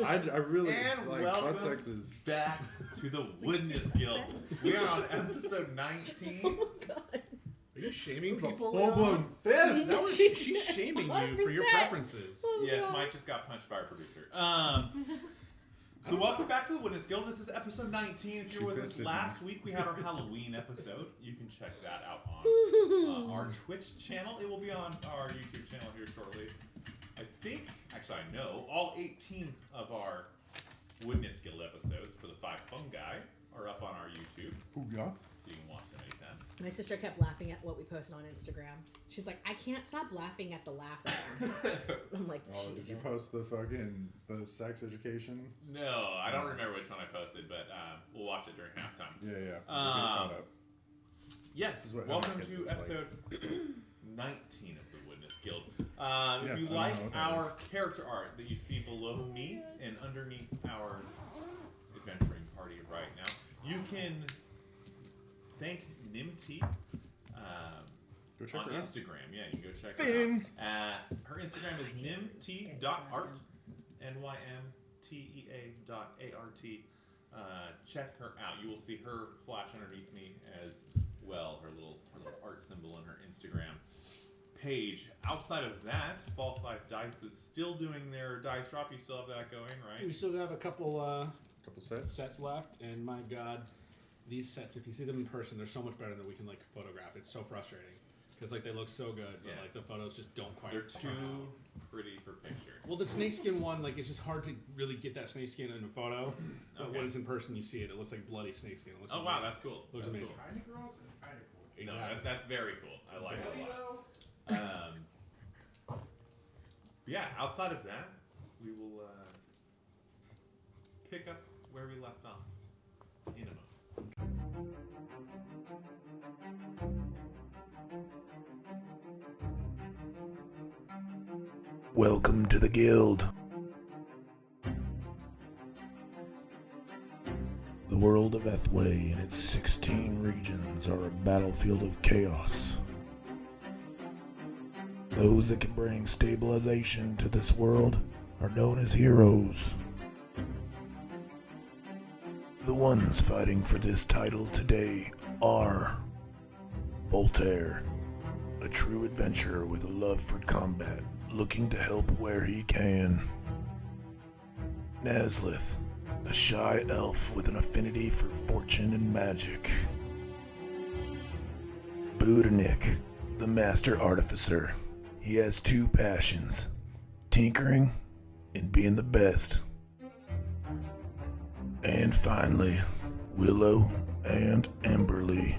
I really And like welcome butt sex is back to the Woodness Guild. We are on episode 19. Oh my god. Are you shaming people? full blown fist. That was she's shaming you for your 100%. preferences. Oh, Yes, God. Mike just got punched by our producer. So welcome back to the Woodness Guild. This is episode 19. If you were with us last week, we had our Halloween episode. You can check that out on our Twitch channel. It will be on our YouTube channel here shortly. I think, actually I know, all 18 of our Woodness Guild episodes for the 5 Fungi are up on our YouTube. Ooh, yeah. So you can watch them anytime. My sister kept laughing at what we posted on Instagram. She's like, I can't stop laughing at the laugh. I'm like, Oh, did you post the sex education? No, I don't remember which one I posted, but we'll watch it during halftime. Yeah. We're getting caught up. Yes, This is what welcome Emma Kids to is like. episode 19 of the Woodness Guild. Yeah, If you I don't like know what that our is. character art that you see below me and underneath our adventuring party right now, you can thank Nimti Go check on her out. Instagram. Yeah, you can go check Fins. her out. Her Instagram is nimtea.art, NYMTEA.ART. Check her out. You will see her flash underneath me as well, her little art symbol on her Instagram page. Outside of that, False Life Dice is still doing their dice drop. You still have that going, We right? still have a couple Sets. sets left, and my god, these sets, if you see them in person, they're so much better than we can like photograph. It's so frustrating because like they look so good, but Yes. like the photos just don't quite. They're turn out. too pretty for pictures. Well, the snakeskin one, like it's just hard to really get that snakeskin in a photo. But Okay. when it's in person, you see it. It looks like bloody snakeskin. It looks Oh wow, amazing. that's cool. Looks That's amazing. cool. Tiny girls and tiny cool. No, Exactly. that's very cool. I like it a lot. Yeah, outside of that, we will pick up where we left off in a moment. Welcome to the guild. The world of Ethway and its 16 regions are a battlefield of chaos. Those that can bring stabilization to this world are known as heroes. The ones fighting for this title today are Boltaire, a true adventurer with a love for combat, looking to help where he can. Nazlith, a shy elf with an affinity for fortune and magic. Budaunik, the master artificer. He has 2 passions, tinkering and being the best. And finally, Willow and Emberly,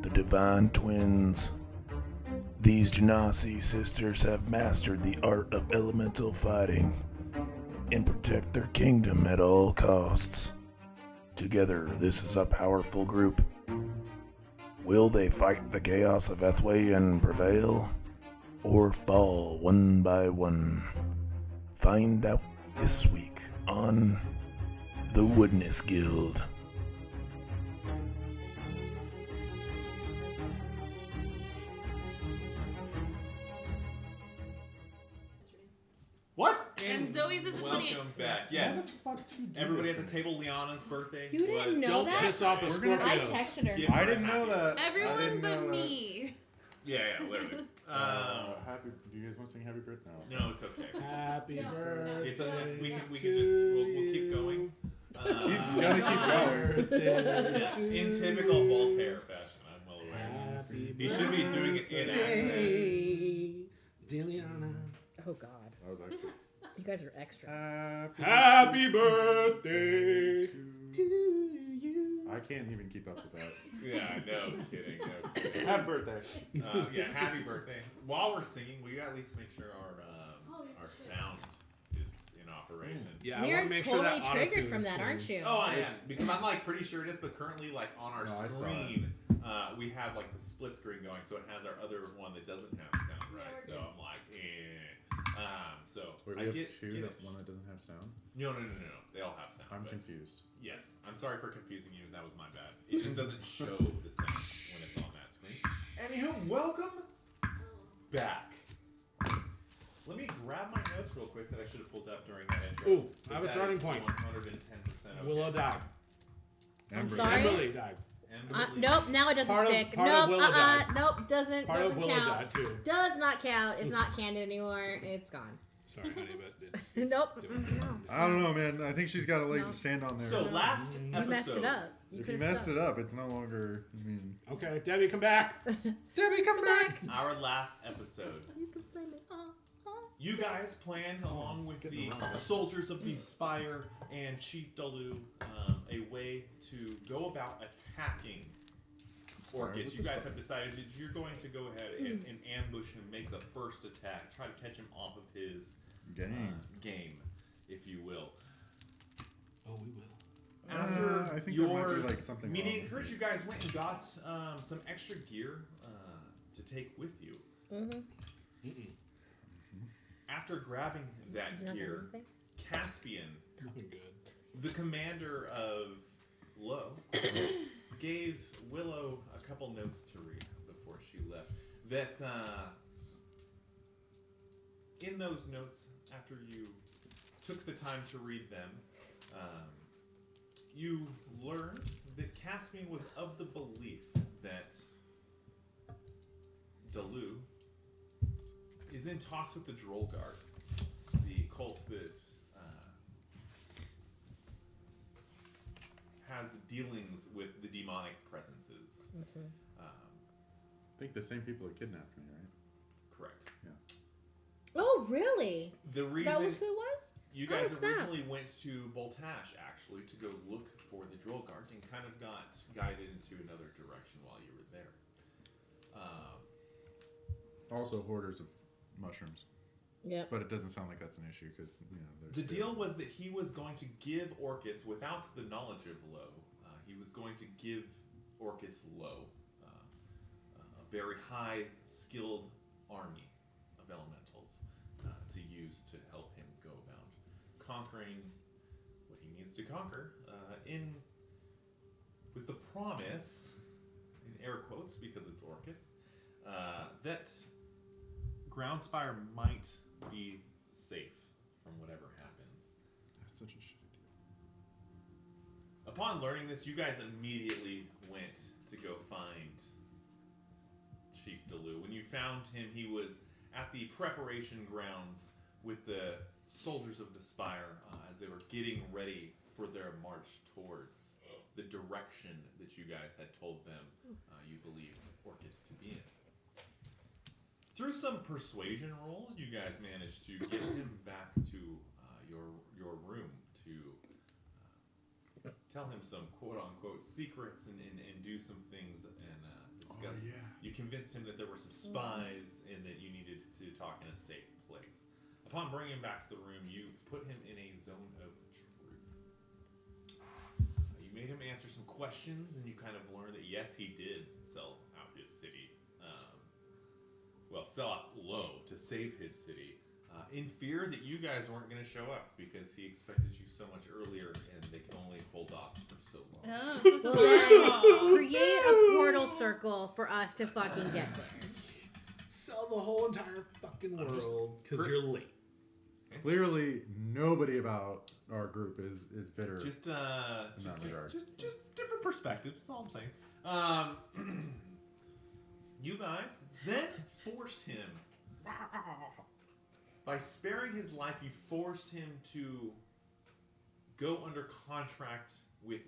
the divine twins. These Genasi sisters have mastered the art of elemental fighting and protect their kingdom at all costs. Together, this is a powerful group. Will they fight the chaos of Ethway and prevail, or fall one by one? Find out this week on the Woodness Guild. What? And Zoe's is the 28th. Welcome back. Yes. Everybody at the table, Liana's birthday You didn't was... know Don't that? piss off the We're gonna- I Scorpios. texted her. Give her I a didn't know happy- that. I Everyone didn't but know me. Yeah, literally. Happy. Do you guys want to sing Happy Birthday? No. No, it's okay. Happy No. birthday. It's okay. We can to just we'll keep going. He's gonna keep going. Yeah, in typical Boltaire fashion, I'm well aware. Happy He should be doing it in accent. birthday, Diliana. Oh god. That was actually You guys are extra. Happy birthday to to you. I can't even keep up with that. Yeah, no kidding, no kidding. Happy birthday. Yeah, happy birthday. While we're singing, we at least make sure our sound is in operation. Yeah, I You're want to make totally sure that triggered auto-tune from is that, clean. aren't you? Oh, I am, because I'm like pretty sure it is, but currently like on our No, I saw screen, we have like the split screen going, so it has our other one that doesn't have sound, right? So I'm like, so Wait, I we have get 2 skittish. that one that doesn't have sound. No, they all have sound. I'm but confused. yes, I'm sorry for confusing you. That was my bad. It just doesn't show the sound when it's on that screen. Anywho, welcome back. Let me grab my notes real quick that I should have pulled up during that intro. Ooh, I But have a that starting is point. 110% okay. Willow died. I'm sorry? Emily died. Nope, now it doesn't Part of- stick. part of Nope, Willow died. nope, doesn't Part of Willow count. died too. Does not count. It's not canon anymore. It's gone. Sorry, honey, but it's Nope, doing no. I don't know, man. I think she's got a leg No. to stand on there. So last You episode. messed it up. if you could've messed stuck. it up, it's no longer. I mean, Okay, Debbie, come back. Debbie, come back. Our last episode. You can blame it. You guys planned, along with getting the around. soldiers of the Spire and Chief Dalu, a way to go about attacking Orcus. You guys have decided that you're going to go ahead and ambush him, make the first attack, try to catch him off of his game, if you will. Oh, we will. After I think there might your be, like, something meeting wrong with occurs, me. you guys went and got some extra gear to take with you. Mm-mm. After grabbing that Did you not get gear, anything? Caspian, Nothing good. the commander of Low, gave Willow a couple notes to read before she left. That in those notes, after you took the time to read them, you learned that Caspian was of the belief that Dalu is in talks with the Drollguard, the cult that has dealings with the demonic presences. I think the same people that kidnapped me, right? Correct. Oh, really? The reason That was who it was? you guys Oh, snap. originally went to Boltash actually to go look for the Drollguard and kind of got guided into another direction while you were there. Also, hoarders of mushrooms. Yep. But it doesn't sound like that's an issue because there's The deal was that he was going to give Orcus, without the knowledge of Lo, he was going to give Orcus Lo a very high skilled army of elementals to use to help him go about conquering what he needs to conquer with the promise, in air quotes because it's Orcus, that Groundspire might be safe from whatever happens. That's such a shitty deal. Upon learning this, you guys immediately went to go find Chief Dalu. When you found him, he was at the preparation grounds with the soldiers of the Spire as they were getting ready for their march towards the direction that you guys had told them you believed Orcus to be in. Through some persuasion rolls, you guys managed to get him back to your room to tell him some quote-unquote secrets and do some things and discuss. Oh, yeah. You convinced him that there were some spies and that you needed to talk in a safe place. Upon bringing him back to the room, you put him in a zone of truth. You made him answer some questions, and you kind of learned that yes, he did sell out his city. Sell out Low to save his city, in fear that you guys weren't going to show up because he expected you so much earlier, and they can only hold off for so long. Oh, so this is Well, create a portal circle for us to fucking get there. Sell the whole entire fucking world because you're late. Clearly, nobody about our group is bitter. Just regard. just different perspectives. That's all I'm saying. You guys then forced him, by sparing his life, you forced him to go under contract with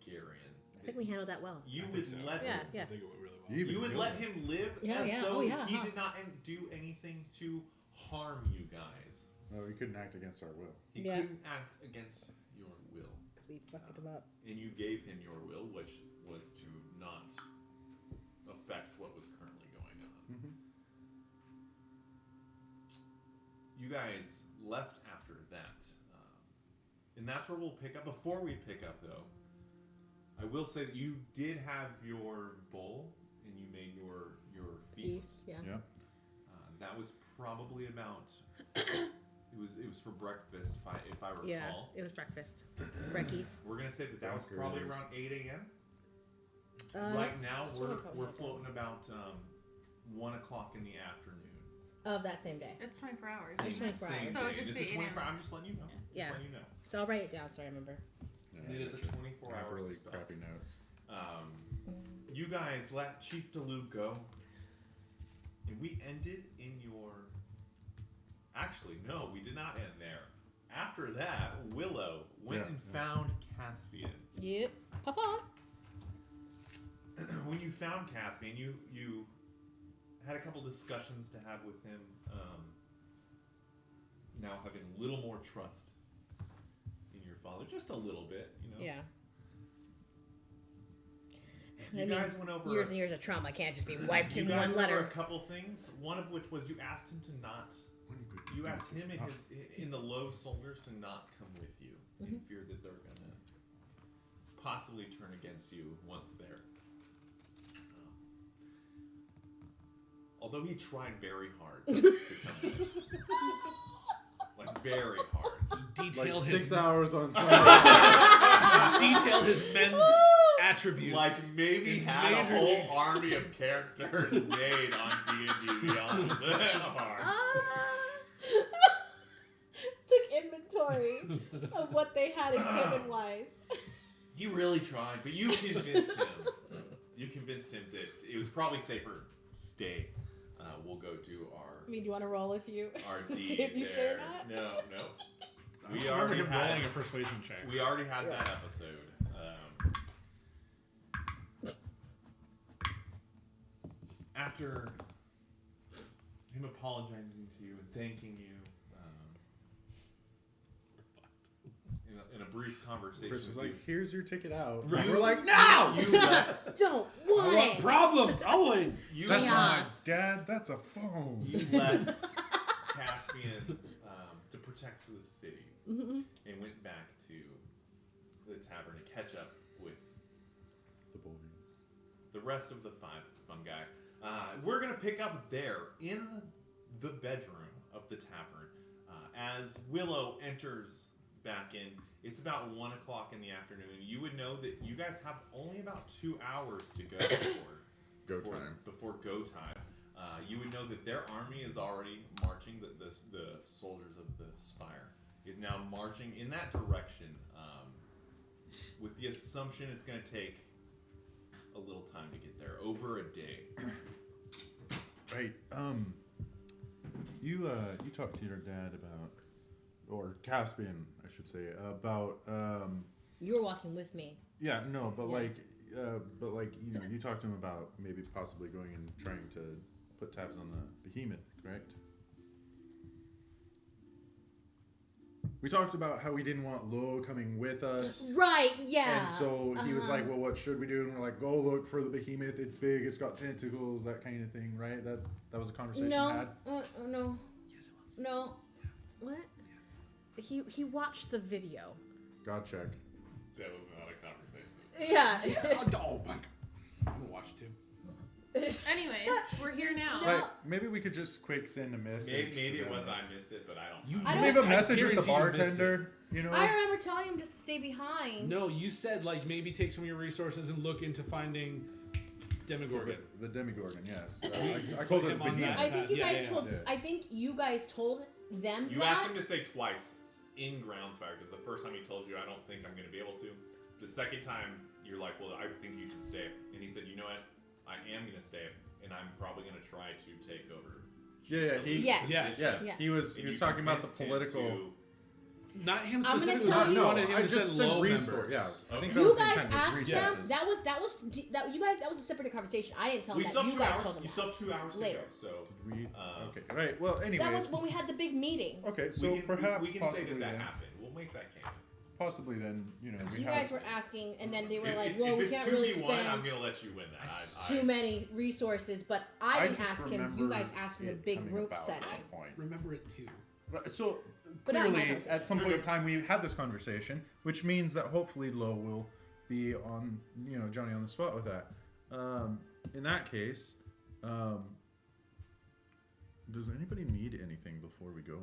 Geryon. I think we handled that well. You I would think so. let Yeah, him. yeah. I think it went really well. You even You would killed let him. him live, Yeah, and yeah, so oh, yeah, he huh. did not do anything to harm you guys. No, we couldn't act against our will. He Yeah. couldn't act against your will. Because we fucked him up. And you gave him your will, which was to not affect what was currently going on. Mm-hmm. You guys left after that. And that's where we'll pick up. Before we pick up, though, I will say that you did have your bowl, and you made your feast. Yeah. Yeah. That was probably about... It was for breakfast, if I recall. Yeah, it was breakfast. Brekkies. We're going to say that was probably around 8 a.m. Right now, we're floating about 1 o'clock in the afternoon. of that same day. It's 24 hours. It's 24 hours. So it'll just be it's a 8 24 a.m. I'm just letting you know. Yeah. Just letting you know. So I'll write it down so I remember. And it is a 24 I have hour really spell. crappy notes. You guys let Chief Delou go, and we ended in your. Actually, no, we did not end there. After that, Willow went and found Caspian. Yep. Papa. When you found Caspian, you had a couple discussions to have with him. Now having a little more trust in your father, just a little bit, you know. Yeah. You guys went over years and years of trauma can't just be wiped in you guys one went over letter. a couple things. One of which was you asked him to not. You asked him and in the low soldiers to not come with you in fear that they're gonna possibly turn against you once there. Although he tried very hard to come with. Like very hard. He detailed Like his 6 hours on detailed his men's attributes. Like maybe in had a major whole detail. army of characters made on D&D Beyond. Took inventory of what they had in common wise. He really tried, but you convinced him. You convinced him that it was probably safer. Stay. We'll go do our. I mean, do you want to roll if you Our see deed if you stay or there. not? No. I We don't already remember him rolling a had. persuasion check. We already had that episode. After him apologizing to you and thanking you, in a brief conversation, Chris was with like, "Here's your ticket out." Right. We're like, "No!" you left. Don't I want want it. problems always. You That's not Chaos. Dad. That's a phone. You left Caspian to protect the city and went back to the tavern to catch up with The boys. the rest of the 5 fungi. We're going to pick up there in the bedroom of the tavern as Willow enters back in. It's about 1 o'clock in the afternoon. You would know that you guys have only about 2 hours to go before go time. You would know that their army is already marching. The soldiers of the Spire is now marching in that direction. With the assumption it's going to take a little time to get there, over a day. Right. You talked to your dad about, or Caspian, I should say, about You were walking with me. yeah, no, but Yeah. like you talked to him about maybe possibly going and trying to put tabs on the behemoth, correct? We talked about how we didn't want Lo coming with us. Right, yeah. And so he was Uh-huh. like, "Well, what should we do?" And we're like, "Go look for the behemoth. It's big. It's got tentacles. That kind of thing." Right? That was a conversation No, had. no. Yes, it was. No. What? He watched the video. God check. That was not a conversation. Yeah. Oh my! I'm gonna watch too. Anyways, we're here now. No. Like maybe we could just quick send a message. Maybe to it them. was I missed it, but I don't. You I You leave a don't- message with the guarantee you missed it. bartender. You know. I remember telling him just to stay behind. No, you said like maybe take some of your resources and look into finding Demogorgon. The Demogorgon, yes. I called it him the on that. behemoth. I think you Yeah, guys yeah, told. yeah. I think you guys told them You that. asked him to say twice in Groundspire because the first time he told you, I don't think I'm going to be able to. The second time, you're like, well, I think you should stay. And he said, you know what? I am going to stay, and I'm probably going to try to take over. Yeah, he. Yes. Yes. Yes. Yeah. He was And you talking about the convinced him political. to- Not him I'm gonna specifically. tell but you- you wanted him I to just send said low resource. members. Yeah. I think Okay. that You was the guys intent, was asked them. resources. That was you guys. That was a separate conversation. I didn't tell We them still that. have You 2 guys hours. told them You that. still have 2 hours Later. to go. So We, okay. Right. Well, anyways. That was when we had the big meeting. Okay. So we can, perhaps we can say possibly that then, happened. We'll make that canon. possibly then we You have. guys were asking, and then they were If like, it's- "Well, if we it's can't really 2v1, I'm spend going to let you win that. too many resources." But I didn't just ask him. You remember guys asked in a it big coming group about setting. at some point. Remember it too. Right, so But not my clearly, conversation. at some point in time, we had this conversation, which means that hopefully Lo will be on, Johnny on the spot with that. In that case, does anybody need anything before we go?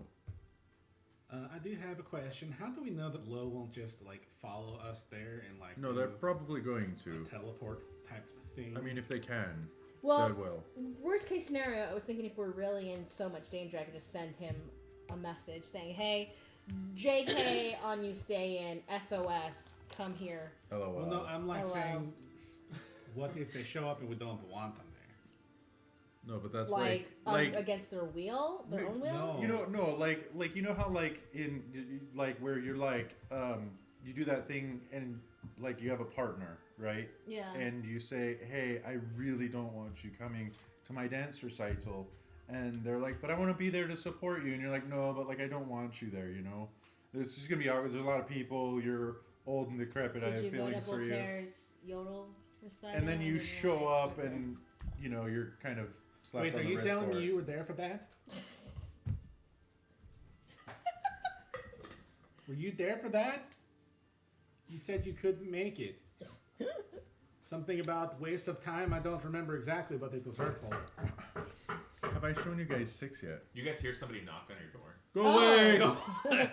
I do have a question. How do we know that Lo won't just like follow us there and like No, do they're probably going a to. teleport type thing? I mean, if they can. Well, Dead will. worst case scenario, I was thinking if we're really in so much danger, I could just send him a message saying, "Hey, JK on you stay in, SOS, come here." LOL. Well, no, I'm like Hello. saying, what if they show up and we don't want them there? No, but that's Like, like against their will, their own will. No. you know, no, like you know how like in like where you're like you do that thing and like you have a partner, right? Yeah. And you say, "Hey, I really don't want you coming to my dance recital," and they're like, "But I want to be there to support you," and you're like, "No, but like I don't want you there," you know. It's just gonna be awkward. There's a lot of people. You're old and decrepit. I Did have you go to feelings for you. Voltaire's yodel recital? And then you you're show like, up okay. and you know you're kind of slapped Wait, on are the you wrist telling for me it. you were there for that? Were you there for that? You said you couldn't make it. Something about waste of time. I don't remember exactly, but it was hurtful. Have I shown you guys 6 yet? You guys hear somebody knock on your door? Go away!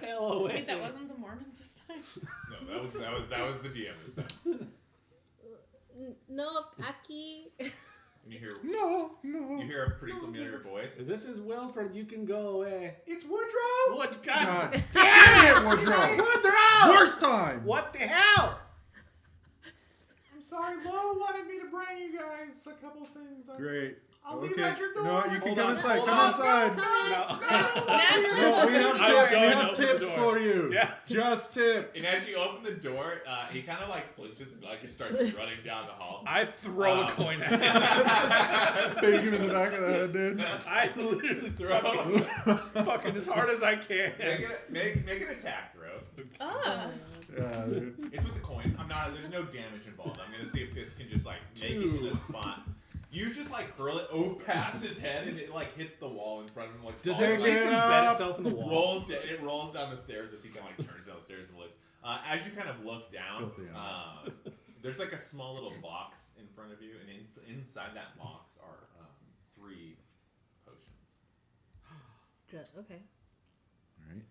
Hell away. Wait, that wasn't the Mormons this time? No, that was the DM this time. No, Aki. And you hear No. you hear a pretty familiar voice. This is Wilford. You can go away. It's Woodrow. What? God God damn it, Woodrow! Woodrow! Worst times! What the hell? I'm sorry, Lo wanted me to bring you guys a couple things. Great. I'll leave Okay. at your door. No, you can Hold come on, inside. hold Come on. inside. No. No, we have, I'm going to open the tips door. for you. Yes. Just tips. And as you open the door, he kind of like flinches and like just starts running down the hall. I throw a coin at him. Bang him in the back of the head, dude. I literally Throw. fucking as hard as I can. Make an attack throw. Oh. Yeah, dude. It's with the coin. There's no damage involved. I'm gonna see if this can just like make it in a spot. You just like hurl it past his head and it like hits the wall in front of him. Like Does falls, it like, embed itself in the wall? it rolls down the stairs as he kind of like turns down the stairs and looks. As you kind of look down, Filthy there's like a small little box in front of you, and inside that box are 3 potions. Okay. Right.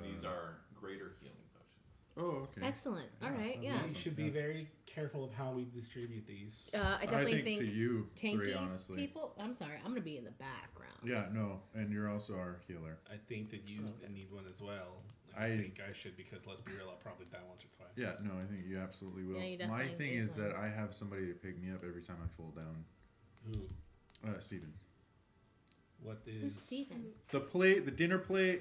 These are greater healing potions. Oh, okay. Excellent. All right. that's Yeah. awesome. We should be very careful of how we distribute these. I definitely think to you tanky three, honestly. people. I'm sorry. I'm gonna be in the background. Yeah, no, and you're also our healer. I think that you need one as well. I think I should because let's be real, I'll probably die once or twice. Yeah, no, I think you absolutely will. Yeah, you My definitely thing need is one. that I have somebody to pick me up every time I fall down. Who? Steven. What Who's is? Steven? The dinner plate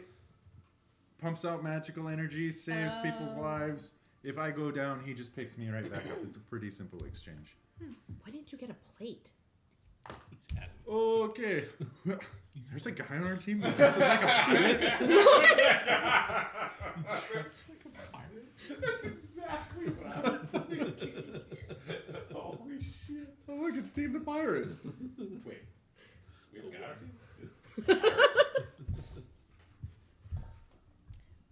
pumps out magical energy, saves people's lives. If I go down, he just picks me right back up. It's a pretty simple exchange. Why didn't you get a plate? He's at it. Okay. There's a guy on our team that dresses like a pirate. That's exactly what I was thinking. Holy shit. Oh, look, it's Steve the pirate. Wait. We've got our team?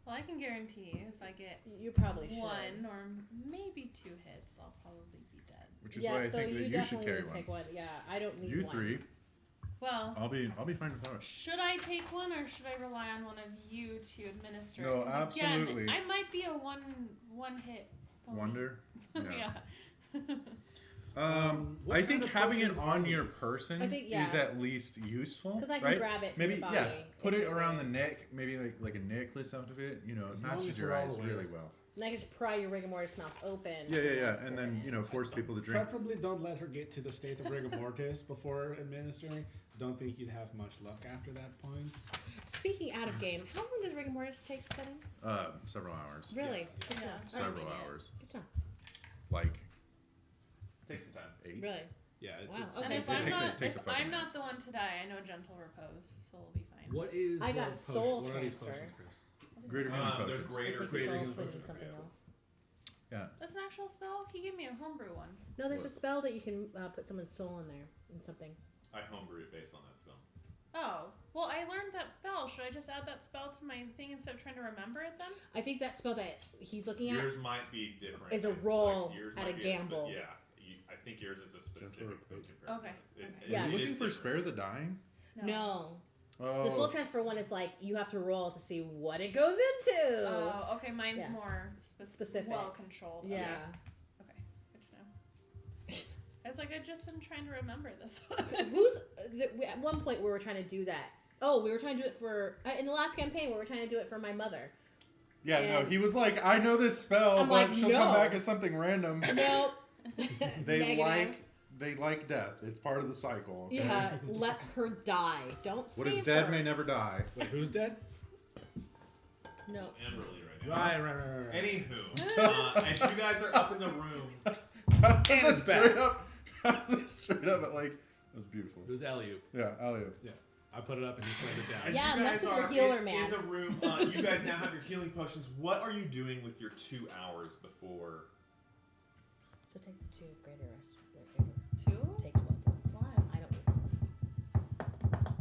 Well, I can guarantee if I get You probably should. 1 or maybe 2 hits, I'll probably be dead. Which is Yeah, why I so think you that you should definitely carry need to one. take one. Yeah, I don't need You one. 3. Well, I'll be fine without it. should I take one or should I rely on one of you to administer No, it? 'Cause again, absolutely. I might be a one hit pony. Wonder. Yeah. Yeah. What I kind think of having it potions on are your these? person I think, is yeah. at least useful. Because I can right? grab it from Maybe your body. yeah, put if it you're around there. the neck, maybe like a necklace out of it. You know, it As long matches as your we're all eyes aware. really well. And I can just pry your rigor mortis mouth open. Yeah, pour and it then in. force people to drink. Preferably don't let her get to the state of rigor mortis before administering. Don't think you'd have much luck after that point. Speaking out of game, how long does rigor mortis take to set in? Several hours. Really? Yeah. Good to know. Yeah. Several Yeah. hours. Good to know. Like Take some time. 8. Really? Yeah, it's, Wow, it's okay. And if It I'm takes a- not, it takes a if fucking I'm minute. not the one to die, I know gentle repose, so we'll be fine. What is I got the soul what are these transfer. potions, Chris? What is Greater that? healing They're potions. I greater think greater your soul healing put in potions something available. else. Yeah. That's an actual spell? He gave me a homebrew one. No, there's a What? spell that you can put someone's soul in there in something. I homebrew it based on that spell. Oh, well, I learned that spell. Should I just add that spell to my thing instead of trying to remember it then? I think that spell that he's looking at. Yours might be different. Is a Like, roll yours at might a be gamble. yeah, I think yours is a specific thing. Okay. Yeah. Are you It looking is for different. spare the dying? No. Oh. The soul transfer one is like you have to roll to see what it goes into. Oh, okay. Mine's Yeah. more Specific. well controlled. Yeah. Okay. Good to know. I was like, I just am trying to remember this one. At one point we were trying to do that. Oh, we were trying to do it for in the last campaign. We were trying to do it for my mother. Yeah, And no, he was like, I know this spell, I'm but like, she'll no. come back as something random. Nope. They Negative. like death. It's part of the cycle. Okay? Yeah, let her die. Don't What save is dead her. may never die. Wait, who's dead? No. Amberly right now. Right. Anywho, as you guys are up in the room, That's straight up. Straight up, like that was beautiful. It was Eliu. Yeah, Elio. Yeah. I put it up and he slammed it down. as Yeah, you mess guys with your are healer, in man. the room, you guys now have your healing potions. What are you doing with your 2 hours before? So take the 2 greater rest. 2? Take 12. Why? I don't know.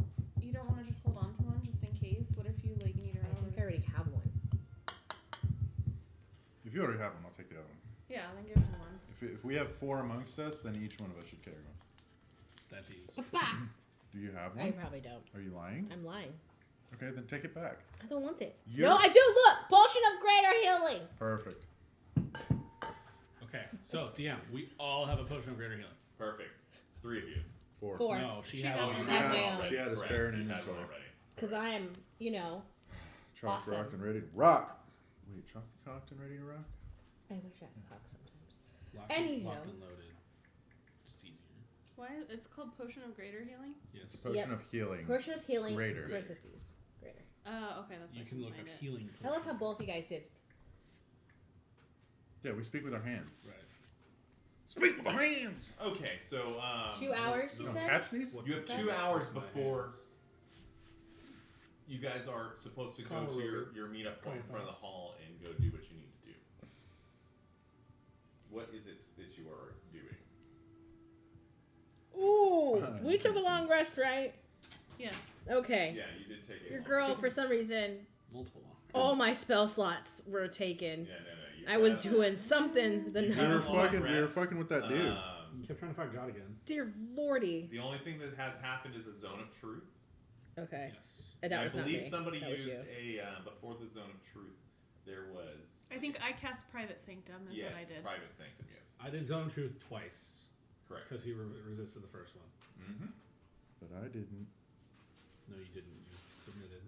You don't want to just hold on to one just in case? What if you like need a I think I already have one. If you already have one, I'll take the other one. Yeah, then give him one. If we have 4 amongst us, then each one of us should carry one. That is. Bah! Do you have I one? probably don't. Are you lying? I'm lying. Okay, then take it back. I don't want it. You're- No, I do. Look, potion of greater healing. Perfect. Okay, so DM, we all have a potion of greater healing. Perfect. 3 of you. 4. 4. No, she She had got one. one. I have my own. She had a Correct. spare in She had inventory. one already. Because I am, Chalked, Awesome. rocked, and ready to rock. Wait, chalked, cocked, and ready to rock? I wish I could talk sometimes. Locked, Anywho. locked and loaded. Just easier. Why? It's called Potion of Greater Healing? Yeah, It's a potion Yep. of healing. Potion of healing. Greater. Parentheses. Greater. Okay, that's you I can look find up it. healing. I love how both you guys did. Yeah, we speak with our hands. Right. Speak with our hands! Okay, so 2 hours, You you don't said? catch these? you have 2 hours before you guys are supposed to go to your meetup point in front of the hall and go do what you need to do. What is it that you are doing? Ooh, we took a long rest, right? Yes. Okay. Yeah, you did take a Your long girl, rest. for some reason, Multiple. all my spell slots were taken. Yeah, no. You I was had- doing something the You We had were a night. long fucking, rest. with that dude. You kept trying to find God again. Dear lordy. The only thing that has happened is a zone of truth. Okay. Yes. That I was not believe me. somebody That was used you. a before the zone of truth. There was I think I cast Private Sanctum is what I did. private sanctum. Yes, I did Zone of Truth twice correct. because he resisted the first one. Mm-hmm. But I didn't. No, you didn't. You submitted.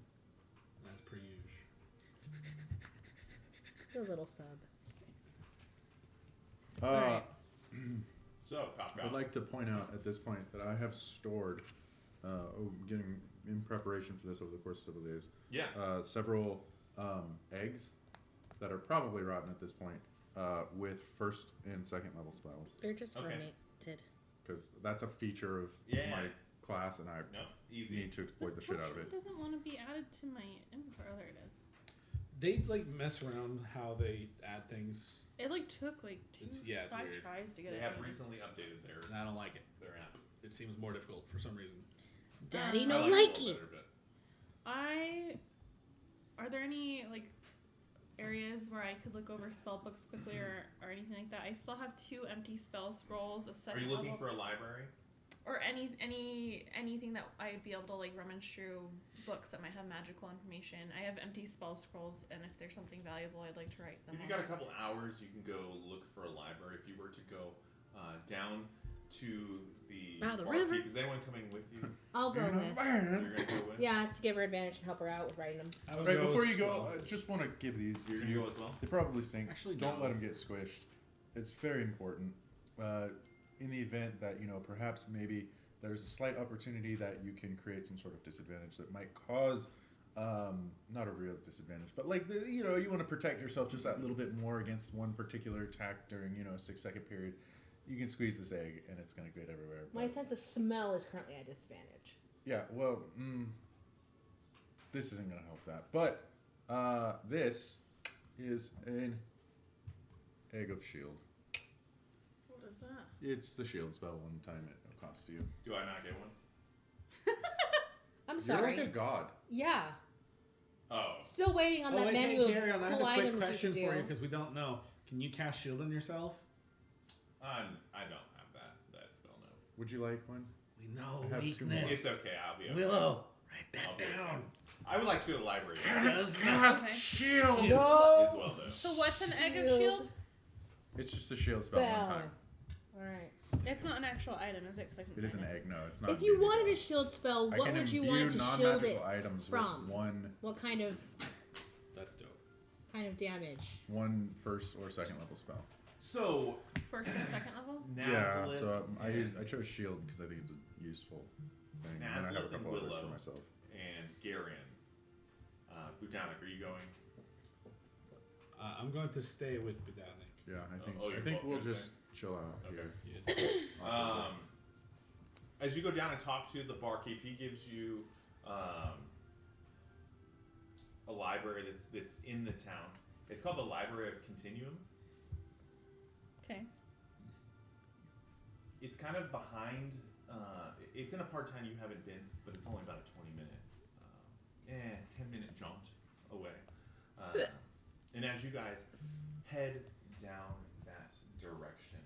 As per usual. The little sub. Uh, So, Cop I'd like to point out at this point that I have stored, getting in preparation for this over the course of several days, yeah. several eggs that are probably rotten at this point with 1st and 2nd level spells. They're just Okay. fermented. Because that's a feature of Yeah. my class, and I No, easy. need to exploit This the shit out of potion it. doesn't want to be added to my inventory. Oh, there it is. They like mess around how they add things. It like took like It's 5 weird. tries to get They it. have done. recently updated And I don't like it. their app. It seems more difficult for some reason. Daddy I no I like it a likey. little better, Are there any like areas where I could look over spell books quickly or anything like that? I still have 2 empty spell scrolls, a but are second you looking level, for a library? or anything that I'd be able to like rummage through books that might have magical information. I have empty spell scrolls, and if there's something valuable, I'd like to write them. If you on got a there. couple hours, you can go look for a library. If you were to go down to the Wow, the barkeep, river. is anyone coming with you? I'll go You're with. not bad. You're gonna go with. Yeah, to give her advantage and help her out with writing them. I would Right, go before you go, slow. I just want to give these You're to gonna you. go as well. They probably sink. Actually, don't no. let them get squished. It's very important. In the event that, perhaps maybe there's a slight opportunity that you can create some sort of disadvantage that might cause, not a real disadvantage, but like, you want to protect yourself just that little bit more against one particular attack during, a 6-second period. You can squeeze this egg and it's going to get everywhere. My but- sense of smell is currently at disadvantage. Yeah, well, this isn't going to help that. But this is an egg of shield. What is that? It's the shield spell one time it costs you. Do I not get one? I'm You're sorry. like a god. Yeah. Oh, Still waiting on that wait, menu hey, of Geryon, I have cool a quick items question you for you could do. because we don't know. Can you cast shield on yourself? I don't have that spell. No, Would you like one? We know I have 2 more. it's okay. I'll be okay. Willow, write I'll that be down. okay. I would like to go to the library Cast Okay. shield! No. as well, though. So what's an egg of Shield. shield? It's just a shield spell one Spell. time. Alright. It's not an actual item, is it? 'Cause I can It is an find egg. No, it's not. If you imbued wanted a as shield spell, well. I what can would you imbue want to shield it non-magical items from? with What kind of That's dope. damage? one first or second level spell. So, First or second level? Yeah, Nazalith so and- I chose shield because I think it's a useful thing. And then I have a Nazalith and couple others Willow. for myself. and Geryon. Budaunik, are you going? I'm going to stay with Budaunik. Yeah, you're I think both we'll gonna just chill out Okay. here. As you go down and talk to the barkeep, he gives you a library that's in the town. It's called the Library of Continuum. Okay. It's kind of behind. It's in a part of town you haven't been, but it's only about a 20-minute, 10-minute jaunt away. And as you guys head down that direction,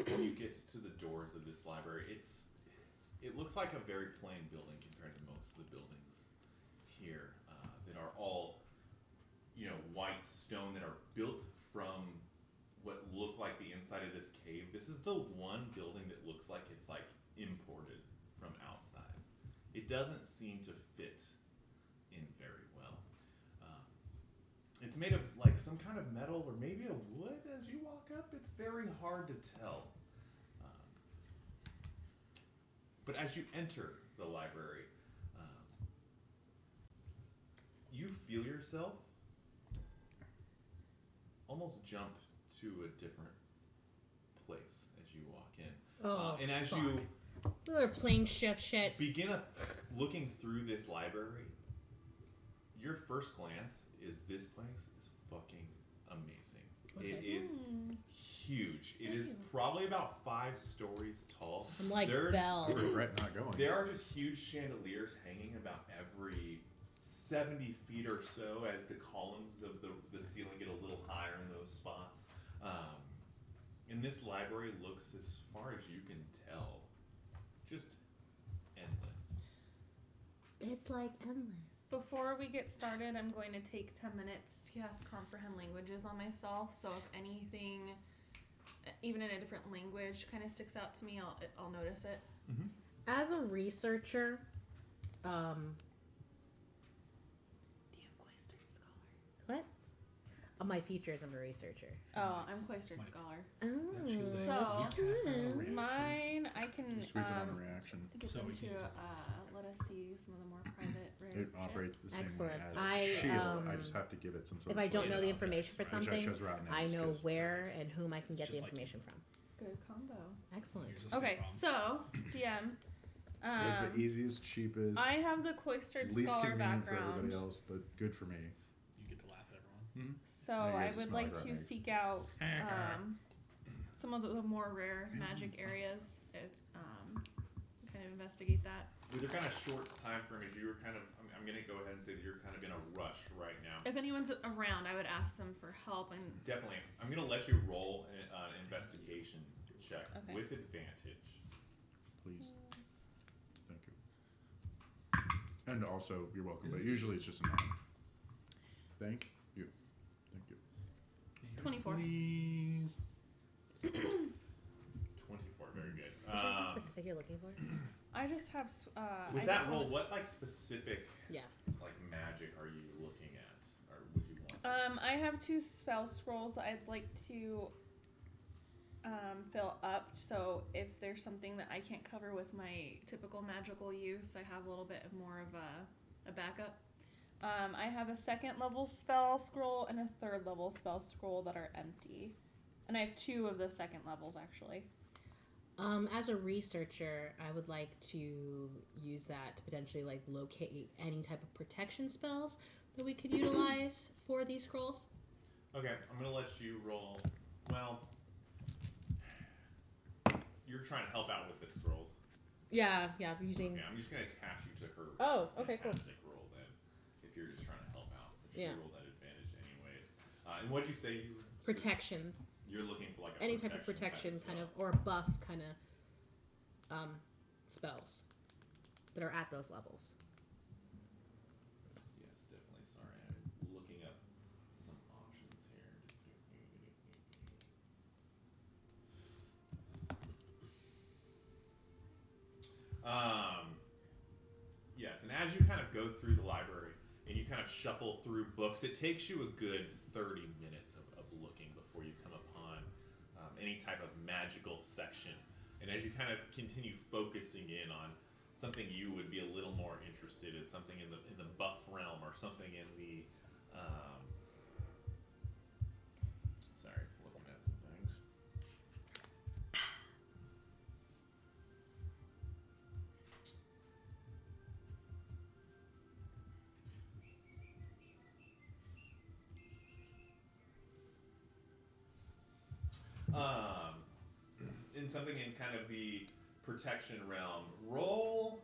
when you get to the doors of this library, it looks like a very plain building compared to most of the buildings here that are all, white stone that are built from what look like the inside of this cave. This is the one building that looks like it's like imported from outside. It doesn't seem to fit in very well. It's made of like some kind of metal or maybe a wood. As you walk up, it's very hard to tell. But as you enter the library, you feel yourself almost jump to a different place as you walk in. Oh, and as fuck. you We're playing shift shit. begin looking through this library, your first glance is this place is fucking amazing. It is huge. It is probably about 5 stories tall. I'm like Belle. I regret not going. There are just huge chandeliers hanging about every 70 feet or so as the columns of the ceiling get a little higher in those spots. And this library looks, as far as you can tell, just endless. It's like endless. Before we get started, I'm going to take 10 minutes to cast Comprehend Languages on myself. So if anything, even in a different language, kind of sticks out to me, I'll notice it. Mm-hmm. As a researcher, Do you have Cloistered Scholar? what? My features, I'm a researcher. Oh, I'm Cloistered Scholar. Oh, Actually, So, cast that on reaction. Mine, I can Just squeeze it on a reaction. get So them we to can use it. let us see some of the more private rare It shit. operates the same Excellent. way as I, shield. I just have to give it some sort if of I don't know the Yeah, information for right. Which I something, chose Rotten I Eggs know 'cause where and whom I can get It's the just like- information from. Good combo. Excellent. Here's a stick Okay, bomb. so DM. It's the easiest, cheapest, I have the Cloistered least Scholar convenient for background. everybody else, but good for me. You get to laugh at everyone. So I I guess would it's like not to right. seek out some of the more rare magic areas. Kind of investigate that. With your kind of short time frame, as you were kind of, I'm going to go ahead and say that you're kind of in a rush right now. If anyone's around, I would ask them for help. And Definitely. I'm going to let you roll an investigation check Okay. with advantage. Please. Thank you. And also, you're welcome, but usually it's just a 9. Thank you. Thank you. 24. Please. 24, very good. Is there anything specific you're looking for? I just have. With I that just roll, want- what like specific Yeah. like magic are you looking at, or would you want? I have 2 spell scrolls that I'd like to fill up. So if there's something that I can't cover with my typical magical use, I have a little bit of more of a backup. I have a 2nd level spell scroll and a 3rd level spell scroll that are empty, and I have 2 of the 2nd levels actually. As a researcher, I would like to use that to potentially like locate any type of protection spells that we could utilize for these scrolls. Okay, I'm gonna let you roll. Well, you're trying to help out with the scrolls. Yeah, using. Okay, I'm just gonna attach you to her. Oh, okay, cool. fantastic roll then, if you're just trying to help out, since Yeah. you rolled that advantage anyways. And what'd you say you were? Protection. You're looking for like a Any type of protection kind of, spell. or buff kind of spells that are at those levels. Yes, definitely. Sorry, I'm looking up some options here. go through the library and you kind of shuffle through books. It takes you a good 30 minutes of looking before you come upon any type of magical section. And as you kind of continue focusing in on something you would be a little more interested in, something in the buff realm or something in the sorry, looking at some things. In something in kind of the protection realm, roll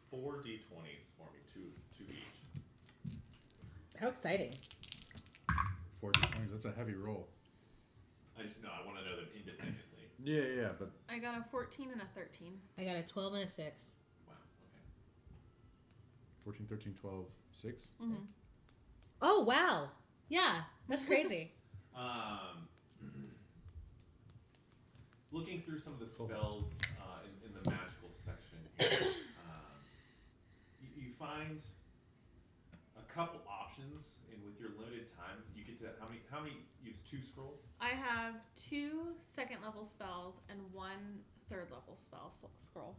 4 d20s for me, two each. How exciting. 4 d20s. That's a heavy roll. I want to know them independently. Yeah, but I got a 14 and a 13. I got a 12 and a 6. Wow. Okay. 14, 13, 12, 6. Mm-hmm. Oh, wow. Yeah, that's crazy. Looking through some of the spells in the magical section here, you find a couple options, and with your limited time, you get to how many use 2 scrolls? I have 2 second level spells and 1 third level scroll.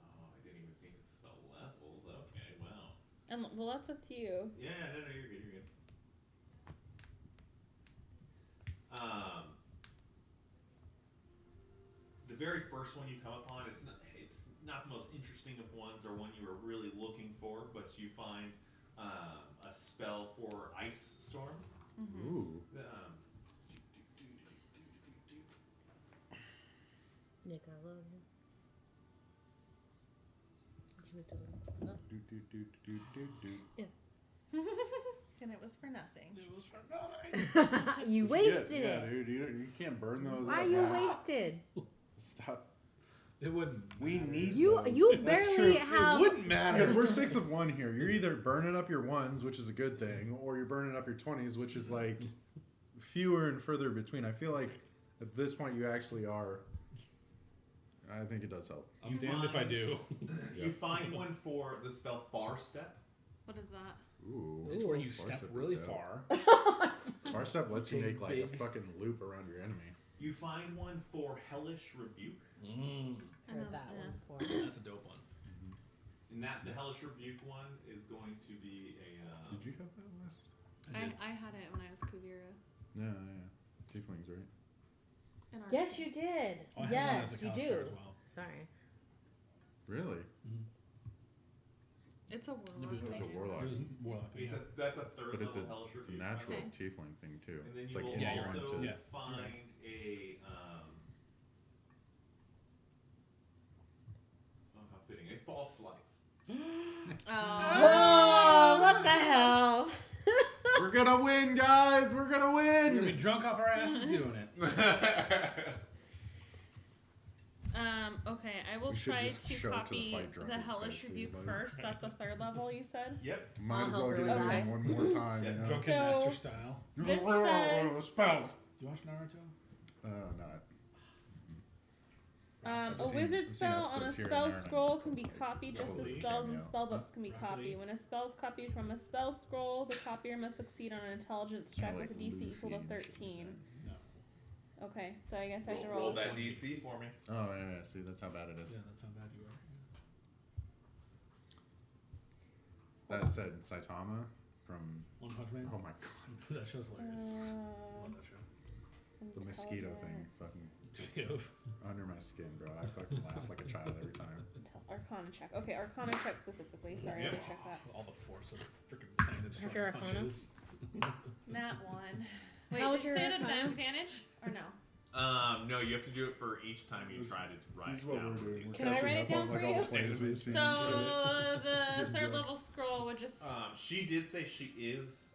Oh, I didn't even think of spell levels. Okay, wow. And well, that's up to you. Yeah, no, you're good. The very first one you come upon, it's not the most interesting of ones or one you were really looking for, but you find a spell for Ice Storm. Mm-hmm. Ooh. Nick, I love you. He was doing And it was for nothing. You wasted it. Yeah, dude, you can't burn those. Why up. are you wasted? Stop. It wouldn't. We matter. need You those. you That's barely true. have. It wouldn't matter. Because we're 6 of 1 here. You're either burning up your 1s, which is a good thing, or you're burning up your 20s, which is like fewer and further between. I feel like at this point you actually are. I think it does help. I'm damned if I do. You find one for the spell Far Step. What is that? Ooh. It's where you Far step step is really dope. far. Far step lets you make like a Big. fucking loop around your enemy. You find one for Hellish Rebuke. Heard that Yeah. one before. That's a dope one. And the Hellish Rebuke one is going to be a... Did you have that last? I had it when I was Kuvira. Yeah. Tieflings, right? In our Yes, you did. Oh, I have one Yes, as a you Kalashar do. as well. Sorry. Really? It's a warlock. Naboo. It's a thing. warlock. It was warlock. It's Yeah. that's a third But it's level Hellish a Rebuke. natural Okay. tiefling thing too. And then It's you like will Yeah, you're also right. Yeah. find a... oh, how fitting. A False Life. Whoa! What the hell? We're gonna win, guys! We're gonna We're gonna be win! drunk off our asses doing it. Okay, I will We should try just to show up to the copy fight drunk the as Hellish Besties, Rebuke buddy. first. That's a third level, you said? Yep. Might I'll as help well her get with it that. in one more time. Yes. You know? Drunken So- master style. This says- Spells! You watch Naruto? Not. A I've wizard seen spell on a episodes here and spell there, and I scroll can be copied just as Broccoli, spells and cameo. spell books can be Broccoli. copied. When a spell is copied from a spell scroll, the copier must succeed on an intelligence check with a DC equal to 13. No. Okay, so I guess I have to Roll roll. that DC for me. Oh, yeah, see, that's how bad it is. Yeah, that's how bad you are. That said, Saitama from. One Punch Man. Oh my god. That show's hilarious. Love that show. The mosquito thing. Fucking under my skin, bro. I fucking laugh like a child every time. Arcana check. Okay, Arcana check specifically. Sorry, I Yep. didn't check that. All the force of the freaking planet's What's throwing your Arcana? punches. Nat one. Wait, How was did you your say it Arcana? advantage or no? No, you have to do it for each time you try to write This is what down. we're doing. We're Can I catching write it up down on, for like, all you? the plays we've seen. So the Good third job. level scroll would just. She did say she is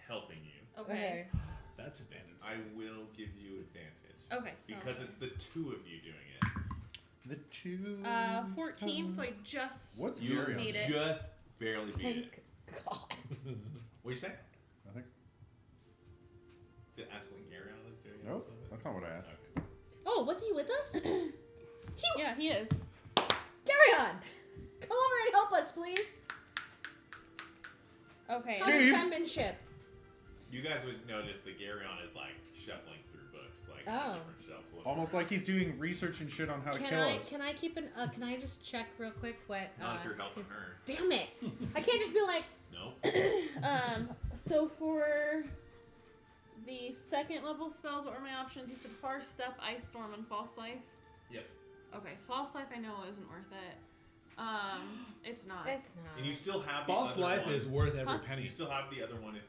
helping you. Okay. That's advantage. I will give you advantage. Okay. Because sounds it's the two of you doing it. The two. good. 14. So I just. What's You Geryon? Made it. just barely beat it. Thank God. What'd you say? Nothing. To ask what Geryon is doing? Nope. That's not what I asked. Okay. Oh, was he with us? Yeah, he is. Geryon! Come over and help us, please. Okay. How's your penmanship? You guys would notice that Geryon is like shuffling through books, like on Oh. a different shelf. looking Almost around. like he's doing research and shit on how to Can kill I us. can I keep an can I just check real quick what Not if you're helping his- her. Damn it! I can't just be like No. So for the second level spells, what were my options? You said Far Step, Ice Storm, and False Life. Yep. Okay, False Life I know isn't worth it. It's not. it's not. And you still have the False other life one. is worth every Huh? penny. You still have the other one if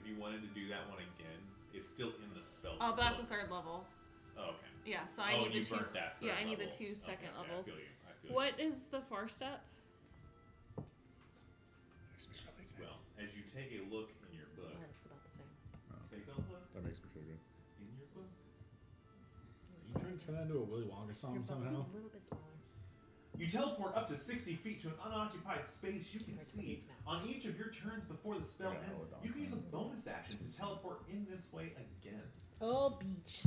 you wanted to do that one again. It's still in the spell. Oh, but that's a book. third level. Oh, okay. Yeah, so I need you the two. burnt that Yeah, third I need the level. two second Okay, levels. I feel you. What is the Far Step? Makes me really think. Well, as you take a look in your book, It's about the same. take a look That makes me feel good. in your book. You trying to turn that into a Willy Wonka song somehow? a little bit smaller. You teleport up to 60 feet to an unoccupied space you can see. On each of your turns before the spell Yeah, ends, hold on. you can use a bonus action to teleport in this way again. Oh, beach.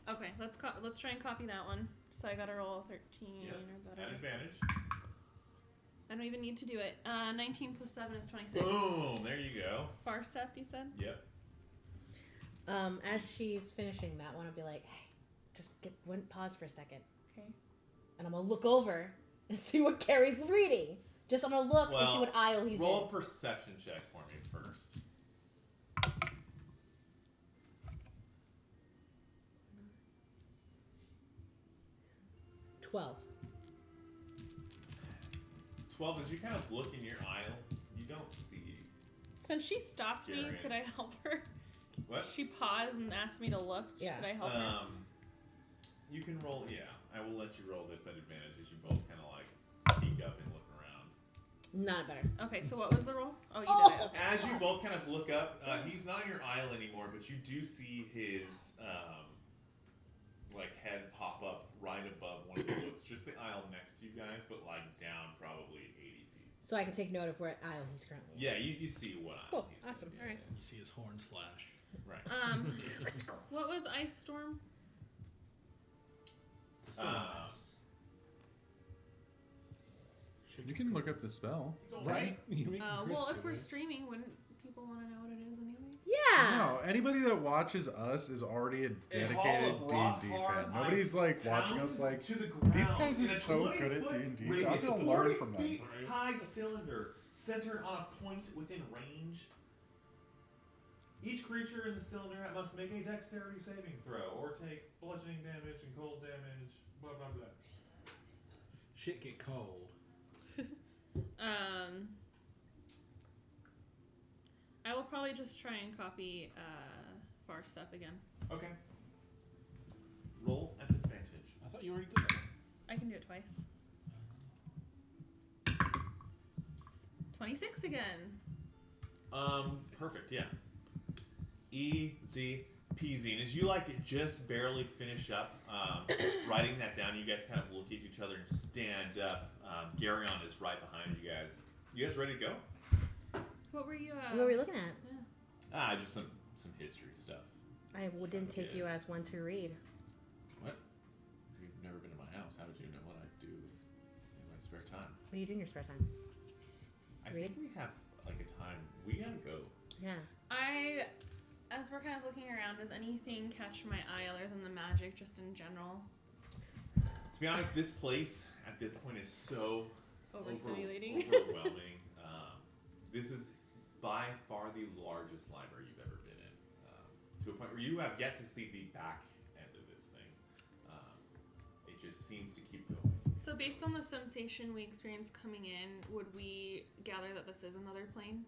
Okay, let's try and copy that one. So I gotta roll a 13 Yep. or better. At advantage. I don't even need to do it. 19 plus 7 is 26. Boom! There you go. Far Step, you said? Yep. As she's finishing that one, I'll be like, hey, just pause for a second. Okay. And I'm gonna look over and see what Carrie's reading. Just I'm gonna look and see Well, what aisle he's roll in. a perception check for me first. 12. 12, as you kind of look in your aisle, you don't see. Since she stopped me, Geryon. could I help her? What? She paused and asked me to look. Yeah. Could I help her? You can roll, yeah. I will let you roll this at advantage as you both kind of like peek up and look around. Not better. Okay, so what was the roll? Oh, you Oh! did it. As you both kind of look up, he's not in your aisle anymore, but you do see his like head pop up right above one of the books, just the aisle next to you guys, but like down probably 80 feet. So I can take note of what aisle he's currently in. Yeah, you see what aisle Cool. he's in. Awesome. Yeah, All right. yeah. You see his horns flash. Right. What was Ice Storm? It's a storm ice. You can look up the spell. Right? You make Chris Well, do if we're it. streaming, wouldn't people want to know what it is anyways? Yeah. No, anybody that watches us is already a dedicated D&D fan. Nobody's like watching us like, to the ground. these guys in are a so good at 20-foot D&D. radius, I'm gonna a learn 40 from them. feet high cylinder centered on a point within range. Each creature in the cylinder must make a dexterity saving throw or take bludgeoning damage and cold damage. Blah blah blah. Shit get cold. I will probably just try and copy Far Step again. Okay. Roll at advantage. I thought you already did that. I can do it twice. 26 again. Perfect. Yeah. Easy peasy. And as you like just barely finish up writing that down, you guys kind of look at each other and stand up. Geryon is right behind you guys. You guys ready to go? What were you? What were we looking at? Just some history stuff. I didn't take you as one to read. What? You've never been to my house. How would you know what I do in my spare time? What do you do in your spare time? I Read? think we have like a time. We gotta go. Yeah. As we're kind of looking around, does anything catch my eye other than the magic, just in general? To be honest, this place at this point is so Overstimulating. overwhelming. This is by far the largest library you've ever been in, to a point where you have yet to see the back end of this thing. It just seems to keep going. So based on the sensation we experienced coming in, would we gather that this is another plane?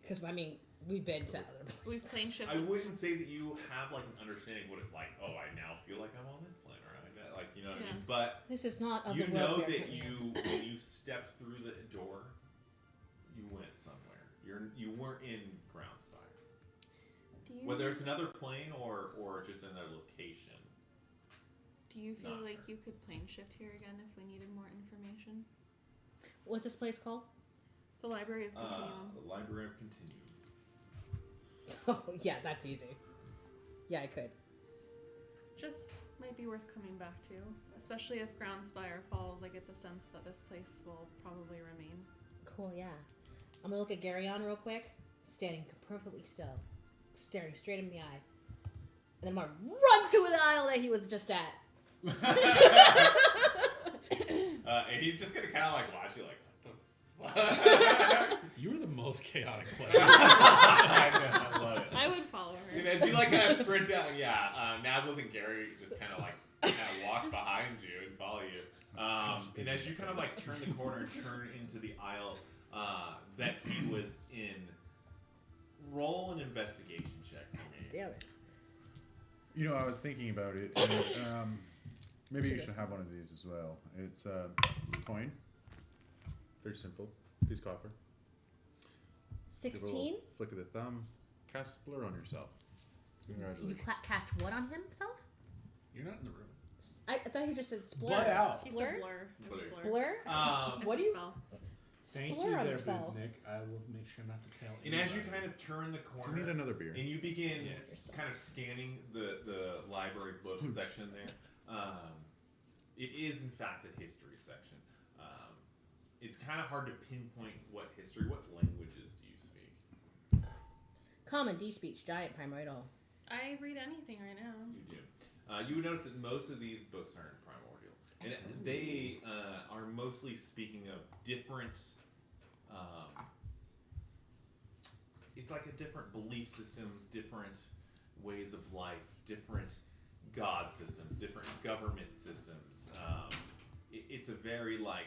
Because, I mean, we've been to other We've plane I shifted. wouldn't say that you have like an understanding of what it like. Oh, I now feel like I'm on this plane, or like you know what I mean. But This is not of you the world know we are that currently in. when you stepped through the door, you went somewhere. You weren't in Groundspire. Do you, Whether it's another plane or just another location. do you feel Not like sure. you could plane shift here again if we needed more information? What's this place called? The Library of Continuum. The Library of Continuum. Oh, yeah, that's easy. Yeah, I could. just might be worth coming back to. Especially if Groundspire falls, I get the sense that this place will probably remain. Cool, yeah. I'm gonna look at Geryon real quick, standing perfectly still, staring straight in the eye. And then I'm gonna run to the aisle that he was just at. And he's just gonna kind of like watch you like, what the fuck? You were the most chaotic player. I know, I love it. I would follow her. And as you like kind of sprint down, Nazlith and Gary just kind of walk behind you and follow you. And as you kind of like turn the corner and turn into the aisle that he was in, roll an investigation check for me. Damn it. You know, I was thinking about it. And, maybe you should have one of these as well. It's a coin. Very simple. Piece of copper. Give a 16? little flick of the thumb. Cast blur on yourself. You Congratulations. cast what on himself? You're not in the room. I thought he just said splur. Blood out. It's a Splur? blur. It's a blur. Blur? It's What a do you spell. Thank splur you on there, yourself? Nick. I will make sure not to tell And as you kind of turn the I corner, need another beer. and you begin Yes. kind of scanning the library book section there, it is in fact a history section. It's kind of hard to pinpoint what history, what languages do you speak? Common, D-speech, giant, primordial. I read anything right now. You do. You would notice that most of these books aren't primordial. And they are mostly speaking of different, it's like a different belief systems, different ways of life, different god systems, different government systems. It's a very like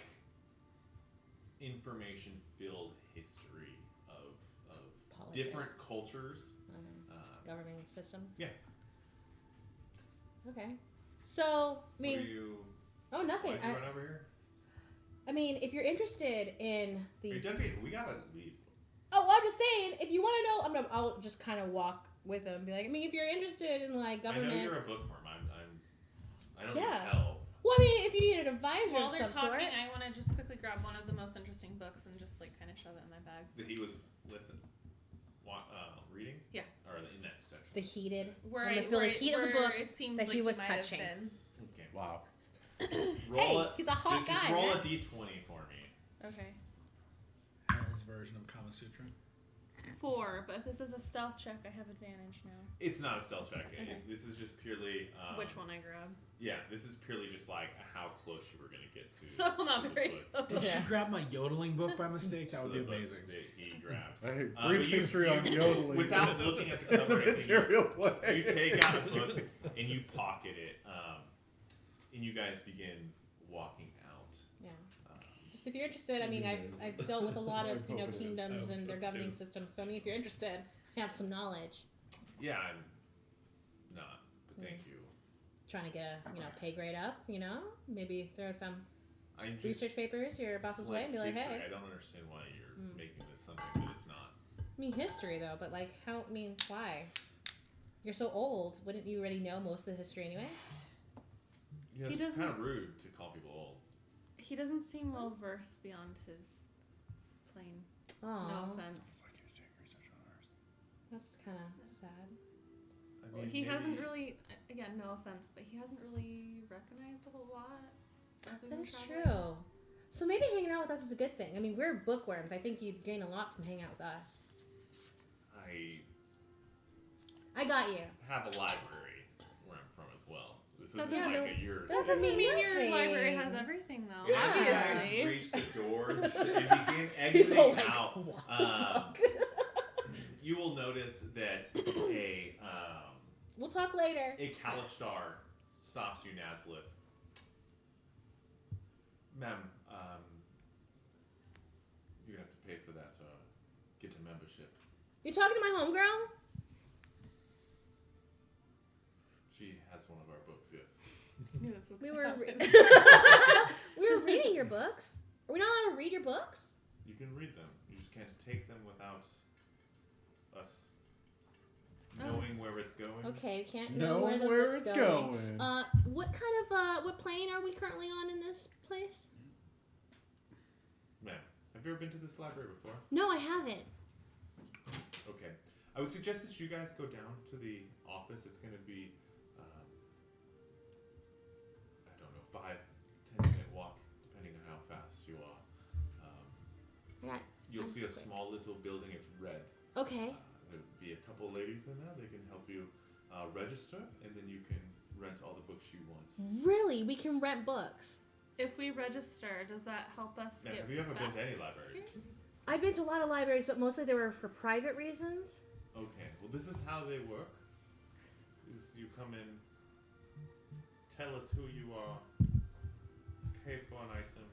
information-filled history of Politics. different cultures. Governing systems? Yeah. Okay. So, I mean... What are you... Oh, nothing. Why'd you run over here? I mean, if you're interested in the... Hey, Duncan, we gotta leave. Oh, well, I'm just saying, if you want to know, I'll just kind of walk with them and be like, I mean, if you're interested in, like, government... I know you're a bookworm. I don't Yeah. need help. Well, I mean, if you need an advisor While of they're some talking, sort... I want to just quickly grab one of the most interesting books and just like kind of shove it in my bag. That he was, reading? Yeah. Or in that section? The heated... Where I'm I gonna feel the heat of the book it seems that like he was might have touching. been. Okay. Wow. Roll he's a hot just guy, roll man. a d20 for me. Okay. Hell's version of Kama Sutra. 4, but if this is a stealth check, I have advantage now. It's not a stealth check. Okay. This is just purely... Which one I grab? Yeah, this is purely just like how close you were going to get to So not to the very book. close. Did Yeah. you grab my yodeling book by mistake? That To would the be book amazing. that he grabbed. Hey, But brief history on yodeling. Without looking at the and cover, the or anything, material play. you take out a book and you pocket it, and you guys begin walking out. Yeah. Just if you're interested, I mean, I've dealt with a lot of, I hope it is. kingdoms I and their hope so, governing too. systems. So, I mean, if you're interested, have some knowledge. Yeah, I'm not, but thank you. Trying to get a, pay grade up, maybe throw some I'm just, research papers your boss's way and be like, history. hey. I don't understand why you're making this something that it's not. I mean, history, though, but, why? You're so old. Wouldn't you already know most of the history anyway? Yeah, He it's doesn't- kind of rude to call people old. He doesn't seem well versed beyond his plane. Aw. No offense. It's like he was doing research on ours. That's kind of sad. I Well, mean, he hasn't maybe- really, again, no offense, but he hasn't really recognized a whole lot. As we've That been is traveling. true. So maybe hanging out with us is a good thing. I mean, we're bookworms. I think you'd gain a lot from hanging out with us. I got you. have a library where I'm from as well. This That isn't doesn't- like a year. that Doesn't mean your nothing. library has everything, though. Yeah, as you guys Obviously. reach the doors and begin He's all exiting like, out. what the fuck? You will notice that We'll talk later. a Kalishtar stops you, Nazlith. Ma'am, you're gonna have to pay for that to get a membership. You talking to my homegirl? She has one of our books, yes. Knew this was We gonna were happen. we were reading your books. Are we not allowed to read your books? You can read them. You just can't take them without us knowing where it's going. Okay, you can't Know know where the where book's it's going. going. What kind of what plane are we currently on in this place? Ma'am, have you ever been to this library before? No, I haven't. Okay. I would suggest that you guys go down to the office. It's going to be 5-10 minute walk, depending on how fast you are. You'll see a small little building. It's red. Okay. There'll be a couple ladies in there. They can help you register, and then you can rent all the books you want. Really? We can rent books? If we register, does that help us Now, get have you ever been back? to any libraries? I've been to a lot of libraries, but mostly they were for private reasons. Okay. Well, this is how they work. Is you come in, tell us who you are, pay for an item,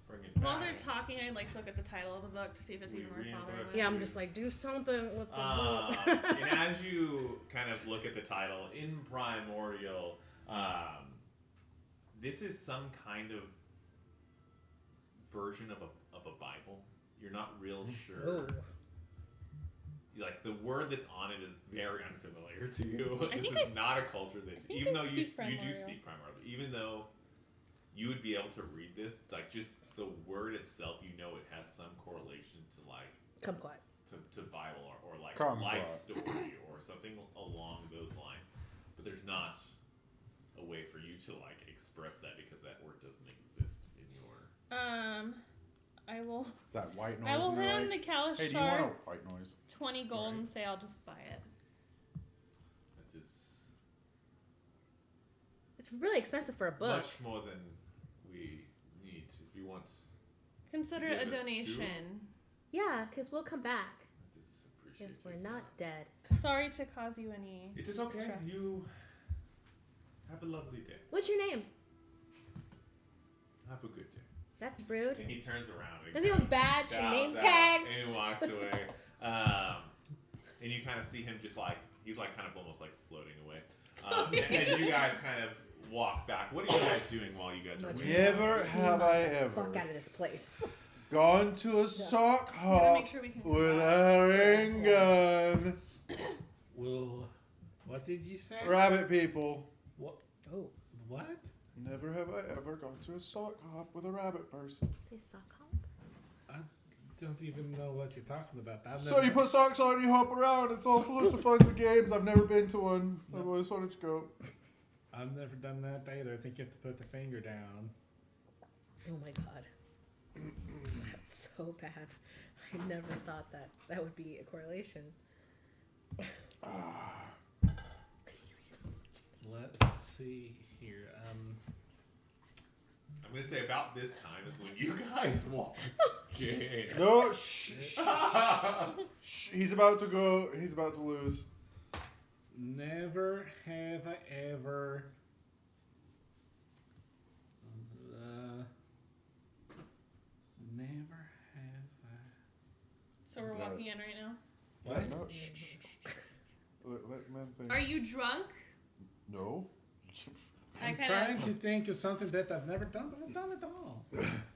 bring it back. While they're talking, I'd like to look at the title of the book to see if it's We even worth bothering reimburse with. Yeah, I'm just like, do something with the book. And as you kind of look at the title, in Primordial, this is some kind of version of a Bible. You're not real sure. Like, the word that's on it is very unfamiliar to you. This is not a culture that, even though you do speak Primordial, even though you would be able to read this, like, just the word itself, you know it has some correlation to, like, Kumquat. to Bible or like Kumquat. life story or something along those lines. But there's not a way for you to, like, express that because that word doesn't exist in your... I will. It's that white noise. I will and they're hand like, the Kalishtar hey, do you want a white noise? 20 gold and say I'll just buy it. That is It's really expensive for a book. much more than we need. If you want, Consider Give it a us donation. Yeah, because we'll come back that is if appreciated. we're not dead. Sorry to cause you any. It is okay. stress. You have a lovely day. What's your name? Have a good day. That's rude. And he turns around. And Does he have a kind of badge and bows name out tag? And he walks away. And you kind of see him just like, he's like kind of almost like floating away. And as you guys kind of walk back, what are you guys doing while you guys are waiting? Never have I Fuck ever out of this place. gone to a sock I'm gonna make hop sure we can come with back. a ring gun. Well, what did you say? Rabbit people. What? Oh, What? Never have I ever gone to a sock hop with a rabbit person. say sock hop? I don't even know what you're talking about. I've So never- you put socks on and you hop around. It's all lots of fun and games. I've never been to one. I've always wanted to go. I've never done that either. I think you have to put the finger down. Oh my god. That's so bad. I never thought that would be a correlation. Let's see here. I'm going to say about this time is when you guys walk in. No, shh. He's about to go. He's about to lose. Never have I ever. Never have I. So we're walking in right now. What? No, shh, shh, shh. Let men think. Are you drunk? No. I'm kinda- trying to think of something that I've never done, but I've done it all.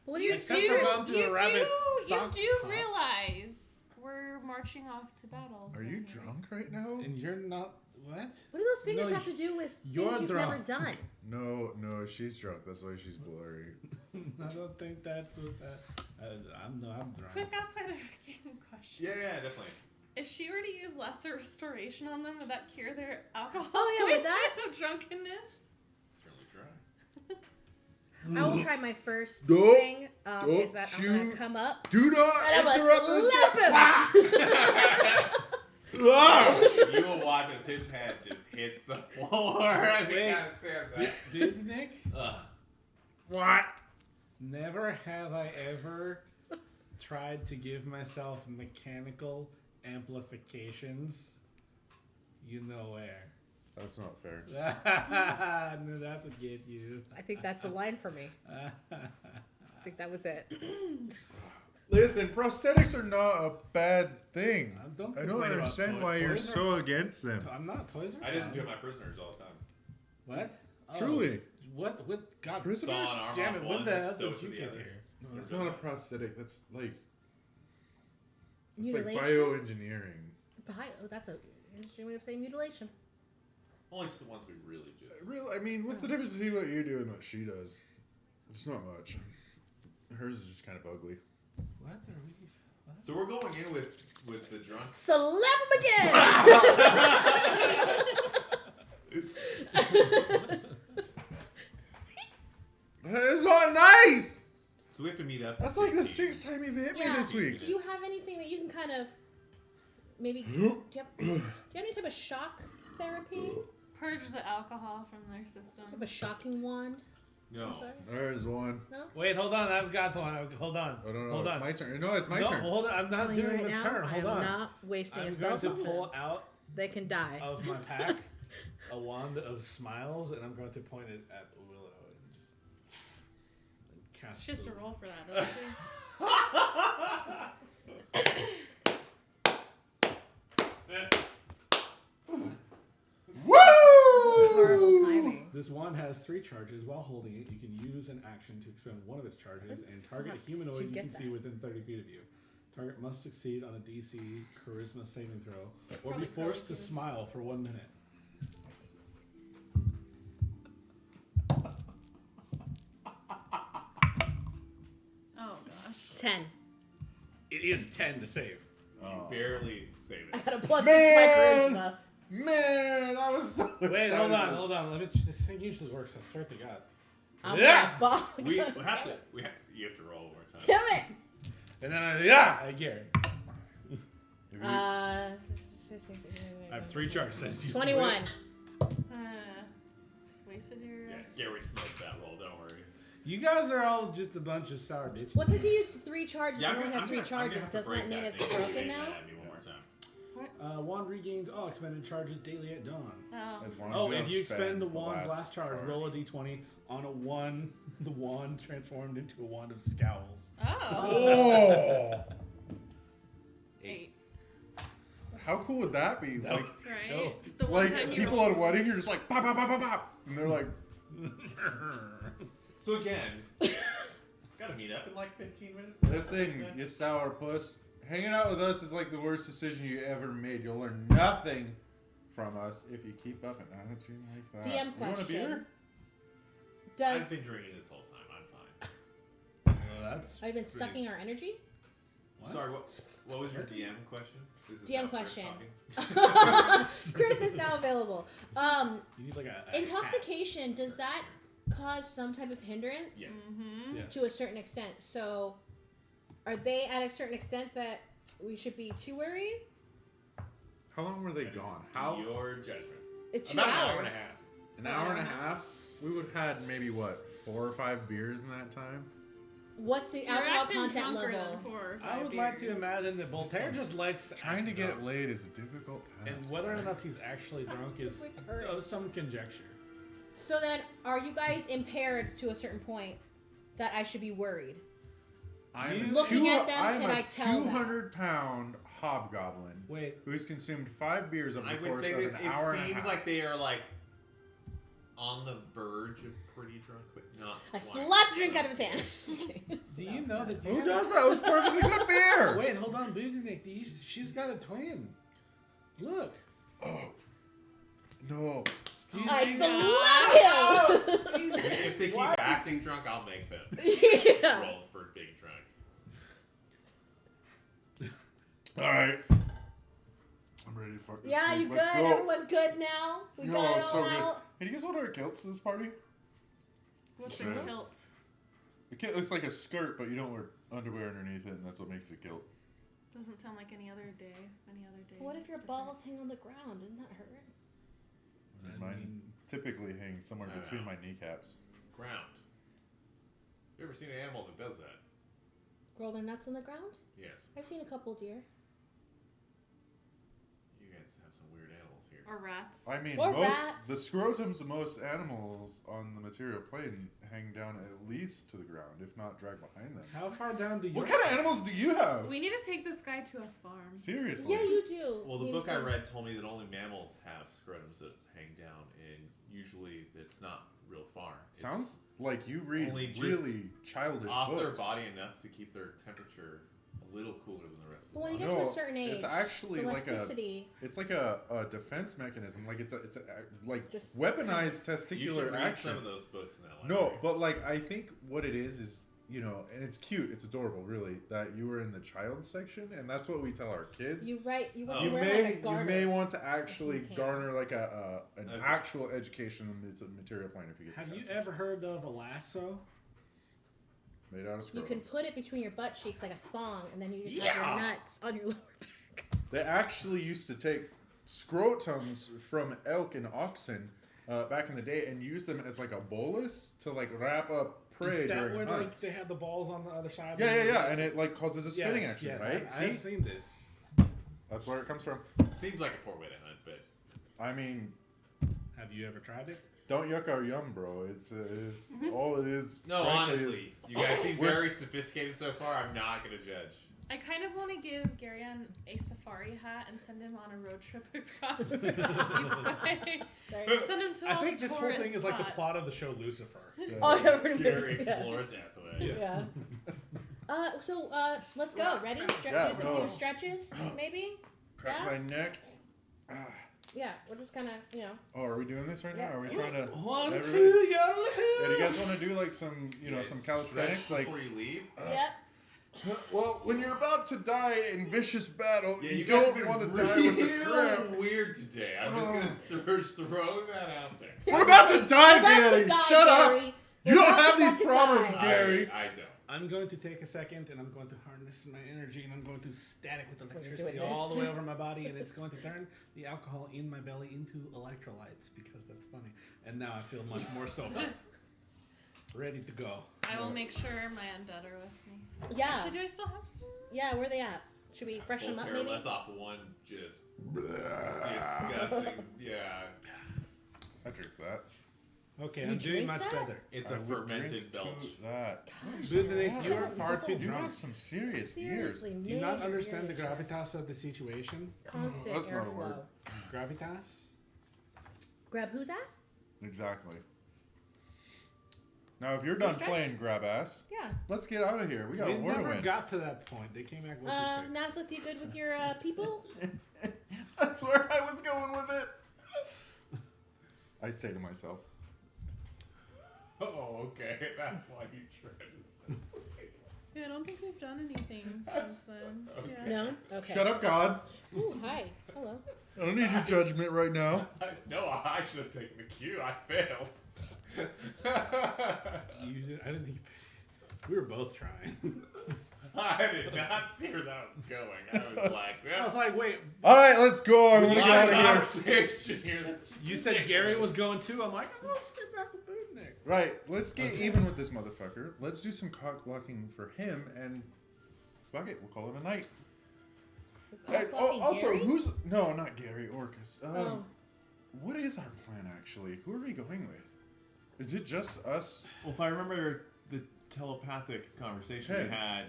What do You you Except do. for going to a You rabbit do. sock You do hop. realize we're marching off to battle. Are you soon. drunk right now? And you're not. What? What do those fingers No, have to do with you're things you've never drunk. done? No, she's drunk. That's why she's blurry. I don't think that's what that. I'm drunk. Quick outside of the game question. Yeah, definitely. If she were to use lesser restoration on them, would that cure their alcohol Oh, yeah, would that? poisoning or drunkenness? Certainly try. I will try my first Nope. thing. Is that I'm gonna you- come up Do not and I'm interrupt gonna this. slap him. Ah! You will watch as his head just hits the floor as he Wait. kind of says that. Did Nick? What? Never have I ever tried to give myself mechanical amplifications. You know where. That's not fair. No, that would get you. I think that's a line for me. I think that was it. Listen, prosthetics are not a bad thing. Don't I don't complain about understand toys. why you're Toys are so against them. I'm not. Toys are I didn't fun. do my prisoners all the time. What? Oh, Truly. What? God, Prisoners? Saw an arm damn off it! one, What the hell so did to you the get other. here? No, that's not a prosthetic. That's like it's like Mutilation? bioengineering. That's a interesting way of saying mutilation. Only to the ones we really just... Real, I mean, what's the difference between what you do and what she does? It's not much. Hers is just kind of ugly. What are we? What? So we're going in with the drunk. Slap him again! It's not nice. So we have to meet up. That's at like the 15. 6th time you've hit me Yeah. this week. Do you have anything that you can kind of maybe? Do you have any type of shock therapy? Purge the alcohol from their system. Have a shocking wand? No. I'm sorry. There's one. No. Wait, hold on. I've got one. Hold on. Oh, no, Hold it's on. my turn. No, it's my no, turn. hold on. I'm not Telling you doing right the now, turn. Hold I am on. not wasting I'm a spell going to slot. pull out They can die. of my pack a wand of smiles, and I'm going to point it at Willow and just cast. It's just the- a roll for that, don't you? Horrible timing. This wand has 3 charges. While holding it, you can use an action to expend one of its charges and target fuck a humanoid did you you can get see that? within 30 feet of you. Target must succeed on a DC Charisma saving throw or Probably be forced to Charisma. smile for 1 minute. Oh gosh. 10. It is 10 to save. You barely save I it. got a +6 to my charisma. Man, I was so Wait, excited. hold on. Let me. This thing usually works. I swear to God. I'm Yeah. gonna You have to roll one more time. Damn it! And then I Gary. Uh, I have 3 charges. I just used 21. Just wasted your. Yeah, Gary smoked that roll. Don't worry. You guys are all just a bunch of sour bitches. What says he used 3 charges Yeah, and only has I'm 3 gonna- I'm gonna charges? have to Doesn't break that mean that. it's Maybe broken make now? that at me one more time. Wand regains all expended charges daily at dawn. Oh. As long Oh, as if you expend spend the wand's last charge, charge. roll a d20. On a 1, the wand transformed into a wand of scowls. Oh. Oh! 8. How cool would that be? No. Like, Right? Oh. It's the one like time you people roll. at a wedding, you're just like pop, pop, pop, pop, pop, and they're like, So again, gotta meet up in like 15 minutes. "This thing, you sour puss. Hanging out with us is like the worst decision you ever made. You'll learn nothing from us if you keep up an attitude like that." DM You want a question. beer? Does I've been drinking this whole time. I'm fine. Well, that's have you been pretty- sucking our energy? What? Sorry, what was your DM question? This is DM now Chris question. talking. Chris is now available. You need like a Intoxication, does that cause some type of hindrance? Yes. Mm-hmm. Yes. To a certain extent. So, are they at a certain extent that we should be too worried? How long were they That is gone? How? Your judgment. It's 2 About hours. an hour and a half. An hour and a half? We would have had maybe, what, 4 or 5 beers in that time? What's the You're alcohol acting content drunker level? than 4 or 5 I would like to beers. imagine that Boltaire just likes Trying to get drunk. it laid is a difficult task. And whether or not he's actually drunk is With her. some conjecture. So then, are you guys impaired to a certain point that I should be worried? I'm Looking at them, I'm can a I tell that? 200-pound hobgoblin Wait, who's consumed 5 beers over I the would course say of that an hour it and a seems half. like they are like on the verge of pretty drunk, but not. I quite. slapped a drink out of his hand. Just kidding. do you know that? Who does that? It was perfectly good beer. Wait, hold on, Budaunik. She's got a twin. Look. Oh. No. Do you I see- slapped him! If they keep Why? acting drunk, I'll make them Yeah. roll for big drunk. All right. I'm ready to fuck this Yeah, thing. you good? Let's go. Everyone good now? We No, got it so all good. out? Hey, do you guys want to wear kilts to this party? What's Sure. a kilt? The kilt looks like a skirt, but you don't wear underwear underneath it, and that's what makes it a kilt. Doesn't sound like any other day. Any other day. What if it's your different. balls hang on the ground? Doesn't that hurt? I Mine mean, typically hang somewhere Time between out. my kneecaps. Ground. You ever seen an animal that does that? Roll their nuts on the ground? Yes. I've seen a couple deer. You guys have some weird animals here. Or rats. I mean, Or most rats. the scrotums of most animals on the material plane hang down at least to the ground, if not drag behind them. how far down do you? What kind of animals do you have? We need to take this guy to a farm. Seriously. Yeah, you do. Well, the You book I just- read told me that only mammals have scrotums that hang down, and usually it's not real far. It's Sounds like you read only just really childish off books. their body enough to keep their temperature a little cooler than the rest of the But when you body. get to a No, certain age, it's actually the like a elasticity. it's like a defense mechanism. Like it's a like Just weaponized You should testicular read action. some of those books in that No, library. but like I think what it is you know, and it's cute, it's adorable, really, that you were in the child section, and that's what we tell our kids. You write. You, Oh. you You wear may like a garter. you may want to actually You can. garner like an Okay. actual education in the material plane if you get the Have you chance. ever heard of a lasso? Made out of You scrotums. can put it between your butt cheeks like a thong, and then you just have your nuts on your lower back. They actually used to take scrotums from elk and oxen back in the day and use them as like a bolus to like wrap up prey Is that during where like hunts. they have the balls on the other side? Yeah, and it like causes a spinning action, yes, right? I've seen this. That's where it comes from. Seems like a poor way to hunt, but I mean, Have you ever tried it? don't yuck our yum, bro. It's all it is. no, frankly, is- honestly, you guys seem very sophisticated so far. I'm not gonna judge. I kind of want to give Geryon a safari hat and send him on a road trip across. Sorry. Send him to I all think the this whole tourist thing is like the spots. plot of the show Lucifer. Yeah. Oh, yeah, we're Gary yeah. explores Ethel. Yeah. So let's go. Ready? Yeah, Do some go. few stretches, maybe. Crack Yeah? my neck. Yeah, we're just kind of, Oh, are we doing this right Yeah. now? Are we trying to? 1, 2, Everybody- yodelahoo! Yeah, do you guys want to do like some, some calisthenics, like? before you leave. Yep. Well, when you're about to die in vicious battle, Yeah, you guys have don't been want to die with the real cramp. weird today. I'm just gonna throw that out there. We're about to die, We're about Gary. to die, Shut up. Gary. You We're don't about have to these fucking problems, die. Gary. I don't. I'm going to take a second and I'm going to harness my energy and I'm going to static with you're electricity doing all this. the way over my body and it's going to turn the alcohol in my belly into electrolytes because that's funny. And now I feel much more sober. Ready to go. I will make sure my undead are with me. Yeah. Actually, do I still have? Yeah, where are they at? Should we freshen them up, Voltaire maybe? lets off one just disgusting. Yeah, I drink that. Okay, You I'm doing drink much that? better. it's I a would fermented drink belch. to that. Budaunik, you are far too You drunk. have some serious ears. Seriously, Do you not major understand the ear gravitas of the situation? Constant That's not a airflow. word. Gravitas? Grab whose ass? Exactly. Now, if you're done stretch? playing grab ass, Yeah. let's get out of here. We got We a war to never win. got to that point. They came back with Nazlith, you good with your people? That's where I was going with it. I say to myself. Oh, okay. That's why you tried. Yeah, I don't think we've done anything since then. Okay. Yeah. No? Okay. Shut up, God. Ooh, hi. Hello. I don't need your judgment right now. No, I should have taken the cue. I failed. You did, I didn't think we were both trying. I did not see where that was going. I was like, I was like, wait, All right, let's go. I want to get out of here. conversation here. That's you said Gary was going too. I'm like, I'm gonna stay back with Budaunik. Right, let's get even with this motherfucker. Let's do some cock blocking for him, and fuck it, we'll call it a night. Hey, also, Gary? who's no, not Gary, Orcus. Oh. What is our plan actually? Who are we going with? Is it just us? Well, if I remember the telepathic conversation Hey. we had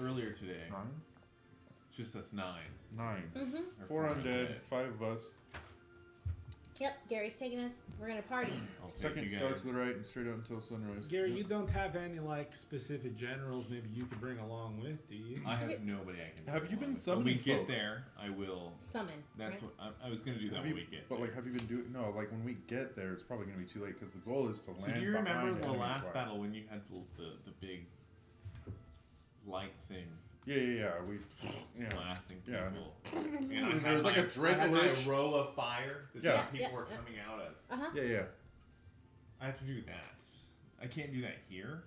earlier today, 9? it's just us 9. 9. Mm-hmm. Or 4 undead, 5 of us. Yep, Gary's taking us. We're gonna party. I'll take Second you starts guys. to the right and straight up until sunrise. Gary, Yep. you don't have any like specific generals maybe you could bring along with, do you? I have nobody I can. Have take you been along with. summoning When we get folk? there, I will. Summon. That's right? what I was going to do that Have when you, we get but there. like, have you been doing? No, like when we get there, it's probably gonna be too late because the goal is to land. So do you remember behind the enemy last flags. battle when you had the big light thing Yeah. blasting Yeah. people? And And I there had was like my, a I had my Dracolich. row of fire that Yeah. the people Yeah, were yeah. coming out of. Uh-huh. Yeah. I have to do that. I can't do that here.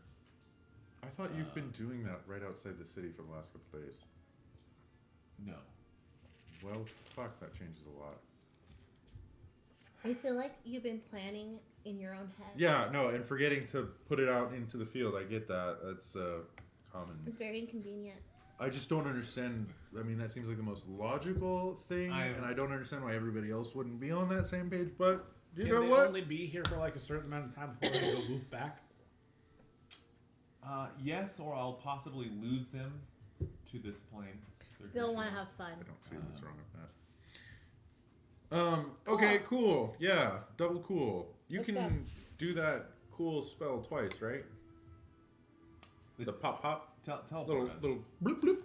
I thought you've been doing that right outside the city for the last couple days. No. Well, fuck, that changes a lot. I feel like you've been planning in your own head. Yeah, no, and forgetting to put it out into the field, I get that. That's common. It's very inconvenient. I just don't understand. I mean, that seems like the most logical thing, and I don't understand why everybody else wouldn't be on that same page. But you Can know they what? only be here for like a certain amount of time before they go move back? Yes, or I'll possibly lose them to this plane. They'll want to have fun. I don't see what's wrong with that. Okay, cool. Yeah, double cool. You Let's can go. do that cool spell twice, right? The pop pop. Tell Little us. bloop bloop.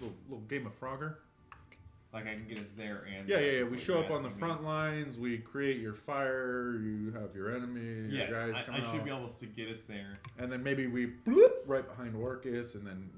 Little game of Frogger. Like I can get us there and Yeah. We before show you up on the ask me. front lines. We create your fire. You have your enemy. Yes, your guys I coming should out. be able to get us there. And then maybe we bloop right behind Orcus, and then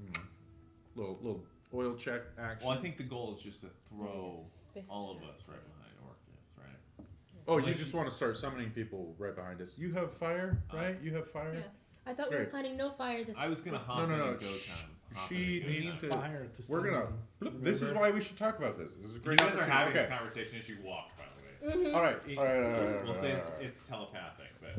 little oil check action. Well, I think the goal is just to throw Fist all of attack. us right behind Orcus, right? Oh, you Unless just want to start summoning people right behind us. You have fire, right? You have fire? Yes. I thought we were Great. planning no fire this. I was gonna this- hop in no, and go time. Hop she in and go needs time. to- Fire to We're gonna. summon. This is Remember? why we should talk about this. This is a You great. guys are opportunity. having Okay. this conversation as you walk, by the way. Mhm. All right. All right. We'll say it's telepathic, but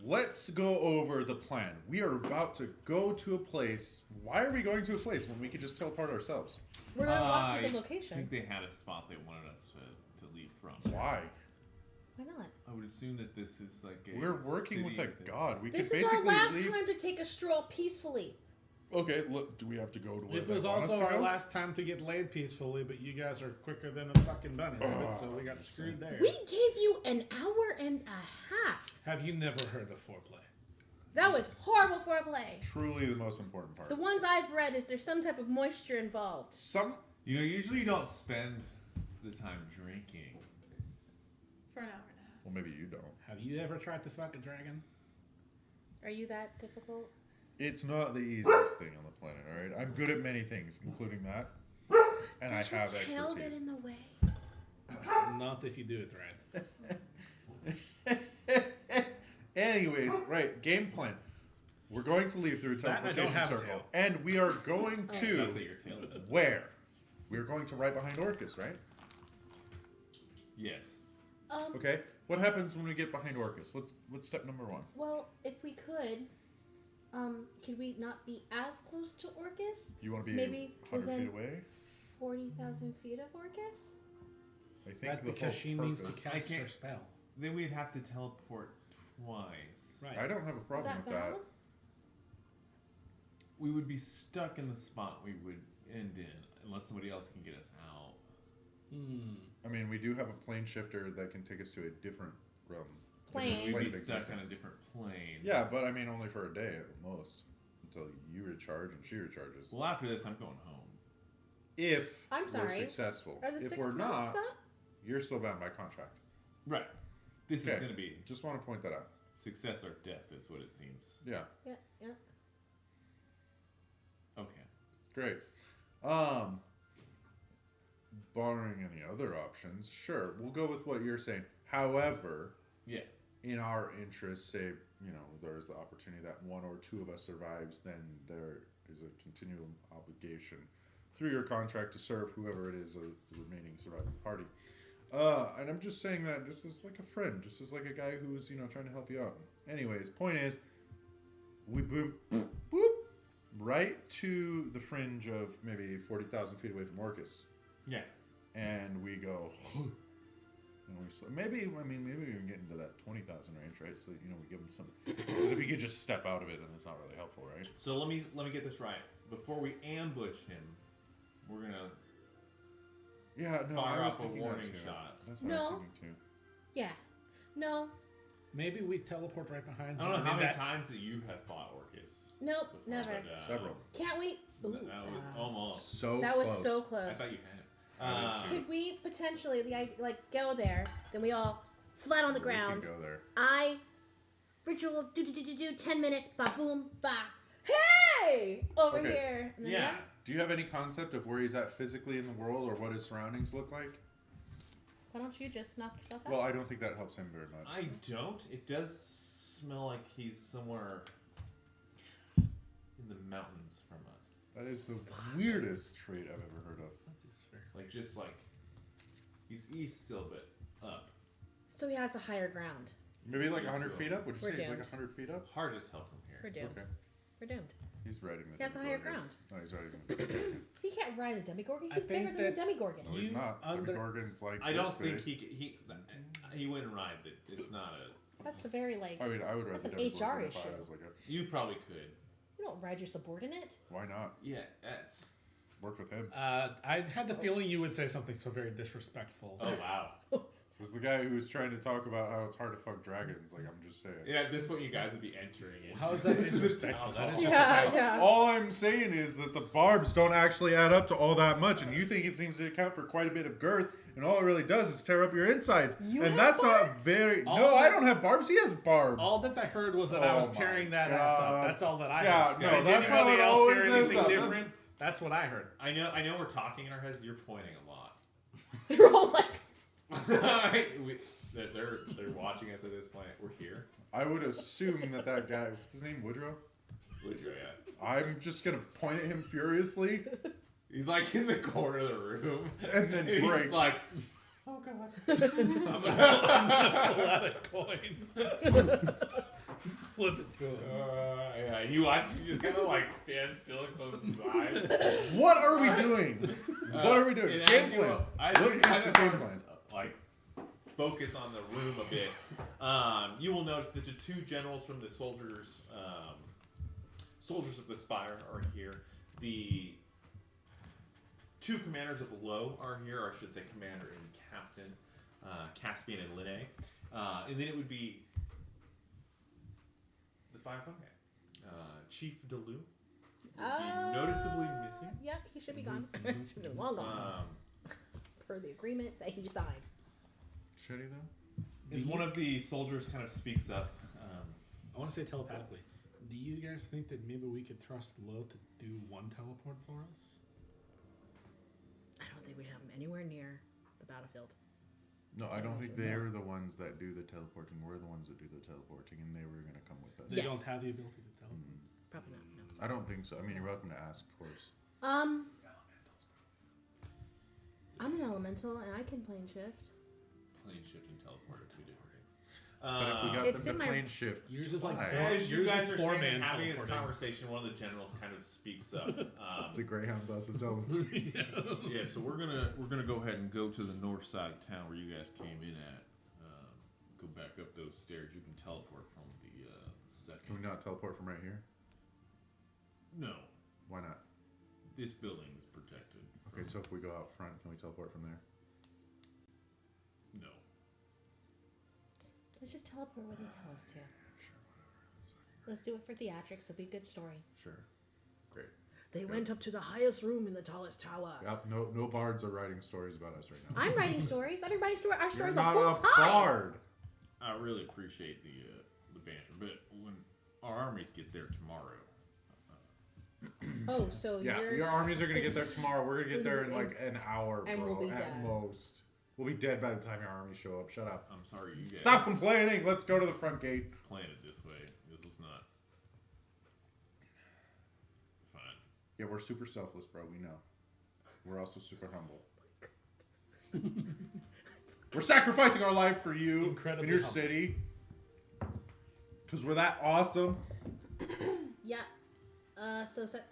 Let's go over the plan. We are about to go to a place. Why are we going to a place when we could just teleport ourselves? We're gonna walk I to the think location. they had a spot they wanted us to leave from. Why? Why not? I would assume that this is like a. We're working with a city that's- god. We This could is our basically last leave. time to take a stroll peacefully. Okay, look. Do we have to go to where It they was want us also to our go? last time to get laid peacefully, but you guys are quicker than a fucking bunny rabbit, so we got screwed there. We gave you an hour and a half. Have you never heard of foreplay? That was horrible foreplay. Truly the most important part. The ones I've read is there's some type of moisture involved. Some. You know, usually you don't spend the time drinking. For an hour and a half. Well, maybe you don't. Have you ever tried to fuck a dragon? Are you that difficult? It's not the easiest thing on the planet. All right. I'm good at many things, including that. And Does I have your tail get expertise. in the way? Not if you do it right. Anyways, right, game plan. We're going to leave through a That and I don't teleportation have a circle. tail. And we are going That's to what your tail is. where? We're going to right behind Orcus, right? Yes. Okay. What happens when we get behind Orcus? What's step number 1? Well, if we could we not be as close to Orcus? You want to be Maybe 100 within- feet away? 40,000 feet of Orcus? I think That's the because whole she needs to purpose- cast can't- her spell. Then we'd have to teleport twice. Right. I don't have a Is problem that with valid? that. We would be stuck in the spot we would end in unless somebody else can get us out. I mean, we do have a plane shifter that can take us to a different realm. Plane. We'd Plane be of stuck on a existence. different plane. Yeah, but I mean, only for a day at most. Until you recharge and she recharges. Well, after this, I'm going home. If I'm we're sorry. successful. Are the If 6 we're months not, up? you're still bound by contract. Right. This is Okay. going to be Just want to point that out. success or death, is what it seems. Yeah, Yeah, yeah. Okay. great. Barring any other options, sure, we'll go with what you're saying. However, Yeah. in our interest, say, there's the opportunity that 1 or 2 of us survives, then there is a continual obligation through your contract to serve whoever it is, the remaining surviving party. And I'm just saying that just as like a friend, just as like a guy who is, trying to help you out. Anyways, point is, we boop, boop, right to the fringe of maybe 40,000 feet away from Orcus. Yeah. And we go, and maybe we can get into that 20,000 range, right? So we give them some. Because if you could just step out of it, then it's not really helpful, right? So let me get this right. Before we ambush him, we're gonna Yeah, no, Fire I was off a thinking warning that too. shot. That's what I was No. thinking too. Yeah. No. Maybe we teleport right behind I don't know him how in many that- times that you have fought Orcus. Nope. before, Never. but, Several. Can't we? That Ooh, was wow. almost. So That was close. so I close. thought you had it. Could we potentially go there? Then we all flat on the We ground. could go there. Ritual do 10 minutes. Ba boom ba. Hey, over Okay. here. And then Yeah. Do you have any concept of where he's at physically in the world or what his surroundings look like? Why don't you just knock yourself out? Well, I don't think that helps him very much. I don't. It does smell like he's somewhere in the mountains from us. That is the weirdest trait I've ever heard of. Like he's east still, but up. So he has a higher ground. Maybe like 100 feet up? Would you We're say he's like doomed. 100 feet up? Hard to tell from We're here. doomed. Okay. We're doomed. He's riding the He has a higher Demogorgon. ground. No, he's riding the Demogorgon. He can't ride the Demogorgon. I He's think bigger than the that- Demogorgon. No, he's You not. under- Demogorgon's like I this don't think big. he wouldn't ride it. It's not a. That's a very like. I mean, I would ride That's the an Demogorgon HR if I issue. was like You probably could. You don't ride your subordinate. why not? Yeah, that's. Work with him. I had the feeling you would say something so very disrespectful. Oh wow. This is the guy who's trying to talk about how it's hard to fuck dragons. Like, I'm just saying. Yeah, at this point, you guys would be entering it. How is that disrespectful? That is just Yeah. All I'm saying is that the barbs don't actually add up to all that much, and you think it seems to account for quite a bit of girth, and all it really does is tear up your insides. You and have that's not barbs? very. All No, I that- don't have barbs. He has barbs. all that I heard was that I Oh was my tearing that ass up. God. That's all that I Yeah, heard. no, Did that's how anybody it else always hear is, anything though. different? That's what I heard. I know we're talking in our heads. You're pointing a lot. You're all like. They're watching us at this point. We're here. I would assume that guy, what's his name, Woodrow? Woodrow, yeah. I'm just gonna point at him furiously, He's like in the corner of the room, and then he's break. just like, oh god. I'm gonna pull out a coin. Flip it to him. Yeah, you watch. He just kind of like stands still and closes his eyes. What are we doing? What are we doing? And Game as you- plan. as you What is kind the of game notice, plan? like focus on the room a bit, you will notice that the two generals from the soldiers of the Spire are here. The two commanders of Low are here, or I should say commander and captain, Caspian and Linnae. And then it would be the five fungi. Chief Delu would be noticeably missing. Yep, he should be gone. Should be long gone. Per the agreement that he signed. Should he though? As one of the soldiers kind of speaks up, I want to say telepathically. Do you guys think that maybe we could trust Lo to do one teleport for us? I don't think we should have him anywhere near the battlefield. No, I don't think they're the ones that do the teleporting. We're the ones that do the teleporting, and they were gonna come with us. They Yes. don't have the ability to teleport. Probably not. No. I don't think so. I mean, you're welcome to ask, of course. I'm an elemental and I can plane shift. plane shift and teleport are two different things. But if we got It's them in to my- plane shift, Yours is like why? As you yours guys is are poor standing man having this teleporting. conversation, one of the generals kind of speaks up. it's a Greyhound bus. I'm telling you. Yeah, so we're gonna go ahead and go to the north side of town where you guys came in at. Go back up those stairs. You can teleport from the second. Can we not teleport from right here? No, Why not? this building is protected. Okay, so if we go out front, can we teleport from there? No. Let's just teleport where they tell us to. Let's do it for theatrics. It'll be a good story. Sure. Great. They went up to the highest room in the tallest tower. Yep. No bards are writing stories about us right now. I'm writing stories. I've been writing our story You're the not whole a time. bard. I really appreciate the banter, but when our armies get there tomorrow, Oh, so Yeah, you're your armies are gonna get there tomorrow. We're gonna get there in like an hour, bro. and we'll be at dead. most. We'll be dead by the time your armies show up. Shut up. I'm sorry you guys Stop complaining. Let's go to the front gate. planned it this way. This was not fine. Yeah, we're super selfless, bro. We know. We're also super humble. We're sacrificing our life for you Incredibly in your humble. city. Because we're that awesome. Yeah. So second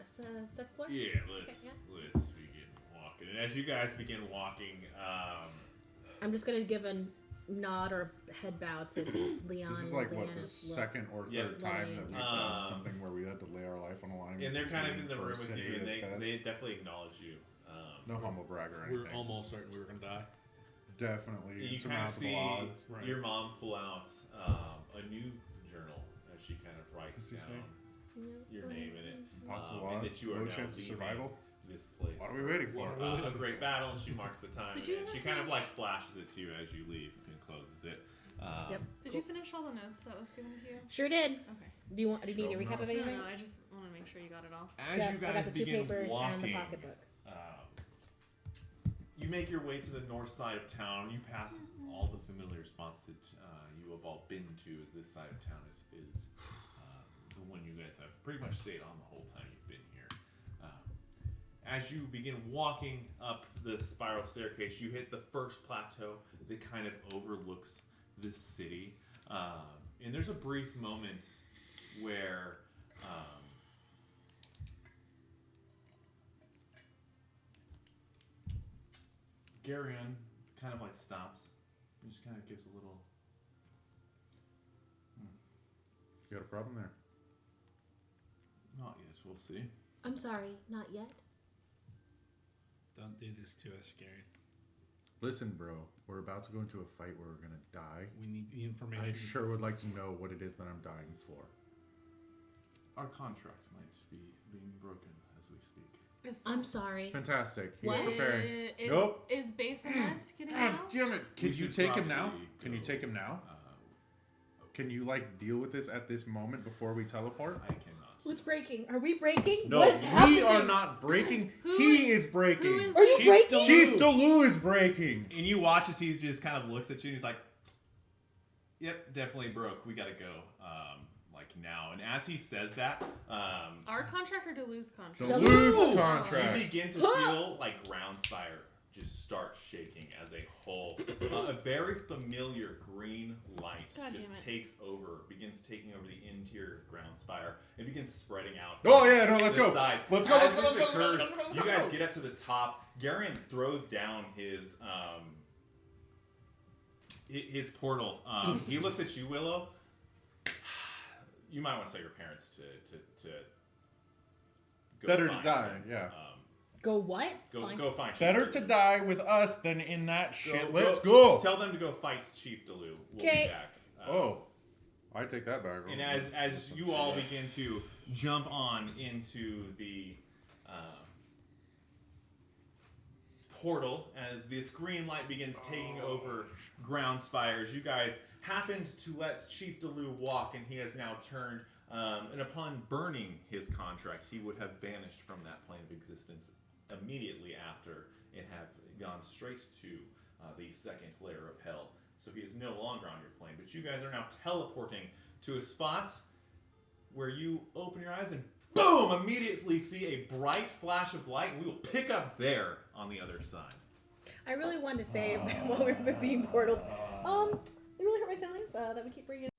floor. Yeah, let's begin walking. And as you guys begin walking, I'm just gonna give a nod or head bow to Leon. This is like and what, Leanna. the second or Yeah. third time that we've Um, done something where we had to lay our life on the line. and they're kind of in the for a room with you, and city test. they definitely acknowledge you. No humble brag or anything. We're almost certain we were gonna die. Definitely You kind of insurmountable see odds. Right. your mom pull out a new journal as she kind of writes What's he down your name in it, Impossible and odds. that you are No now chance of leaving survival. this place. What are we waiting for? A great battle, and she marks the time, Did you and she ever kind of finish- like flashes it to you as you leave and closes it. Yep. Did you finish all the notes that was given to you? Sure did. Okay. Do you need a Oh, recap no. of No, anything? no, I just want to make sure you got it all. As Yeah, you I got guys the two begin papers walking, and the pocketbook. you make your way to the north side of town. You pass all the familiar spots that you have all been to, as this side of town is the one you guys have pretty much stayed on the whole time you've been here. As you begin walking up the spiral staircase, you hit the first plateau that kind of overlooks this city. And there's a brief moment where Geryon kind of like stops and just kind of gives a little. You got a problem there? Not yet, we'll see. I'm sorry, not yet. Don't do this to us, Gary. Listen, bro. We're about to go into a fight where we're gonna die. We need the information. I sure would like to know what it is that I'm dying for. Our contract might be being broken as we speak. I'm sorry. Fantastic. He's What? preparing. Is, Nope. Is Baphomet getting God out? damn it. Can We you should take him now? probably Can you go. take him now? Uh, Can you like deal with this at this moment before we teleport? I cannot. Who's breaking? Are we breaking? No, what is happening? we are not breaking. Who He is breaking. Who is? Are you Chief breaking? Delu- Chief Delu is breaking. And you watch as he just kind of looks at you and he's like, "Yep, definitely broke. We gotta go." Like now. And as he says that, Our contract or Delu's contract? Duluth's Delu! contract. you begin to feel like Groundspire just start shaking as a whole. A very familiar green light God just damn it. begins taking over the interior of Groundspire. It begins spreading out. Oh yeah, no, let's the go. sides. Let's go. As Let's go. this Let's go. occurs, Let's go. Let's you go. guys get up to the top. Geryon throws down his portal. He looks at you, Willow. You might want to tell your parents to go Better to find die, him. yeah. Go what? Go find. Better Chief to Delu. die with us than in that shit. Let's go. Tell them to go fight Chief Delu. We'll be 'Kay. back. Oh, I take that back. And as you all begin to jump on into the portal, as this green light begins taking over ground spires, you guys happened to let Chief Delu walk, and he has now turned. And upon burning his contract, he would have vanished from that plane of existence immediately after it had gone straight to the second layer of hell. So he is no longer on your plane. But you guys are now teleporting to a spot where you open your eyes and boom! Immediately see a bright flash of light, and we will pick up there on the other side. I really wanted to say while we were being portaled, it really hurt my feelings that we keep bringing.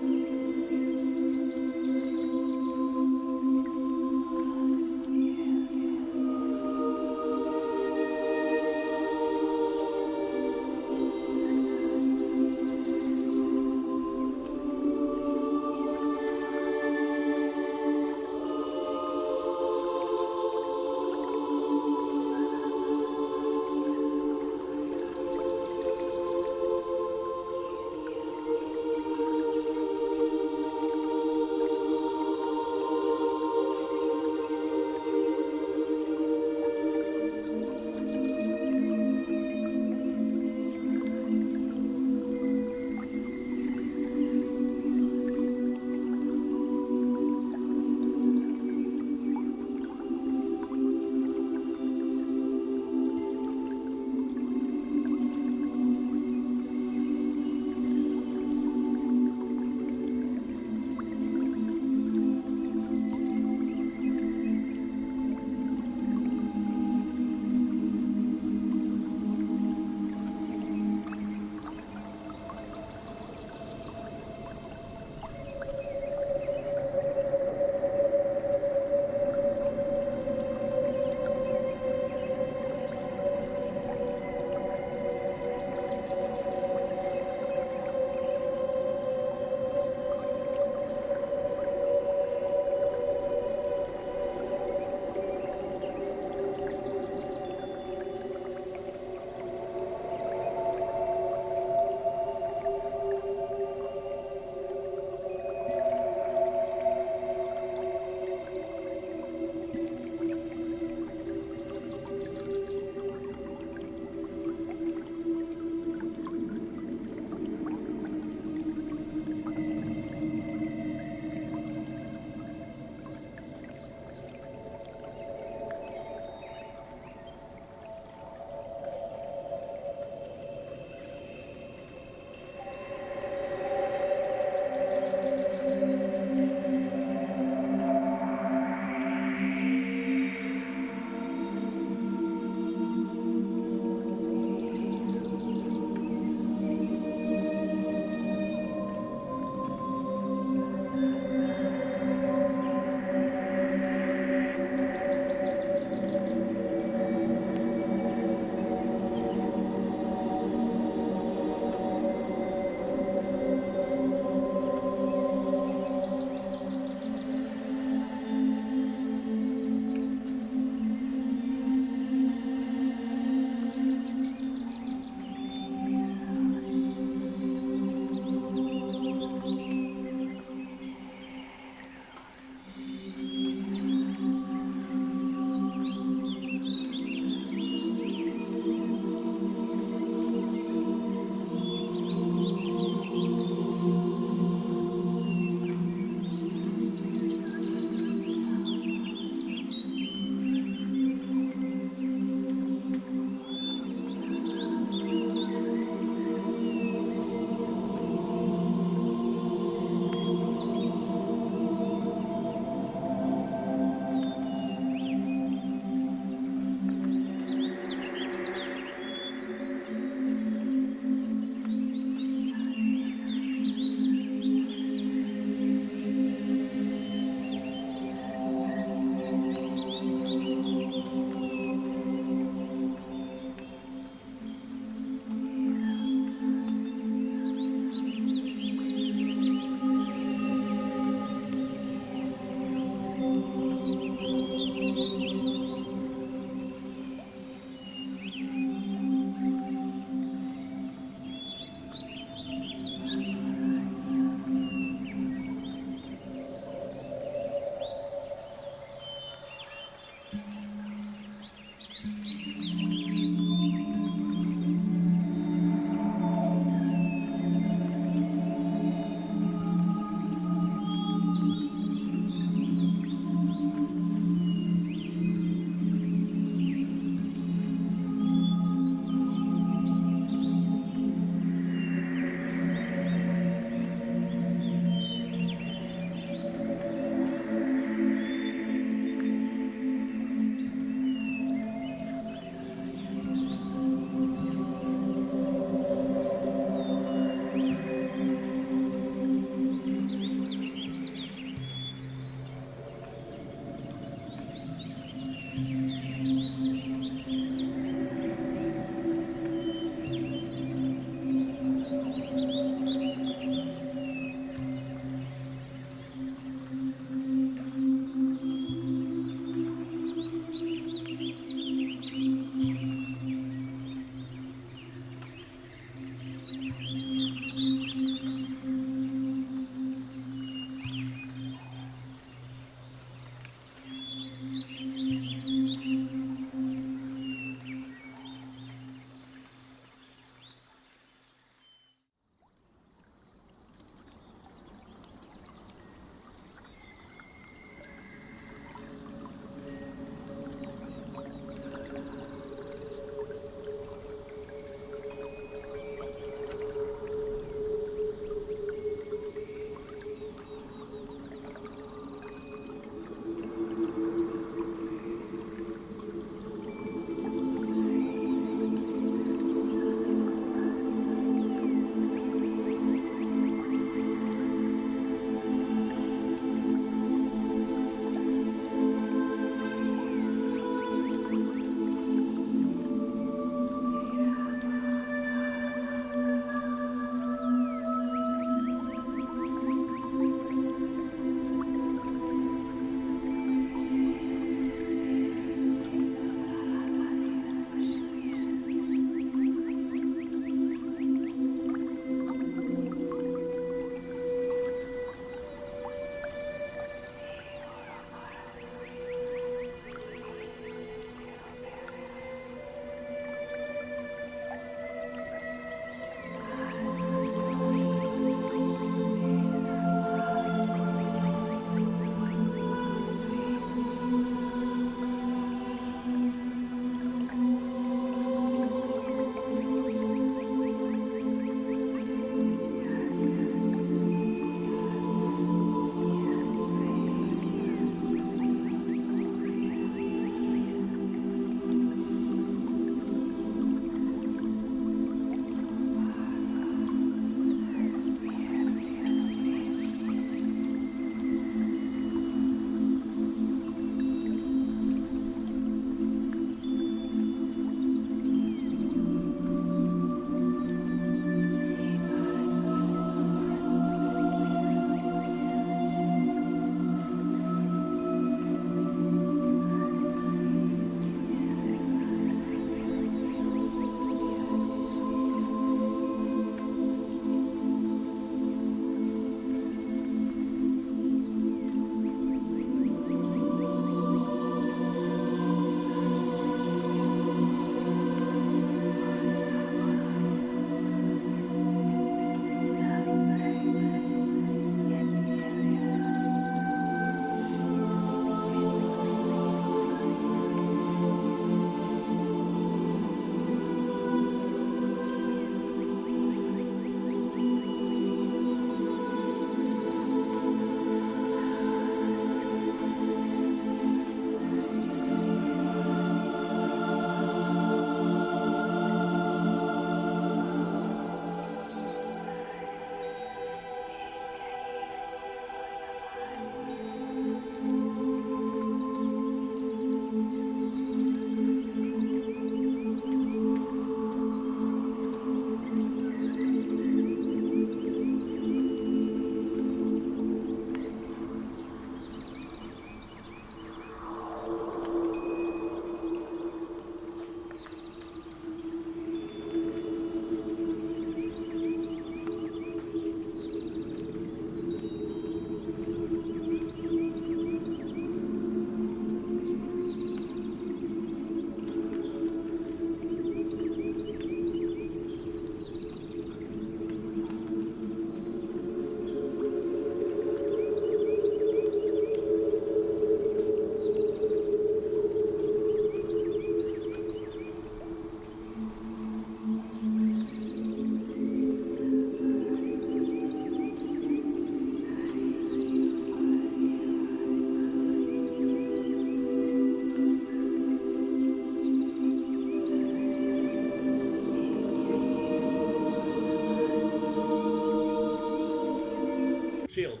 Shield.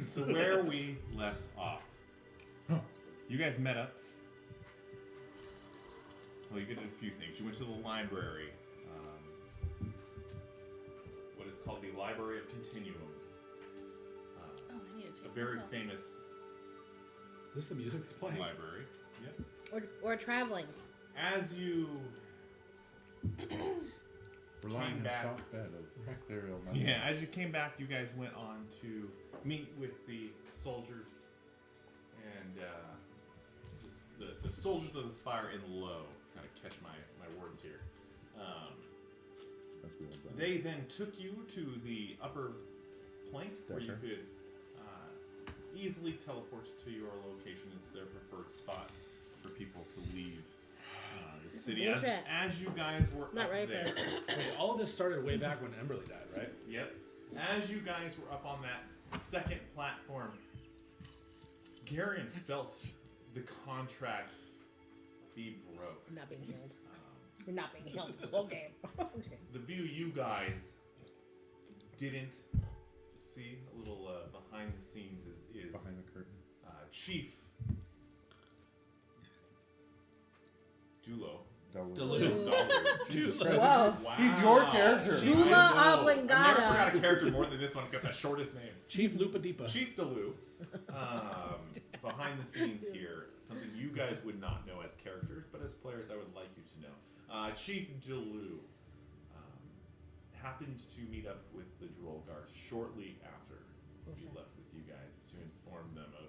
So where we left off, you guys met up. Well, you did a few things. You went to the library, what is called the Library of Continuum. Oh, I need to A very famous Is this the music that's playing? library. Yep. Or traveling. As you We're lying in a back. soft bed of bacterial as you came back, you guys went on to meet with the soldiers and the soldiers of the spire in low. Kind of catch my words here. That's real bad. They then took you to the upper plank where you Gotcha. could easily teleport to your location. It's their preferred spot for people to leave the city. As you guys were Not up right there. there. Wait, all of this started way back when Emberly died, right? Yep. As you guys were up on that second platform, Geryon felt the contract be broke. I'm not being healed. You're not being healed the whole game. The view you guys didn't see, a little behind the scenes, is Behind the curtain. Chief Dulo. Jesus Christ. Whoa. Wow. He's your character. Dula I know. I've never oblongata. forgot a character more than this one. It's got the shortest name. Chief Lupa-Deepa. Chief Delu. Behind the scenes here, something you guys would not know as characters, but as players I would like you to know. Chief Delu happened to meet up with the Drollgar shortly after he left with you guys to inform them of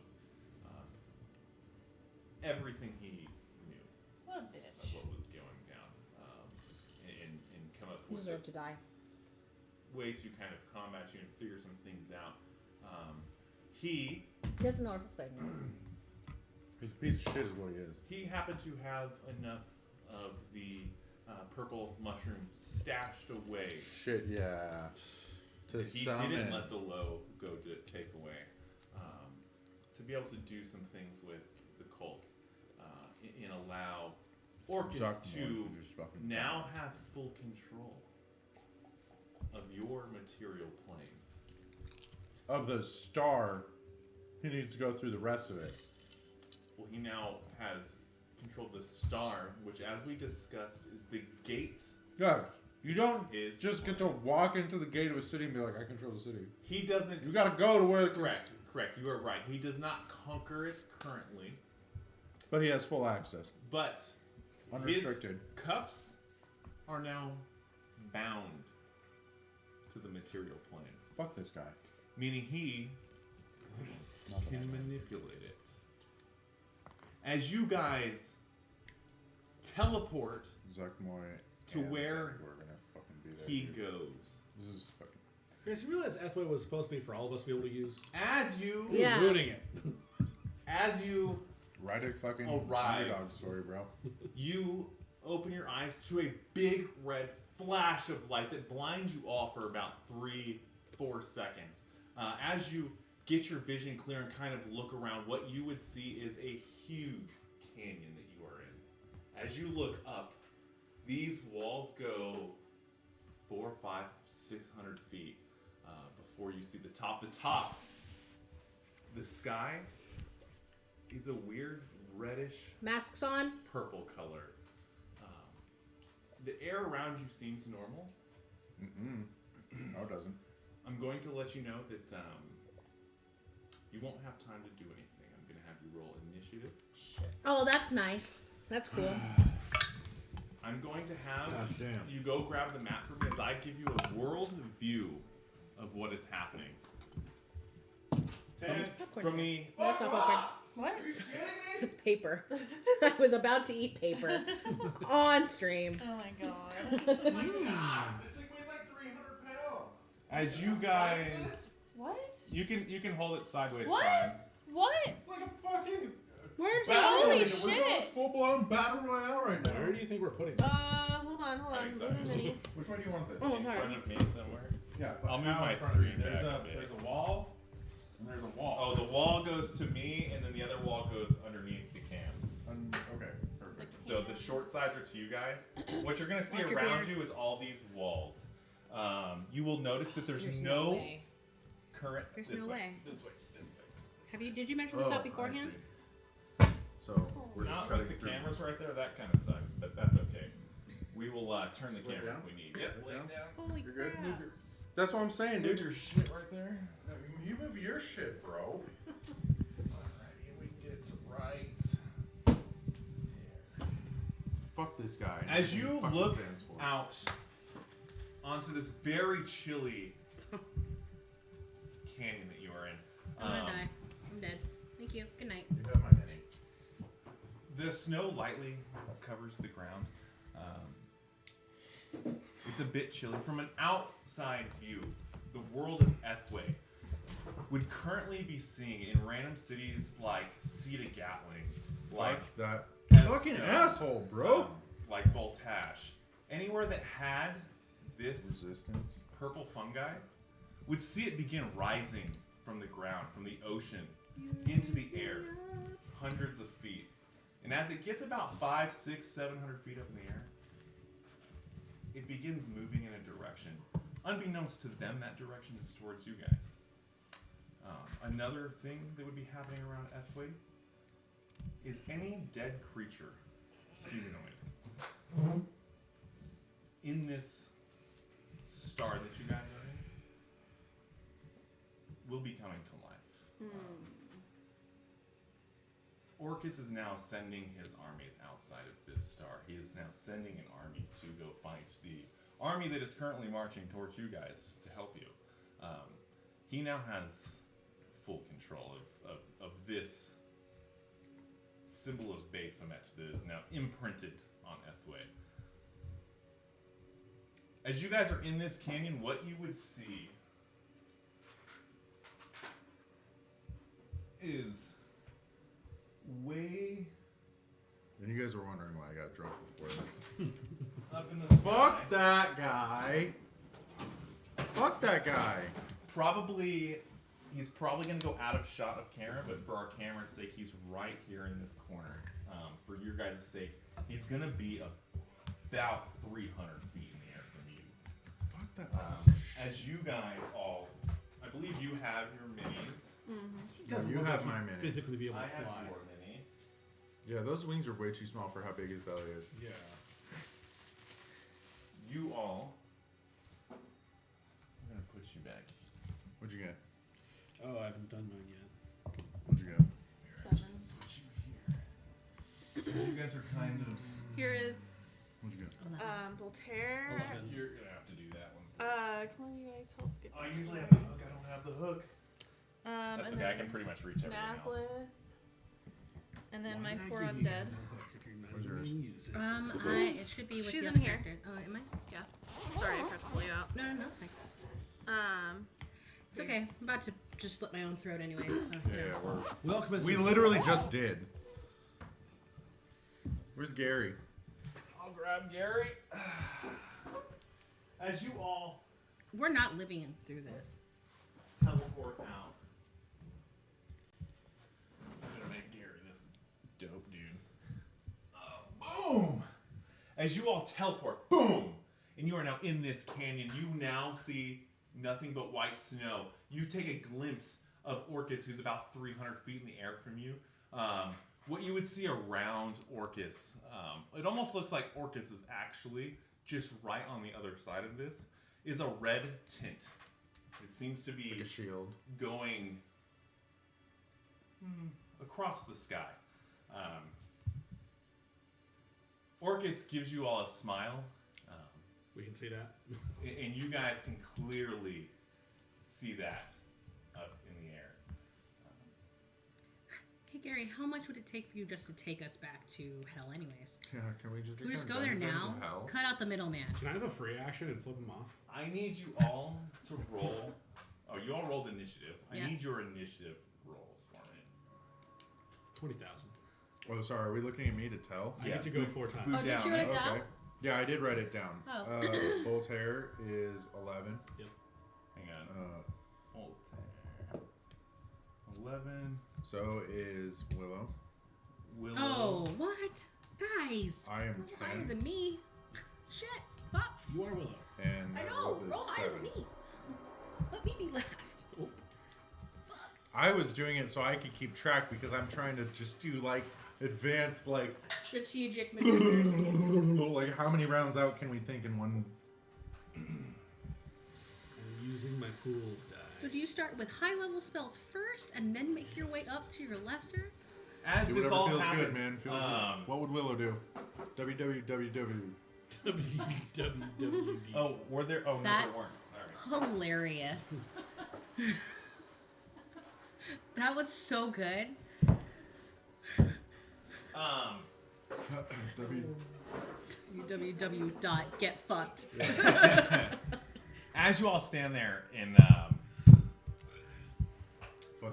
everything he knew What a of bitch. what was going down, and come up You with deserve to die. a way to kind of combat you and figure some things out. He He doesn't know what it looks like. He's a piece of shit is what he is. He happened to have enough of the purple mushroom stashed away Shit, yeah. To that he summon. didn't let the low go to take away, to be able to do some things with the cult and allow Orcus to now have full control of your material plane. Of the star, he needs to go through the rest of it. Well, he now has control of the star, which, as we discussed, is the gate. Guys, you don't His just get to plane. walk into the gate of a city and be like, I control the city. He doesn't. You gotta go to where the Correct. You are right. He does not conquer it currently, But he has full access. but Unrestricted. his cuffs are now bound to the material plane, Fuck this guy. meaning he can manipulate it. As you guys teleport Zuck Moy to and where we're gonna fucking be there. he dude. goes. This is fucking. Chris, you realize Ethway was supposed to be for all of us to be able to use? As you Yeah. You're ruining it. as you Write a fucking Arrive. underdog story, bro. You open your eyes to a big red flash of light that blinds you all for about 3-4 seconds. As you get your vision clear and kind of look around, what you would see is a huge canyon that you are in. As you look up, these walls go 400, 500, 600 feet before you see the top. The top, the sky is a weird reddish Masks on. purple color. The air around you seems normal. No, it doesn't. I'm going to let you know that you won't have time to do anything. I'm going to have you roll initiative. Oh, that's nice. That's cool. I'm going to have God damn. you go grab the map for me as I give you a world view of what is happening. From me, That's not popcorn. What? It's paper. I was about to eat paper on stream. Oh my god. This thing weighs like 300 pounds. as you guys, What? you can hold it sideways. What? Fine. What? It's like a fucking Where's Battle Holy royale. We're doing shit. a full-blown battle royale right now. Where do you think we're putting this? Hold on. Alright, sorry. Minis. Which one do you want this? Oh, In sorry. front of me somewhere. Yeah, I'll move now my in front of you. screen There's back a, a bit. there's a wall, and there's a wall. Oh, the wall goes to me, and then the other wall goes underneath the cams. Okay, perfect. So the short sides are to you guys. What you're gonna see Watch your around beard. you is all these walls. You will notice that there's There's no no way. current. There's This no way. This way. Did you measure this out beforehand? I see. So we're just Not cutting with the through. cameras right there. That kind of sucks, but that's okay. We will turn the Lay camera down? if we need. Lay Yep, lay down? down. Holy You're good? crap. Move your, That's what I'm saying, move dude. your shit right there. You move your shit, bro. Alrighty, and we can get it to right there. Fuck this guy. As you Fuck look stands for. out onto this very chilly canyon that you are in, I'm gonna die. I'm dead. Thank you. Good night. You have my mini. the snow lightly covers the ground. It's a bit chilly. From an outside view, the world of Ethway would currently be seeing in random cities like Cedar Gatling, like Fuck that Edstone, fucking asshole, bro. like Boltaire. Anywhere that had this Resistance. purple fungi would see it begin rising from the ground, from the ocean, into the air, hundreds of feet. And as it gets about 500, 600, 700 feet up in the air, it begins moving in a direction. Unbeknownst to them, that direction is towards you guys. Another thing that would be happening around Ethway is any dead creature, humanoid, in this star that you guys are in, will be coming to life. Orcus is now sending his armies outside of this star. He is now sending an army to go fight the army that is currently marching towards you guys to help you. He now has full control of this symbol of Baphomet that is now imprinted on Ethway. As you guys are in this canyon, what you would see is way And you guys were wondering why I got drunk before this. up in the sky. Fuck that guy. Fuck that guy. He's probably going to go out of shot of camera, but for our camera's sake, he's right here in this corner. For your guys' sake, he's going to be about 300 feet in the air from you. Fuck that piece of As you guys all, I believe you have your minis. He doesn't you look have like my he'd mini. physically be able I to have fly. your mini. Yeah, those wings are way too small for how big his belly is. Yeah. You all, I'm going to put you back. What'd you get? Oh, I haven't done mine yet. What'd you get? 7. Put you here. You guys are kind of. Here is What'd you get? 11. Boltaire. 11. You're going to have to do that one. Come on, you guys help get I that. usually have the hook. I don't have the hook. And That's okay. then I can pretty much reach everything else. Nazlith. And then Why my did I 4 give you undead. guys that hook if you're not Where's yours? gonna use it? It should be with She's the in other here. character. Oh, am I? Yeah. Sorry, I tried to pull you out. No, it's fine. It's okay. I'm about to just slit my own throat anyways. So, Yeah, we're, Welcome as we literally just did. Where's Gary? I'll grab Gary. As you all We're not living through this. teleport out. I'm gonna make Gary this dope dude. Boom! As you all teleport, boom! And you are now in this canyon. You now see nothing but white snow. You take a glimpse of Orcus, who's about 300 feet in the air from you. What you would see around Orcus, it almost looks like Orcus is actually just right on the other side of this, is a red tint. It seems to be Like a shield. going across the sky. Orcus gives you all a smile, We can see that. and you guys can clearly see that up in the air. Hey Gary, how much would it take for you just to take us back to hell anyways? Yeah, can we just, Can we just go there now? Cut out the middleman. Can I have a free action and flip him off? I need you all to roll. Oh, you all rolled initiative. Yeah. I need your initiative rolls for me. 20,000. Oh, sorry. Are we looking at me to tell? I get to go 4 times. Boot Oh, did down, you write it right? down? Okay. Yeah, I did write it down. Oh. Boltaire is 11. Hang on. Voltaire. 11. So is Willow. Willow. Oh, what? Guys. I am Roll higher 10. than me. Shit. Fuck. You are Willow. And I Nazlith know. is Roll higher 7. than me. Let me be last. Oh, I was doing it so I could keep track because I'm trying to just do like advanced like Strategic maneuvers. like how many rounds out can we think in one? I'm using my pools die. So do you start with high-level spells first and then make your way up to your lesser? As Do this whatever all feels happens, good, man. Feels good. What would Willow do? www. WWD. Oh, were there? Oh, no, That's- there weren't. Sorry. Hilarious. That was so good. www.getfucked. As you all stand there and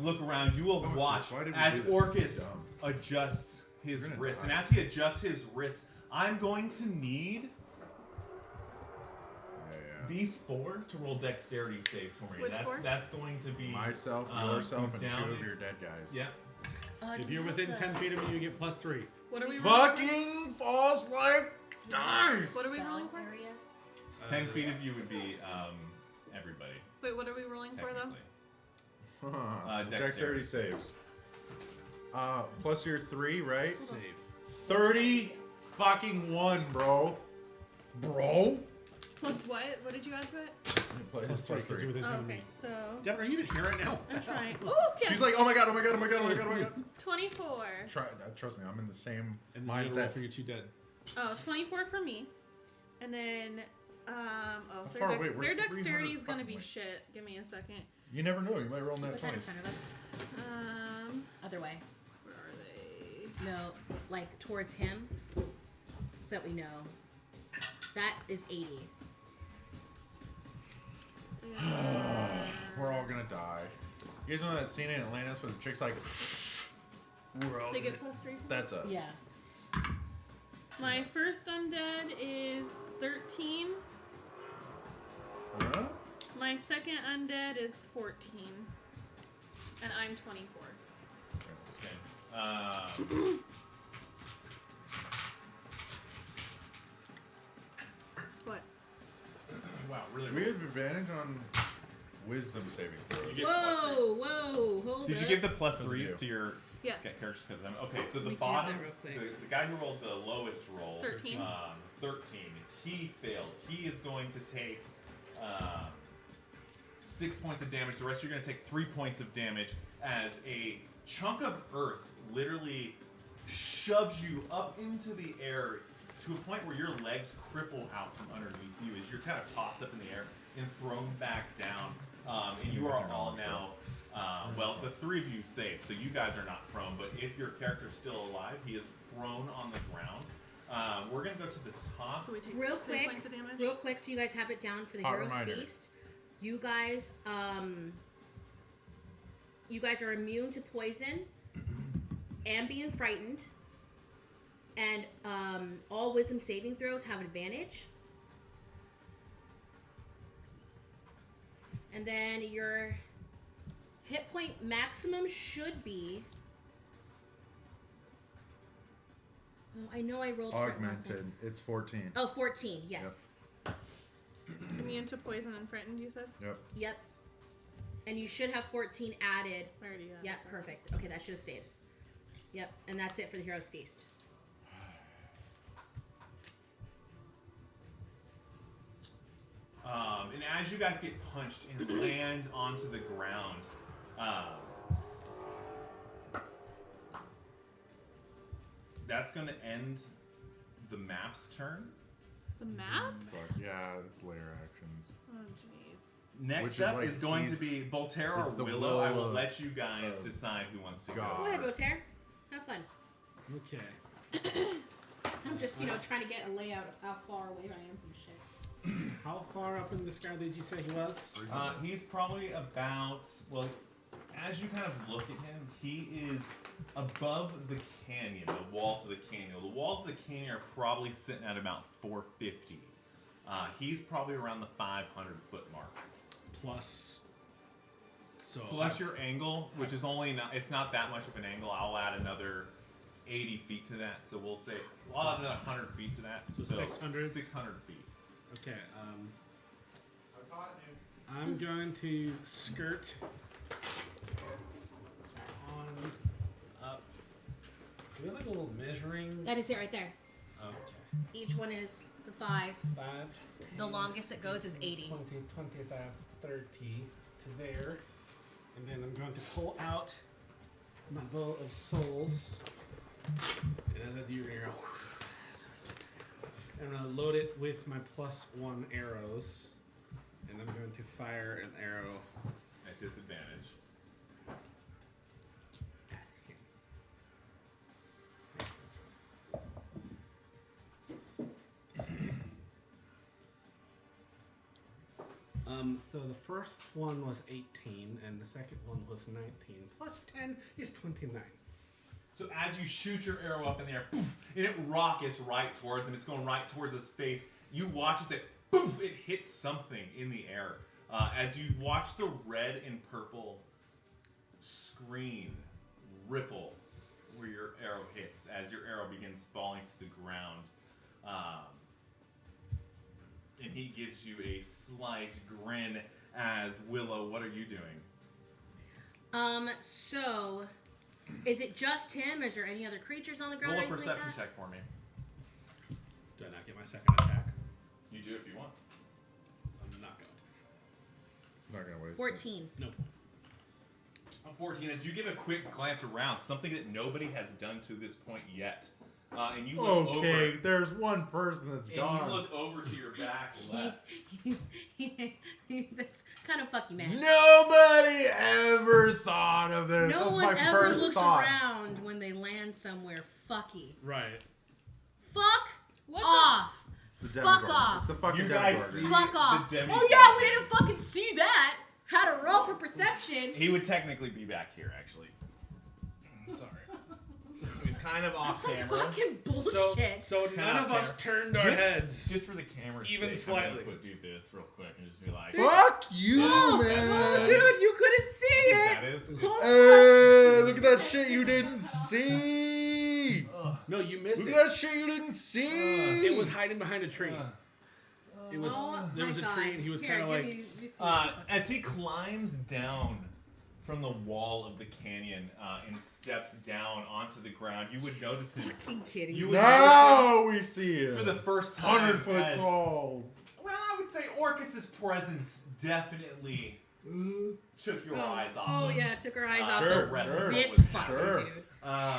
look around, you will watch Why did we as do this? Orcus This is dumb. adjusts his We're gonna wrist. die. And as he adjusts his wrist, I'm going to need these 4 to roll dexterity saves for me. Which 4? That's going to be Myself, go yourself, and 2 down of in- your dead guys. Yeah. If you're within 10 feet of me, you get +3. What are we rolling? Fucking falls like dice. What are we rolling for? 10 feet of you would be everybody. Wait, what are we rolling for though? Technically. Dexterity saves. Plus your 3, right? Save. 30 fucking 1, bro. Bro? Plus what? What did you add to it? Plus Plus 3. 3. Within 10 Oh, of me. okay, so Devin, are you even here right now? I'm trying. Oh, yes. She's like, oh my god, oh my god, oh my god, oh my god, oh my god. 24. Trust me, I'm in the same And then you gotta roll mindset. for your 2 dead. Oh, 24 for me. And then, far away? We're their 300 dexterity is gonna fucking be way. shit. Give me a second. You never know, you might roll net Put that in 20. front of us. Other way. Where are they? No, like towards him, so that we know. That is 80. We're all gonna die. You guys know that scene in Atlantis where the chick's like, we're all They gonna... get +3. That's us. Yeah. My first undead is 13. Huh? My second undead is 14. And I'm 24. Okay. What? Wow, really? Do we have advantage on wisdom saving throws? You get +3s. Whoa, hold Did up. you give the plus Doesn't 3s do. to your Yeah. characters? Okay, so the Let me do bottom, that real quick. the guy who rolled the lowest roll, 13. 13, he failed. He is going to take 6 points of damage. The rest you're going to take 3 points of damage as a chunk of earth literally shoves you up into the air to a point where your legs cripple out from underneath you as you're kind of tossed up in the air and thrown back down. And you are all now, well, the 3 of you saved, so you guys are not prone, but if your character's still alive, he is prone on the ground. We're going to go to the top. So we take Real 3 quick, points of damage. real quick, so you guys have it down for the Hot Hero's reminder. Feast. You guys are immune to poison and being frightened, and all wisdom saving throws have advantage. And then your hit point maximum should be. Oh, I know I rolled for it last Augmented. time. It's 14. Oh, 14, yes. Immune to poison and frightened, you said? Yep. And you should have 14 added. I already have Yep, it. perfect. Okay, that should have stayed. Yep, and that's it for the Hero's Feast. And as you guys get punched and land onto the ground, that's going to end the map's turn. The map? Fuck, yeah, it's layer actions. Oh, jeez. Next Which is up like is going to he's- be Boltaire or it's the Willow. I will Willow let you guys of decide who wants to God. Go ahead, Boltaire. Have fun. Okay. I'm just, trying to get a layout of how far away I am from shit. How far up in the sky did you say he was? He's probably about, well, as you kind of look at him, he is above the canyon, the walls of the canyon. The walls of the canyon are probably sitting at about 450. He's probably around the 500-foot mark. Plus. So Plus your angle, which is only not, it's not that much of an angle. I'll add another 80 feet to that. So we'll say, I'll add another 100 feet to that. So 600? 600 feet. Okay. I'm going to skirt we have like a little measuring. That is it right there. Okay. Each one is the 5. 5. The longest it goes is 80. 20, 25, 30 to there. And then I'm going to pull out my bow of souls. And as I do, you're going to go. I'm going to load it with my +1 arrows. And I'm going to fire an arrow At disadvantage. So the first one was 18, and the second one was 19. Plus 10 is 29. So as you shoot your arrow up in the air, poof, and it rockets right towards him, it's going right towards his face. You watch as it, poof, it hits something in the air. As you watch the red and purple screen ripple where your arrow hits, as your arrow begins falling to the ground. And he gives you a slight grin as Willow, what are you doing? So is it just him? Is there any other creatures on the ground? Roll a or anything perception like that? check for me. Do I not get my second attack? You do if you want. I'm not going to. Not gonna waste. 14. No point. A 14, as you give a quick glance around, something that nobody has done to this point yet. And you look Okay, over. there's one person that's And gone. you look over to your back left. That's kind of fucky, man. Nobody ever thought of this. No That was one my ever first looks thought. around when they land somewhere. Fucky. Right. Fuck What the- off. It's the Fuck Demogorgon. off. It's the fucking You guys Demogorgon. see- Fuck off. the Oh yeah, we didn't fucking see that. How to roll for perception. He would technically be back here, actually. Sorry. So he's kind of off That's some camera. fucking bullshit. So Ten none off of us camera. turned our heads. Just for the camera's Even sake, I'm slightly. gonna do this real quick and just be like, Fuck you, Oh, man. Oh, dude, you couldn't see that it. is. Hey, look at that shit you didn't see. No, you missed Look it. at that shit you didn't see. It was hiding behind a tree. It was. Oh, there was my a God. tree, and he was Here, kind of give like. me- let me see this. As he climbs down from the wall of the canyon and steps down onto the ground, you would notice him. Fucking kidding. You me. would Now we see notice it. him for the first time. 100 foot as- tall. Well, I would say Orcus's presence definitely took your eyes off. Oh him. yeah, took our eyes off Sure, of sure. this was- fucking Sure. dude.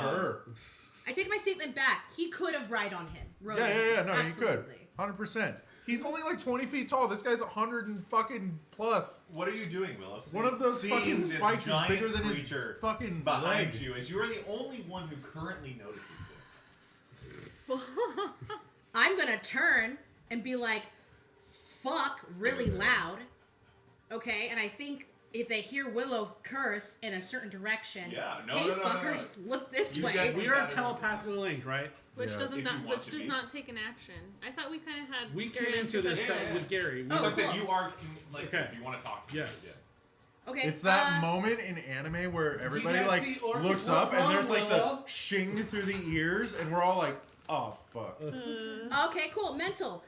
Sure. I take my statement back. He could have ride on him. Rode Yeah, on yeah, him. yeah. No, Absolutely. you could. 100%. He's only like 20 feet tall. This guy's 100 and fucking plus. What are you doing, Willow? One of those Seeing fucking this spikes is giant bigger than his creature fucking behind leg. you, as you are the only one who currently notices this. I'm gonna turn and be like, "Fuck!" really loud. Okay, and I think if they hear Willow curse in a certain direction, Yeah, no, hey no, no, no, no. fuckers, look this You way. get- We are telepathically linked, right? Which Yeah. doesn't If you not want which to does be. not take an action. I thought we kind of had. We Gary came into answer this that. with Gary. Oh, So I'm saying cool. you are like Okay. if you want to talk. Yes. Okay, It's that moment in anime where everybody guys like see Orcus? looks What's up and wrong, there's like Willow? the shing through the ears and we're all like, oh fuck. Okay, cool. Mental.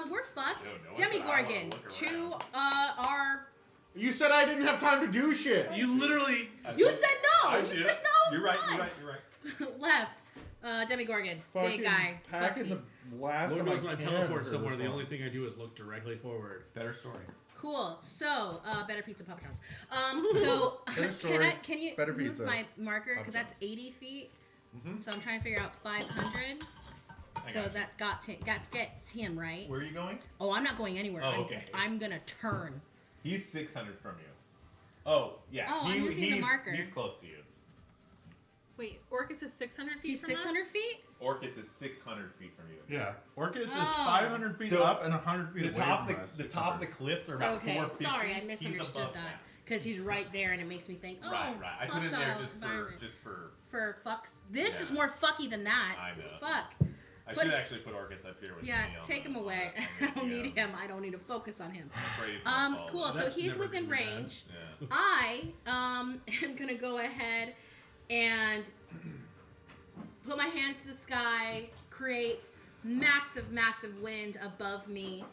We're fucked. Dude, no one said I Demigorgon wanna look to around. our. You said I didn't have time to do shit. You literally. You said no. I You did. said no. You're right. time. You're right. You're right. Left. Demigorgon. Fucking Big guy. packing Fucky. the blast Lord of knows my when I can teleport for somewhere, the fun. only thing I do is look directly forward. Better story. Cool. So, better pizza, Papa John's. So, Better story, can you better move pizza, my marker Papa because that's 80 feet. So I'm trying to figure out 500. I So got you. that gets him right. Where are you going? Oh, I'm not going anywhere. Oh, okay. I'm gonna turn. He's 600 from you. Oh yeah. Oh, I'm using the marker. He's close to you. Wait, Orcus is 600 feet He's from 600 us? feet. Orcus is 600 feet from you. Yeah. Orcus is Oh. 500 feet So, up and 100 feet The away top, from us. the top of the cliffs are about Okay, 450. sorry, I He's misunderstood above that because he's right there, and it makes me think. Oh, Right. I put it in there hostile just environment. for. for fucks. This is Yeah. more fucky than that. I know. Fuck. I But- should actually put Orcus up here with Yeah, me. take him away. on I don't the, need him. I don't need to focus on him. I'm afraid he's gonna fall Cool. in. So That's he's never within gonna be bad. range. Yeah. I am gonna go ahead and put my hands to the sky, create massive, massive wind above me.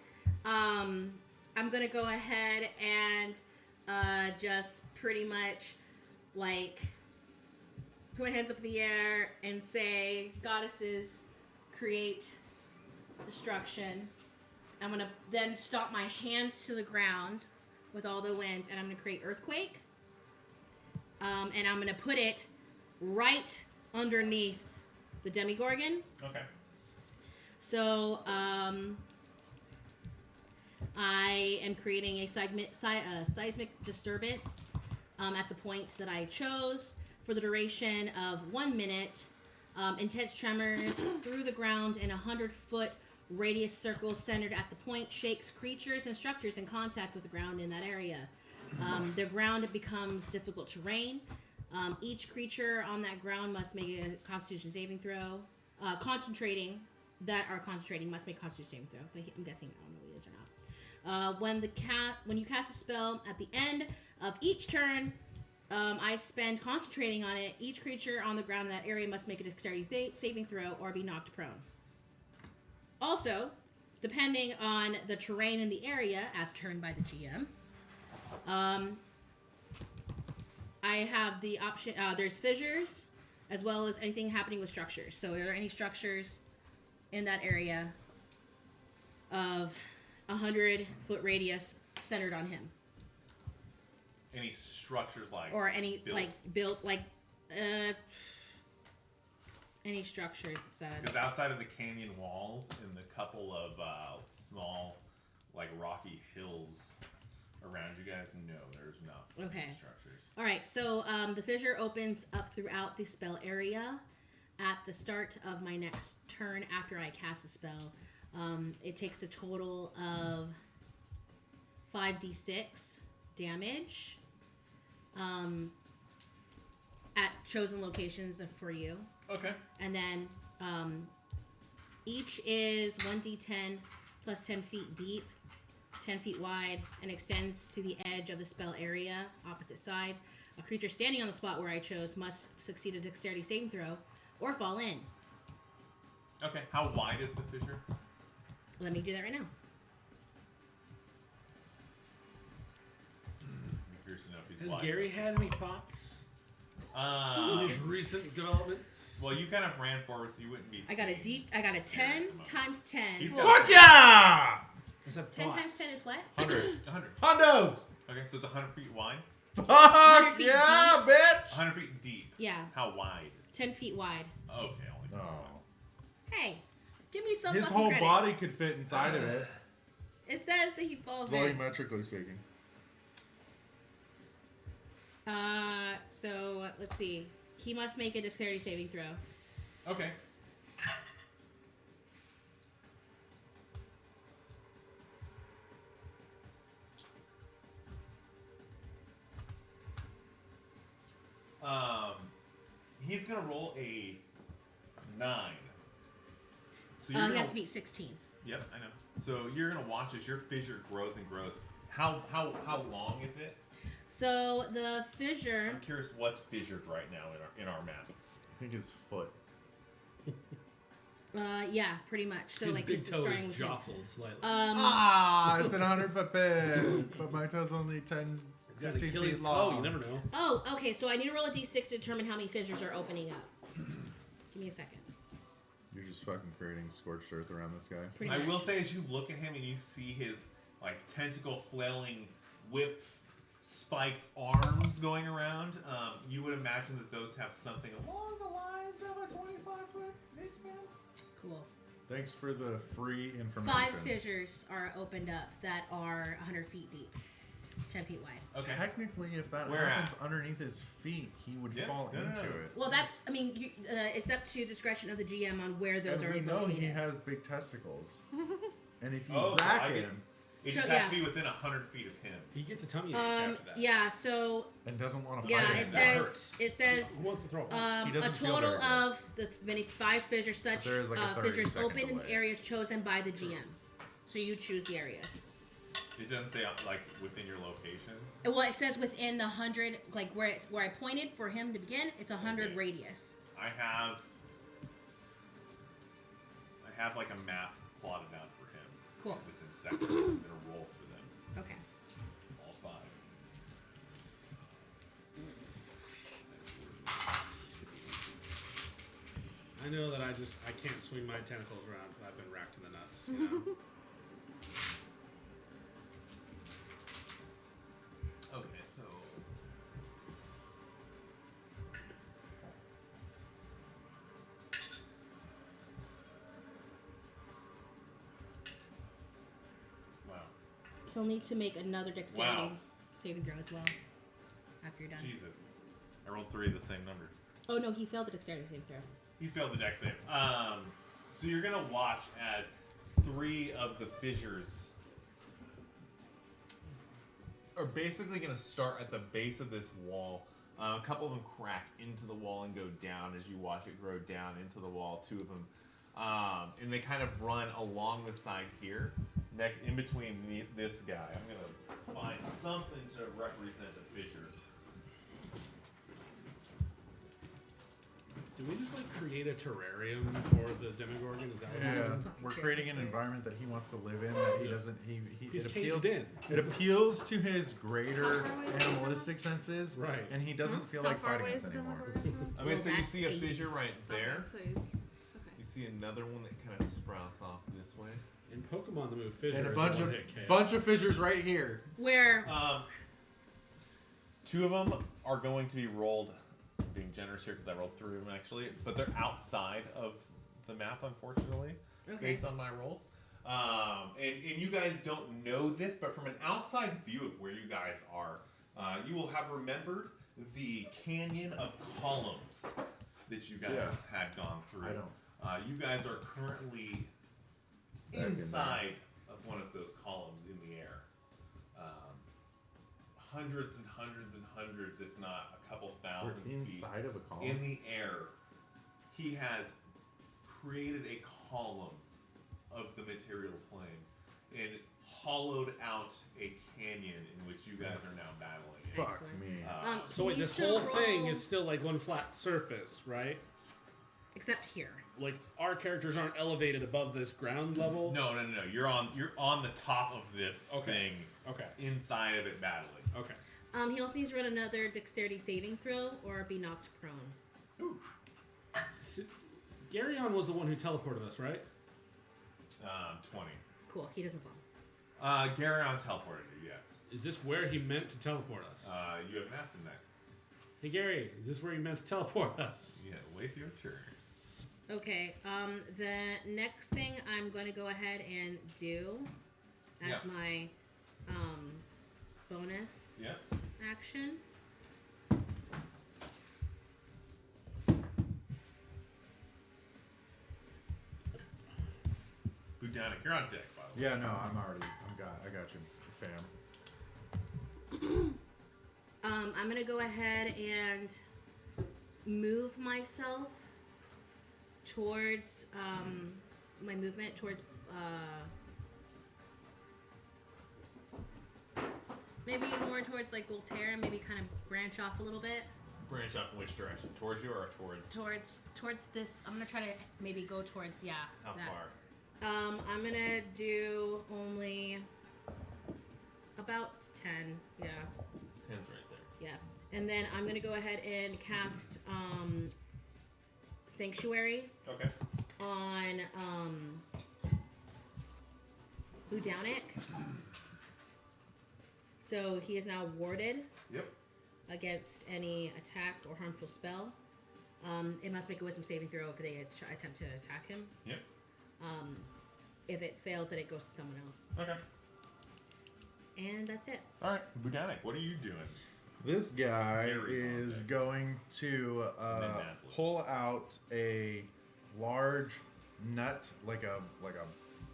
I'm gonna go ahead and just pretty much like put my hands up in the air and say, goddesses, create destruction. I'm going to then stomp my hands to the ground with all the wind, and I'm going to create earthquake. And I'm going to put it right underneath the Demigorgon. Okay. So, I am creating a seismic disturbance at the point that I chose for the duration of 1 minute. Intense tremors through the ground in a 100-foot radius circle centered at the point shakes creatures and structures in contact with the ground in that area. The ground becomes difficult terrain. Each creature on that ground must make a Constitution saving throw. Concentrating must make a Constitution saving throw. But I'm guessing I don't know what it is or not. When you cast a spell at the end of each turn, I spend concentrating on it. Each creature on the ground in that area must make a dexterity saving throw or be knocked prone. Also, depending on the terrain in the area, as turned by the GM, I have the option. There's fissures, as well as anything happening with structures. So, are there any structures in that area of 100-foot radius centered on him? Any structures or any built? Any structures said. Because outside of the canyon walls and the couple of small, rocky hills around you guys, no, there's not Okay. structures. All right, so the fissure opens up throughout the spell area at the start of my next turn after I cast a spell. It takes a total of 5d6 damage at chosen locations for you. Okay. And then each is 1d10 plus 10 feet deep, 10 feet wide, and extends to the edge of the spell area, opposite side. A creature standing on the spot where I chose must succeed a dexterity saving throw or fall in. Okay. How wide is the fissure? Let me do that right now. I'm curious to know if he's Has wide. Gary had any thoughts? These recent developments? Well, you kind of ran forward, so you wouldn't be. I got a 10 times 10. He's got Fuck yeah! 10 times 10 is what? 100. Hondos! Okay, so it's 100 feet wide. 100 Fuck feet yeah, deep. bitch! 100 feet deep. Yeah, How wide? 10 feet wide. Okay, only. No. Hey, give me some His fucking whole credit. body could fit inside of it. It says that he falls in. Volumetrically speaking. So let's see. He must make a dexterity saving throw. Okay. He's gonna roll a 9. So He has to beat 16. Yep, I know. So you're gonna watch as your fissure grows and grows. How long is it? So the fissure. I'm curious what's fissured right now in our map. I think his foot. Yeah, pretty much. So His like big it's toe starting is with him. jostled slightly. It's an 100-foot bit, but my toe's only 10, Got 15 Achilles feet toe, long. you never know. Oh, okay. So I need to roll a d6 to determine how many fissures are opening up. Give me a second. You're just fucking creating scorched earth around this guy. Pretty I much. will say, as you look at him and you see his tentacle flailing whip spiked arms going around, you would imagine that those have something along the lines of a 25-foot wingspan. Cool. Thanks for the free information. 5 fissures are opened up that are 100 feet deep, 10 feet wide. Okay. Technically, if that Where happens at? underneath his feet, he would Yeah, fall no. into it. Well, that's. I mean, it's up to discretion of the GM on where those And are we know located. he has big testicles. And if you Oh, so rack I him It just Yeah. has to be within 100 feet of him. He gets a tummy ache after that. Yeah. So and doesn't want to yeah, fight it him, that says hurts. it says Who wants to throw a punch? He a doesn't feel total very good. of the many 5 fissures. Such there is like a 30 fissures second open in delay. areas chosen by the GM. So you choose the areas. It doesn't say within your location. Well, it says within the 100, like where I pointed for him to begin. It's 100 Okay. radius. I have a map plotted out for him. Cool. It's in sectors. I'm gonna roll for them. Okay. All 5. know that I can't swing my tentacles around because I've been racked in the nuts. You know? Okay, so wow, He'll need to make another dexterity Wow. saving throw as well after you're done. Jesus, I rolled 3 of the same number. Oh no, he failed the dexterity saving throw. He failed the dex save. So you're gonna watch as 3 of the fissures are basically gonna start at the base of this wall. A couple of them crack into the wall and go down as you watch it grow down into the wall. 2 of them, and they kind of run along the side here, in between this guy. I'm gonna find something to represent a fissure. Do we just like create a terrarium for the Demogorgon? Is that what we're doing? We're creating an environment that he wants to live in. That he doesn't. He's it appeals. caged in. It appeals to his greater animalistic senses, Right. And he doesn't feel How like far fighting away us is the anymore. Demogorgon? Okay, so you that's see a 8. fissure right there. Okay, so he's You see another one that kind of sprouts off this way. In Pokemon, the move Fissure And a is bunch of one-hit KO. fissures right here. Where 2 of them are going to be rolled. I'm being generous here because I rolled 3 of them actually, but they're outside of the map, unfortunately, based on my rolls. And you guys don't know this, but from an outside view of where you guys are, you will have remembered the canyon of columns that you guys had gone through. I don't. You guys are currently inside of one of those columns in the air. Hundreds and hundreds and hundreds, if not a couple thousand We're feet inside of a column. in the air. He has created a column of the material plane and hollowed out a canyon in which you guys are now battling in. Fuck Excellent. me. So wait, Can you this still whole thing roll- is still like one flat surface, right? except here. Like our characters aren't elevated above this ground level. No. You're on the top of this thing. Okay. Inside of it battling. Okay. He also needs to run another dexterity saving throw or be knocked prone. Geryon was the one who teleported us, right? 20. Cool. He doesn't fall. Geryon teleported you, yes. Is this where he meant to teleport us? You have mastered that. Hey Gary, is this where he meant to teleport us? Yeah, wait your turn. Okay. The next thing I'm going to go ahead and do as my bonus action. Budaunik, you're on deck, by the way. Yeah, no, I got you, fam. I'm gonna go ahead and move myself towards my movement towards maybe more towards like Boltaire and maybe kind of branch off a little bit. Branch off in which direction? Towards you or towards? Towards this. I'm gonna try to maybe go towards How that. far? I'm gonna do only about 10. Yeah. 10's right there. Yeah. And then I'm gonna go ahead and cast Sanctuary Okay. on Budaunik. So he is now warded Yep. against any attack or harmful spell. It must make a wisdom saving throw if they attempt to attack him. Yep. If it fails, then it goes to someone else. Okay. And that's it. All right, Budaunik, what are you doing? This guy Gary's on is deck. going to Mid-Masley. pull out a large nut, like a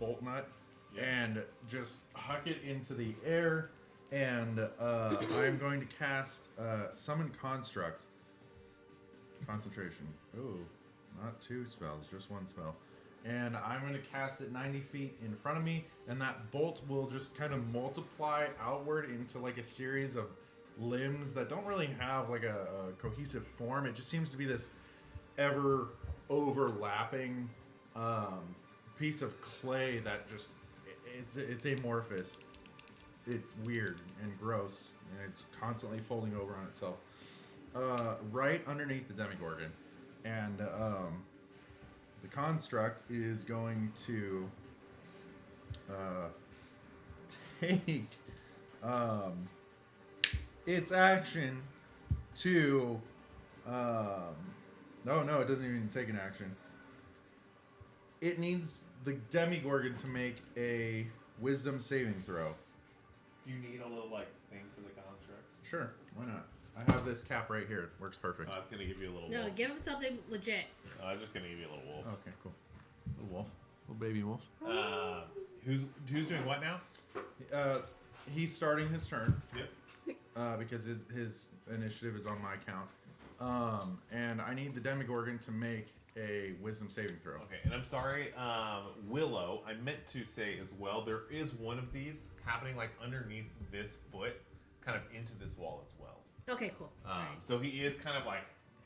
bolt nut, Yeah. and just huck it into the air. And I'm going to cast Summon Construct. Concentration. Ooh, not 2 spells, just 1 spell. And I'm going to cast it 90 feet in front of me, and that bolt will just kind of multiply outward into like a series of limbs that don't really have like a cohesive form. It just seems to be this ever overlapping piece of clay that just it's amorphous. It's weird and gross, and it's constantly folding over on itself. Right underneath the Demogorgon, and the construct is going to take its action to no, it doesn't even take an action. It needs the Demigorgon to make a wisdom saving throw. Do you need a little like thing for the construct? Sure, why not? I have this cap right here. It works perfect. Oh, it's gonna give you a little No, wolf. give him something legit. I'm just gonna give you a little wolf. Okay, cool. Little wolf. Little baby wolf. Who's doing what now? He's starting his turn. Yep. Because his initiative is on my count. And I need the Demigorgon to make a wisdom saving throw. Okay, and I'm sorry, Willow, I meant to say as well, there is one of these happening like underneath this foot, kind of into this wall as well. Okay, cool. Alright. So he is kind of like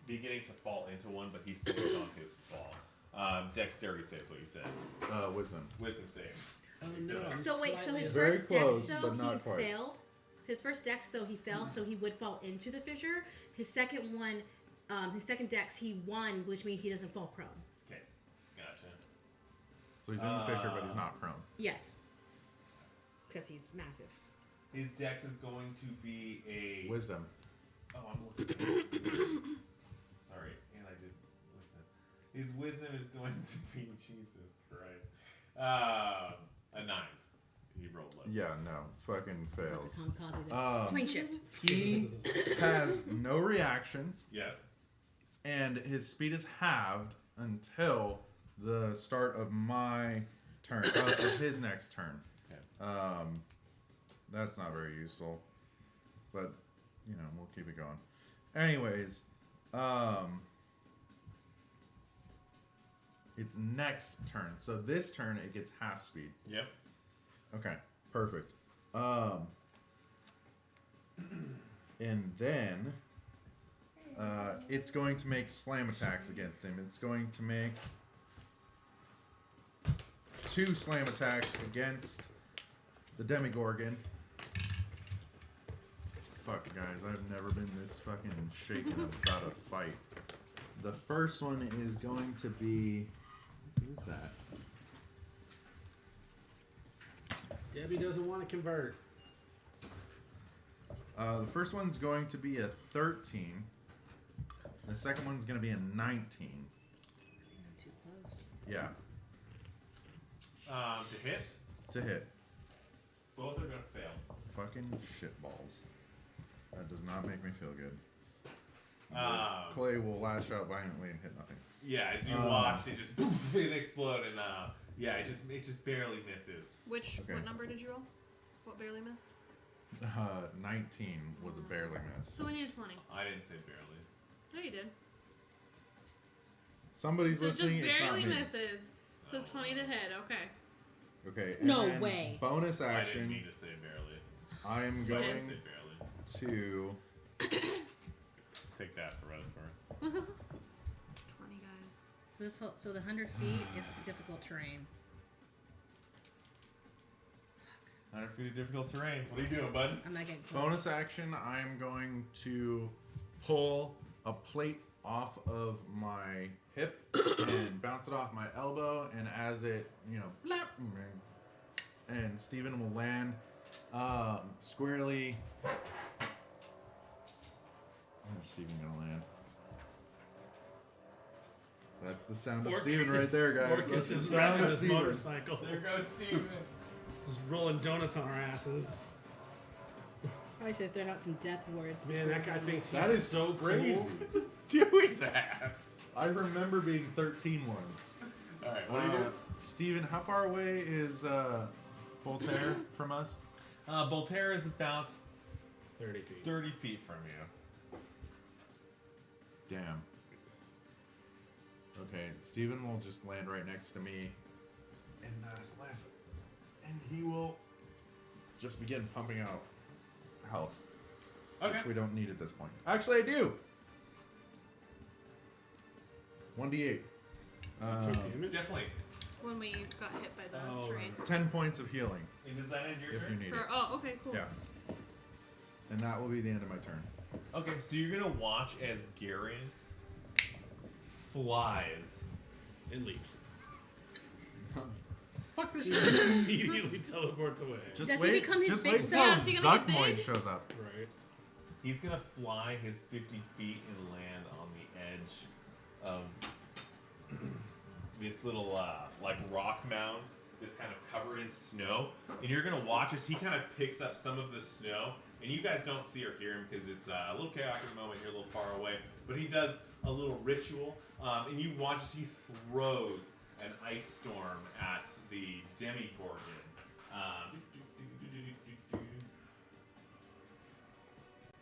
beginning to fall into one, but he stays on his fall. Dexterity saves what you said. Wisdom. Wisdom save. Oh You said no! that. I'm So wait, so slightly his Very first close, dex though but not he quite. failed. His first dex though he failed, so he would fall into the fissure. His second one, his second dex he won, which means he doesn't fall prone. Okay, gotcha. So he's in the fissure, but he's not prone. Yes, because he's massive. His dex is going to be a... Wisdom. Oh, I'm looking at it. Sorry, and I did listen. His wisdom is going to be... Jesus Christ. A 9. He rolled low. Yeah, no. Fucking fails. Plane shift. He has no reactions, Yeah. and his speed is halved until the start of my turn, of his next turn. Okay. That's not very useful, but you know, we'll keep it going. Anyways, it's next turn. So this turn it gets half speed. Yep. Okay, perfect. And then it's going to make slam attacks against him. It's going to make 2 slam attacks against the Demigorgon. Fuck, guys, I've never been this fucking shaken about a fight. The first one is going to be... Who's that? Debbie doesn't want to convert. The first one's going to be a 13. The second one's going to be a 19. Too close. Yeah, To hit, to hit. both are going to fail. Fucking shitballs. That does not make me feel good. Clay Clay will lash out violently and hit nothing. Yeah, as you watch, it just poof, it explode, and yeah, it just barely misses. Okay. What number did you roll? What barely missed? 19 was a barely miss. So we need a 20. I didn't say barely. No, you did. Somebody's So it just listening. It's not barely me. misses. So 20 to hit. Okay. Okay. And No then way. Bonus I didn't action. mean to say barely. I am I going didn't say barely. to. Take that for what it's worth. It's 20 guys. So the 100 feet is difficult terrain. 100 feet of difficult terrain. What are you doing, bud? I'm not getting close. Bonus action. I am going to pull a plate off of my hip and bounce it off my elbow, and as it, blap, and Steven will land squarely. Where's Steven gonna land? That's the sound of Orcus- Steven right there, guys. Orcus That's the is sound riding of his Steven. motorcycle. There goes Steven. Just rolling donuts on our asses. Probably should throw out some death words. Man, that guy thinks he's That is so crazy. cool. Doing that. I remember being 13 once. Alright, what are you doing? Steven, how far away is Boltaire from us? Boltaire is about 30 feet. 30 feet from you. Damn. Okay, Steven will just land right next to me and and he will just begin pumping out health, Okay. which we don't need at this point. Actually, I do. 1d8. Took damage? Definitely. When we got hit by the Oh, terrain. 10 points of healing And does that end your if turn? you need it. Okay, cool. Yeah. And that will be the end of my turn. Okay, so you're gonna watch as Geryon flies and leaves. Fuck this shit. Immediately teleports away. Just Does he wait. become his Just big wait until self? Is he gonna get Zuckmoid big? shows up. Right. He's gonna fly his 50 feet and land on the edge of this little like rock mound that's kind of covered in snow, and you're gonna watch as he kind of picks up some of the snow. And you guys don't see or hear him because it's a little chaotic at the moment. You're a little far away, but he does a little ritual, and you watch as he throws an ice storm at the Demigorgon.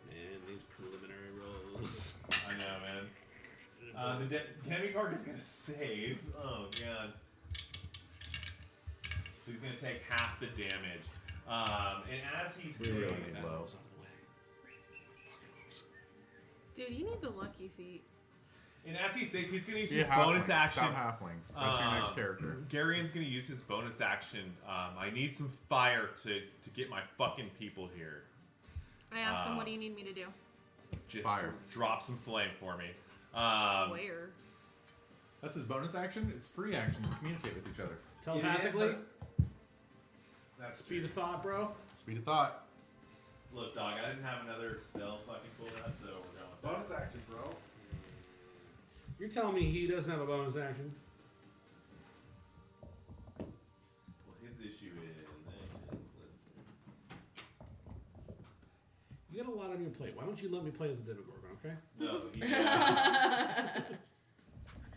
Man, these preliminary rolls. I know, man. The Demigorgon's gonna save. Oh god. So he's gonna take half the damage. And as he saves, really need low. Dude, you need the lucky feet. and as he saves, he's gonna use Be a his halfling. bonus action. Stop halfling. That's your next character. Garyon's gonna use his bonus action. I need some fire to get my fucking people here. I asked him, what do you need me to do? Just Fire. drop some flame for me. Where? That's his bonus action. It's free action to communicate with each other. Telepathically? It is, That's Speed of thought, bro. Speed of thought. Look, dog, I didn't have another spell fucking pulled out, so we're going with that. Bonus action, bro. You're telling me he doesn't have a bonus action? Well, his issue is... You got a lot on your plate. Why don't you let me play as a Demogorgon, okay? No, he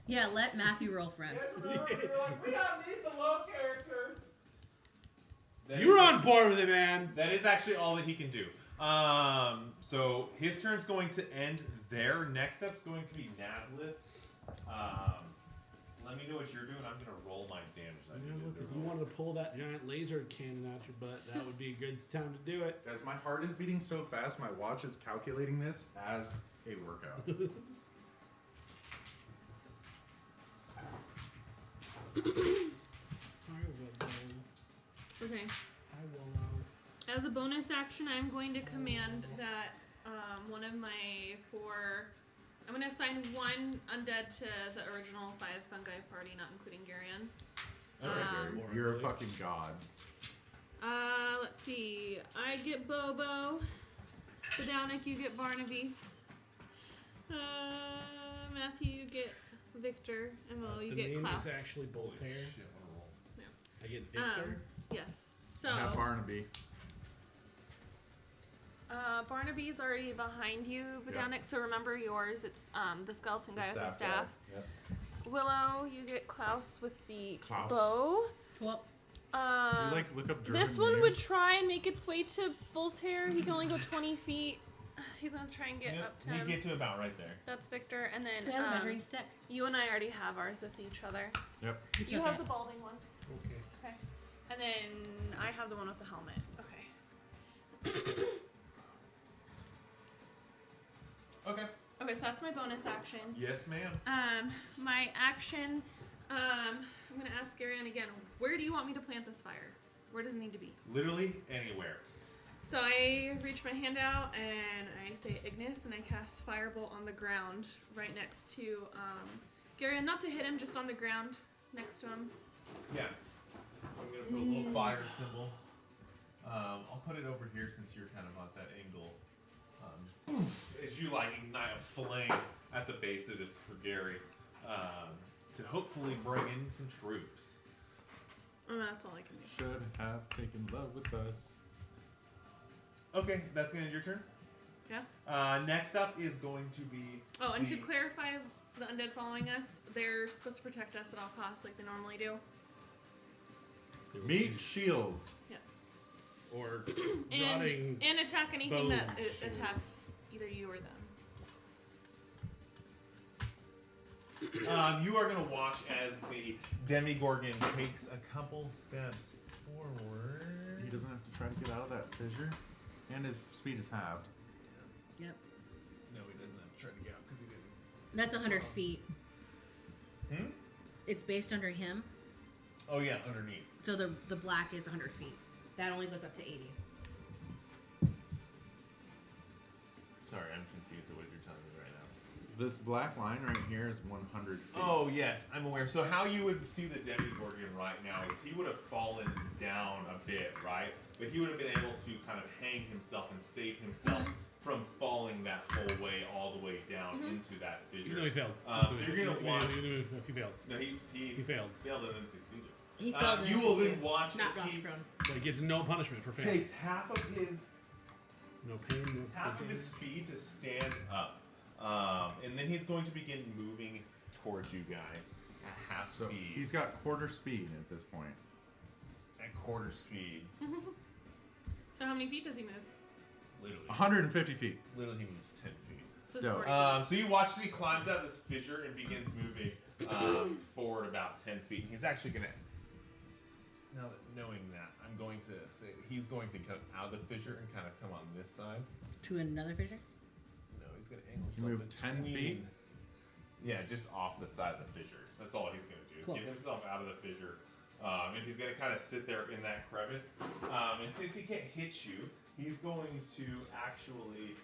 Yeah, let Matthew roll for him. we don't need the low characters. You were on board with it, man. That is actually all that he can do. So his turn's going to end there. Next up's going to be Nazlith. Let me know what you're doing. I'm going to roll my damage. I You know, just look, did if the you roll. wanted to pull that giant laser cannon out your butt, that would be a good time to do it. Guys, my heart is beating so fast, my watch is calculating this as a workout. Okay. As a bonus action, I'm going to command that one of my 4... I'm going to assign 1 undead to the original 5 fungi party, not including Geryon. Gary, you're a fucking god. Let's see. I get Bobo. Budaunik, you get Barnaby. Matthew, you get Victor. And Mo, you the get name Klaus. is actually Holy Boltaire. shit, what a roll. I get Victor. Yes. So, Not Barnaby. Barnaby's already behind you, Budaunik, so remember yours. It's the skeleton guy with the staff. Yep. Willow, you get Klaus with the Klaus. bow. Cool. You like look up German This one names? would try and make its way to Boltaire. He can only go 20 feet. He's gonna try and get up to He him. get to about right there. That's Victor, and then Can I have a measuring stick? you and I already have ours with each other. Yep. You okay. have the balding one. Okay. Okay. And then I have the one with the helmet. Okay. Okay. Okay, so that's my bonus action. Yes, ma'am. My action, I'm gonna ask Geryon again. Where do you want me to plant this fire? Where does it need to be? Literally anywhere. So I reach my hand out and I say Ignis, and I cast Firebolt on the ground right next to Geryon. Not to hit him, just on the ground next to him. Yeah. I'm gonna put a little fire symbol. I'll put it over here since you're kind of at that angle. Just poof, as you like ignite a flame at the base of this for Gary, to hopefully bring in some troops. And that's all I can do. Should have taken love with us. Okay, that's gonna end your turn. Yeah. Next up is going to be. Oh, and to the- clarify, the undead following us, they're supposed to protect us at all costs, like they normally do. Meat shields. Or And rotting. attack anything that bones. attacks either you or them. You are gonna watch as the Demigorgon takes a couple steps forward. He doesn't have to try to get out of that fissure. And his speed is halved. Yep. No, he doesn't have to try to get out because he didn't. That's 100 feet. Hmm? It's based under him, Oh yeah, underneath. so the black is 100 feet. That only goes up to 80. Sorry, I'm confused at what you're telling me right now. This black line right here is 100 feet. Oh, yes, I'm aware. So how you would see the Demigorgon right now is he would have fallen down a bit, right? But he would have been able to kind of hang himself and save himself from falling that whole way, all the way down into that fissure. No, he failed. So you're going to watch... He failed. No, he failed. Failed and then succeeded. He failed and you will then succeeded. watch Not as dropped he prone. So he gets no punishment for failing. takes half of his speed to stand up. And then he's going to begin moving towards you guys at half So speed. he's got quarter speed at this point. At quarter speed. So how many feet does he move? Literally. 150 feet. Literally, he moves 10 feet. So Dope. 40 feet. So you watch as he climbs out this fissure and begins moving forward about 10 feet. And he's actually going to, now that knowing that, I'm going to say he's going to come out of the fissure and kind of come on this side. To another fissure? No, he's going to angle You himself move 10 between- feet? Yeah, just off the side of the fissure. That's all he's going to do. Is Cool. get himself out of the fissure. And he's going to kind of sit there in that crevice. And since he can't hit you, he's going to actually...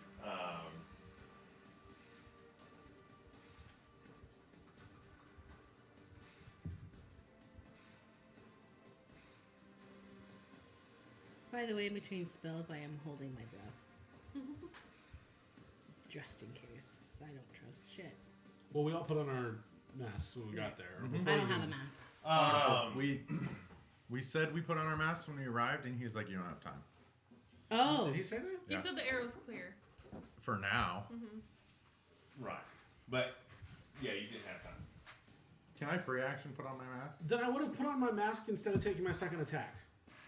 By the way, in between spells, I am holding my breath. Just in case, because I don't trust shit. Well, we all put on our masks when we got there. Or before I don't we have a did. mask. We said we put on our masks when we arrived, and he was like, "You don't have time Oh. Did he say that? He Yeah. said the air was clear. for now." Right. But, yeah, you didn't have time. Can I free action put on my mask? Then I would have put on my mask instead of taking my second attack.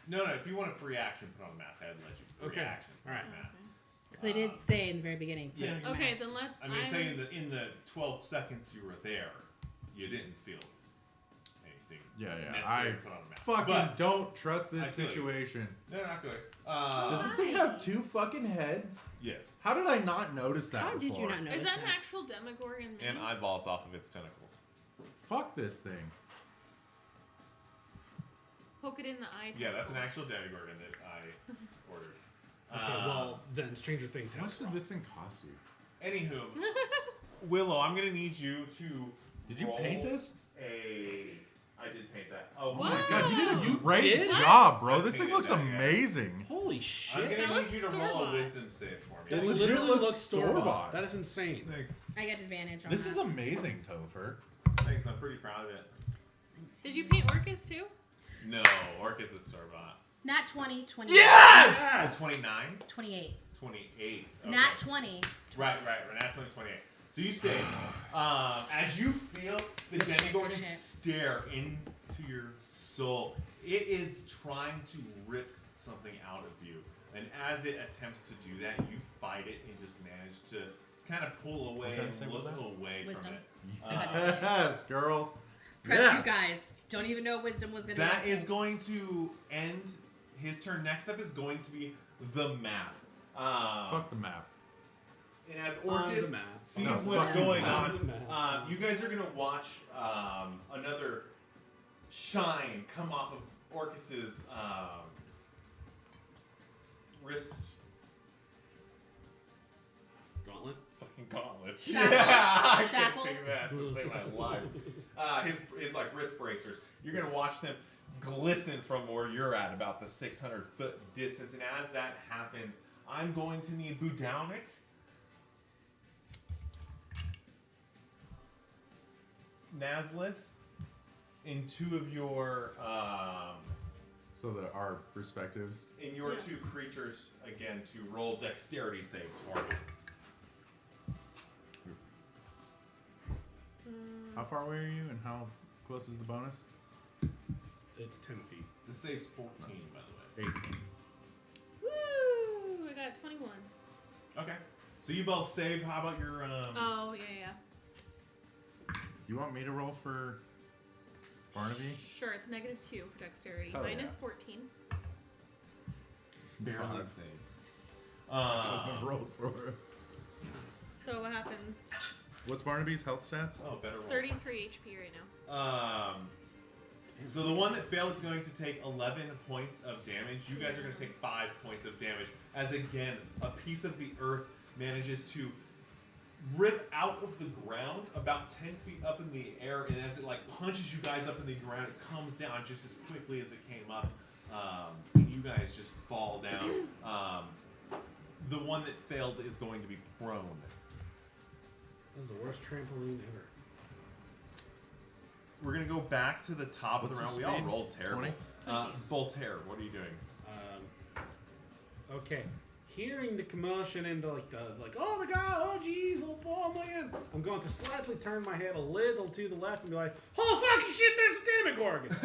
No, if you want a free action, put on a mask. I had to let you free Okay. action. Put on Alright. a mask. Because they did say in the very beginning. Put Yeah. on your Okay, mask. then let. I mean, tell you in the 12 seconds you were there, you didn't feel anything. Yeah, necessary I to put on a mask. fucking But, don't trust I this feel you. situation. No, I feel like. Does this thing have two fucking heads? Yes. How did I not notice that How before? did you not notice Is that an actual Demogorgon mini? And eyeballs off of its tentacles. Fuck this thing. Poke it in the eye. Yeah, that's an tentacle. actual Demigorgon that I ordered. Okay, well, then Stranger Things How much has did this thing cost you? Anywho, Willow, I'm gonna need you to. Did you roll paint this? I did paint that. Oh What? my Oh my god, you did a You great did? job, bro. I This thing painted looks that, yeah. amazing. Holy I'm shit. gonna That need looks you to roll a store-bought. wisdom save for me. It It legit literally looks looks store-bought. store-bought. That is insane. Thanks. I got advantage on This that. is amazing, Topher. Thanks. I'm pretty proud of it. Did you paint Orcus too? No, Orcus is store bought. Nat 20, 20. Yes! 29, 28. 28. Okay. Nat 20. Right. Nat 20, 28. So you say, as you feel the Good shit, Demigorgon good shit. stare into your soul, it is trying to rip something out of you. And as it attempts to do that, you fight it and just manage to kind of pull away What kind of and save was look that? away Wisdom. from it. Yes, girl. Prep Yes. you guys. Don't even know wisdom was going to That is going to end his turn. Next up is going to be the map. Fuck the map. And as On the Orcus map. sees No, what's fuck going the map. on, you guys are going to watch another shine come off of Orcus's wrist. Gauntlet? Fucking gauntlets. Shackles. I can't Shackles. think of that to save my life. His like wrist bracers. You're gonna watch them glisten from where you're at, about the 600-foot distance. And as that happens, I'm going to need Budaunik. Nazlith, in two of your So that our perspectives. in your Yeah. two creatures again to roll dexterity saves for me. How far away are you, and how close is the bonus? It's 10 feet. This saves 14, by the way. 18. Woo! I got 21. Okay. So you both save. How about your Oh, yeah. You want me to roll for Barnaby? Sure, it's -2 for dexterity. Hell Minus yeah. 14. barely Fuck. save? Shouldn't have rolled for her. So what happens? What's Barnaby's health stats? Oh, better roll. 33 HP right now. So the one that failed is going to take 11 points of damage. You guys are going to take 5 points of damage as again a piece of the earth manages to rip out of the ground about 10 feet up in the air, and as it like punches you guys up in the ground, it comes down just as quickly as it came up, and you guys just fall down. The one that failed is going to be prone. That was the worst trampoline ever. We're gonna go back to the top of the round. We all rolled terrible. 20? Boltaire, what are you doing? Okay. Hearing the commotion and oh the guy, oh jeez, oh man. I'm going to slightly turn my head a little to the left and be like, oh fucking shit, there's a Demogorgon.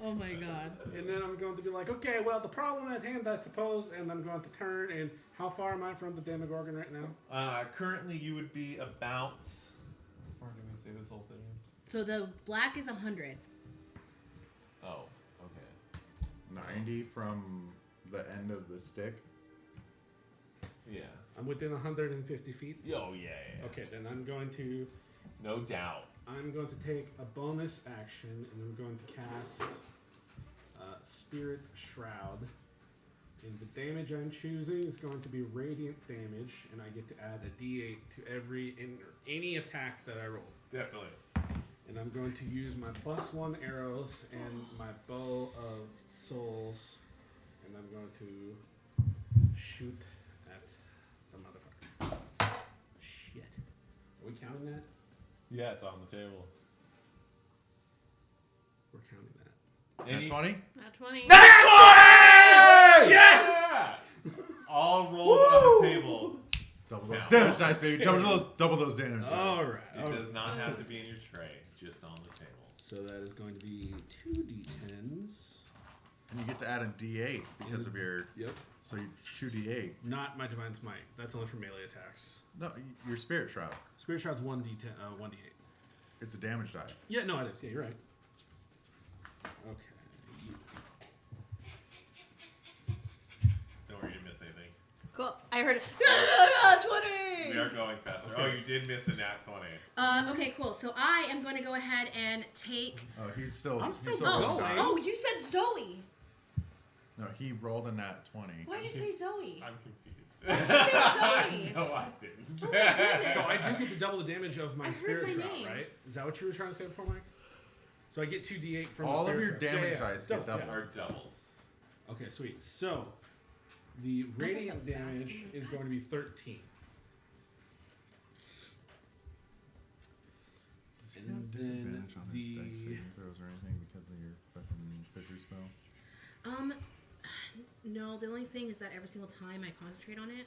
Oh my god. And then I'm going to be like, okay, well the problem at hand, I suppose, and I'm going to turn. And how far am I from the Demogorgon right now? Currently, you would be about. How far do we say this whole thing is? So the black is 100. Oh, okay. 90 from the end of the stick. Yeah. I'm within 150 feet. Oh yeah. Okay, then I'm going to take a bonus action, and I'm going to cast Spirit Shroud. And the damage I'm choosing is going to be radiant damage, and I get to add a D8 to any attack that I roll. Definitely. And I'm going to use my +1 arrows and my bow of souls, and I'm going to shoot at the motherfucker. Shit. Are we counting that? Yeah, it's on the table. We're counting that. Any 20? Not 20. Yes! All rolls on the table. Double those damage dice, baby. Double those damage dice. All right. It does not have to be in your tray, just on the table. So that is going to be 2d10s. And you get to add a D8 because of your... Yep. So it's 2D8. Not my Divine Smite. That's only for melee attacks. No, your Spirit Shroud. Spirit Shroud's 1d10, 1d8. It's a damage die. Yeah, no, it is. Yeah, you're right. Okay. Don't worry, you didn't miss anything. Cool. I heard it. 20! We are going faster. Okay. Oh, you did miss a nat 20. Okay, cool. So I am going to go ahead and take... Oh, he's still... I'm he's still rolling going. die. Oh, you said Zoe. No, he rolled a nat 20. Why did you say Zoe? I'm confused. Why did you say Zoe? No, I didn't. Oh my goodness. So I do get to double the damage of my I heard Spirit my Shroud, name. right? Is that what you were trying to say before, Mike? So I get 2d8 from All the of Spirit your Shroud. damage dice get Double, doubled. Are doubled. Okay, sweet. So the that radiant was fast. damage is going to be 13. Does he And have disadvantage then on his dex saving throws or anything because of your fucking Fisher spell? No, the only thing is that every single time I concentrate on it,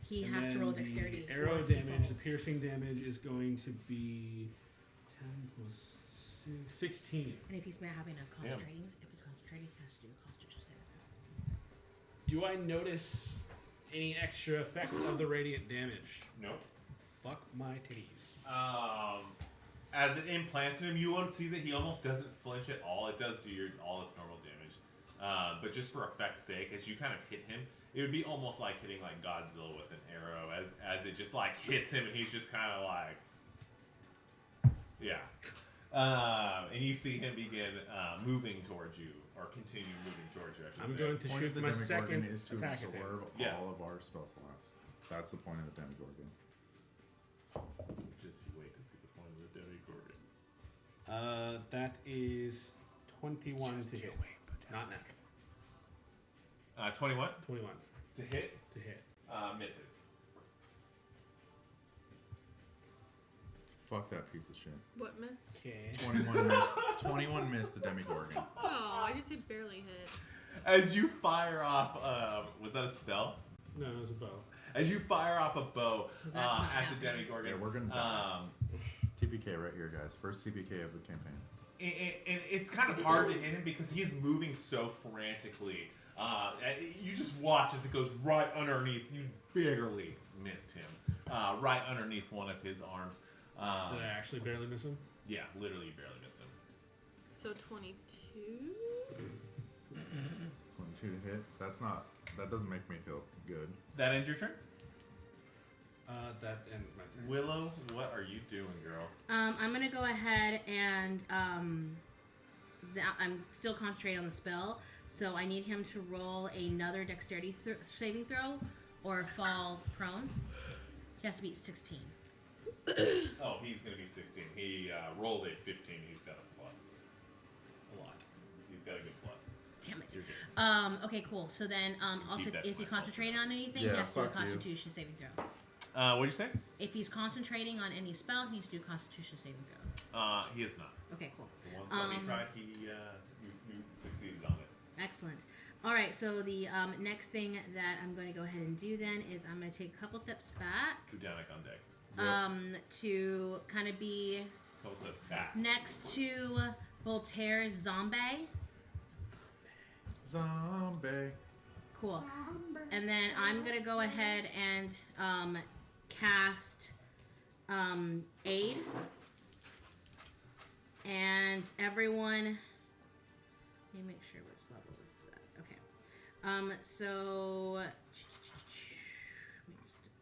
he And has to then roll dexterity. The arrow or he damage, the falls. piercing damage is going to be 10 plus 16. And if he's having a concentrating, if he's concentrating, he has to do a constitution saving throw. Do I notice any extra effect of the radiant damage? Nope. Fuck my titties. As it implants in him, you won't see that he almost doesn't flinch at all. It does do all its normal damage. But just for effect's sake, as you kind of hit him, it would be almost like hitting like Godzilla with an arrow as it just like hits him and he's just kind of like, yeah. And you see him begin moving towards you, or continue moving towards you, I should I'm say. going to The point shoot of the my Demogorgon second is to attack at him. absorb Yeah. all of our spell slots. That's the point of the Demogorgon. Just you wait to see the point of the Demogorgon. That is 21 to hit. Not nat. 21 21 to hit. to hit. Misses. Fuck that piece of shit. What miss? Okay. 21 missed the Demogorgon. Oh, I just said barely hit. As you fire off, was that a spell? No, it was a bow. As you fire off a bow So that's not at the happening. Demogorgon, Yeah, we're gonna die. TPK right here, guys. First TPK of the campaign. and it's kind of hard to hit him because he's moving so frantically. You just watch as it goes right underneath. You barely missed him. Right underneath one of his arms. Did I actually barely miss him? Yeah, literally barely missed him. So 22? 22 to hit. That doesn't make me feel good. That ends your turn? That ends my turn. Willow, what are you doing, girl? I'm gonna go ahead and I'm still concentrating on the spell, so I need him to roll another dexterity saving throw, or fall prone, he has to beat 16. Oh, he's going to be 16. He rolled a 15. He's got a plus. A lot. He's got a good plus. Damn it. You're good. Okay, cool. So then, also, keep that is he myself. concentrating on anything? Yeah, he has to do a fuck you. Constitution saving throw. What'd you say? If he's concentrating on any spell, he needs to do a Constitution saving throw. He is not. Okay, cool. The one spell he tried, you succeeded on it. Excellent. All right, so the next thing that I'm going to go ahead and do then is I'm going to take a couple steps back. Budaunik on deck. To kind of be Couple steps back. next to Boltaire's zombie. Zombie. Cool. And then I'm going to go ahead and cast Aid. And everyone... Let me make sure which level this is at. Okay. So... Let me just double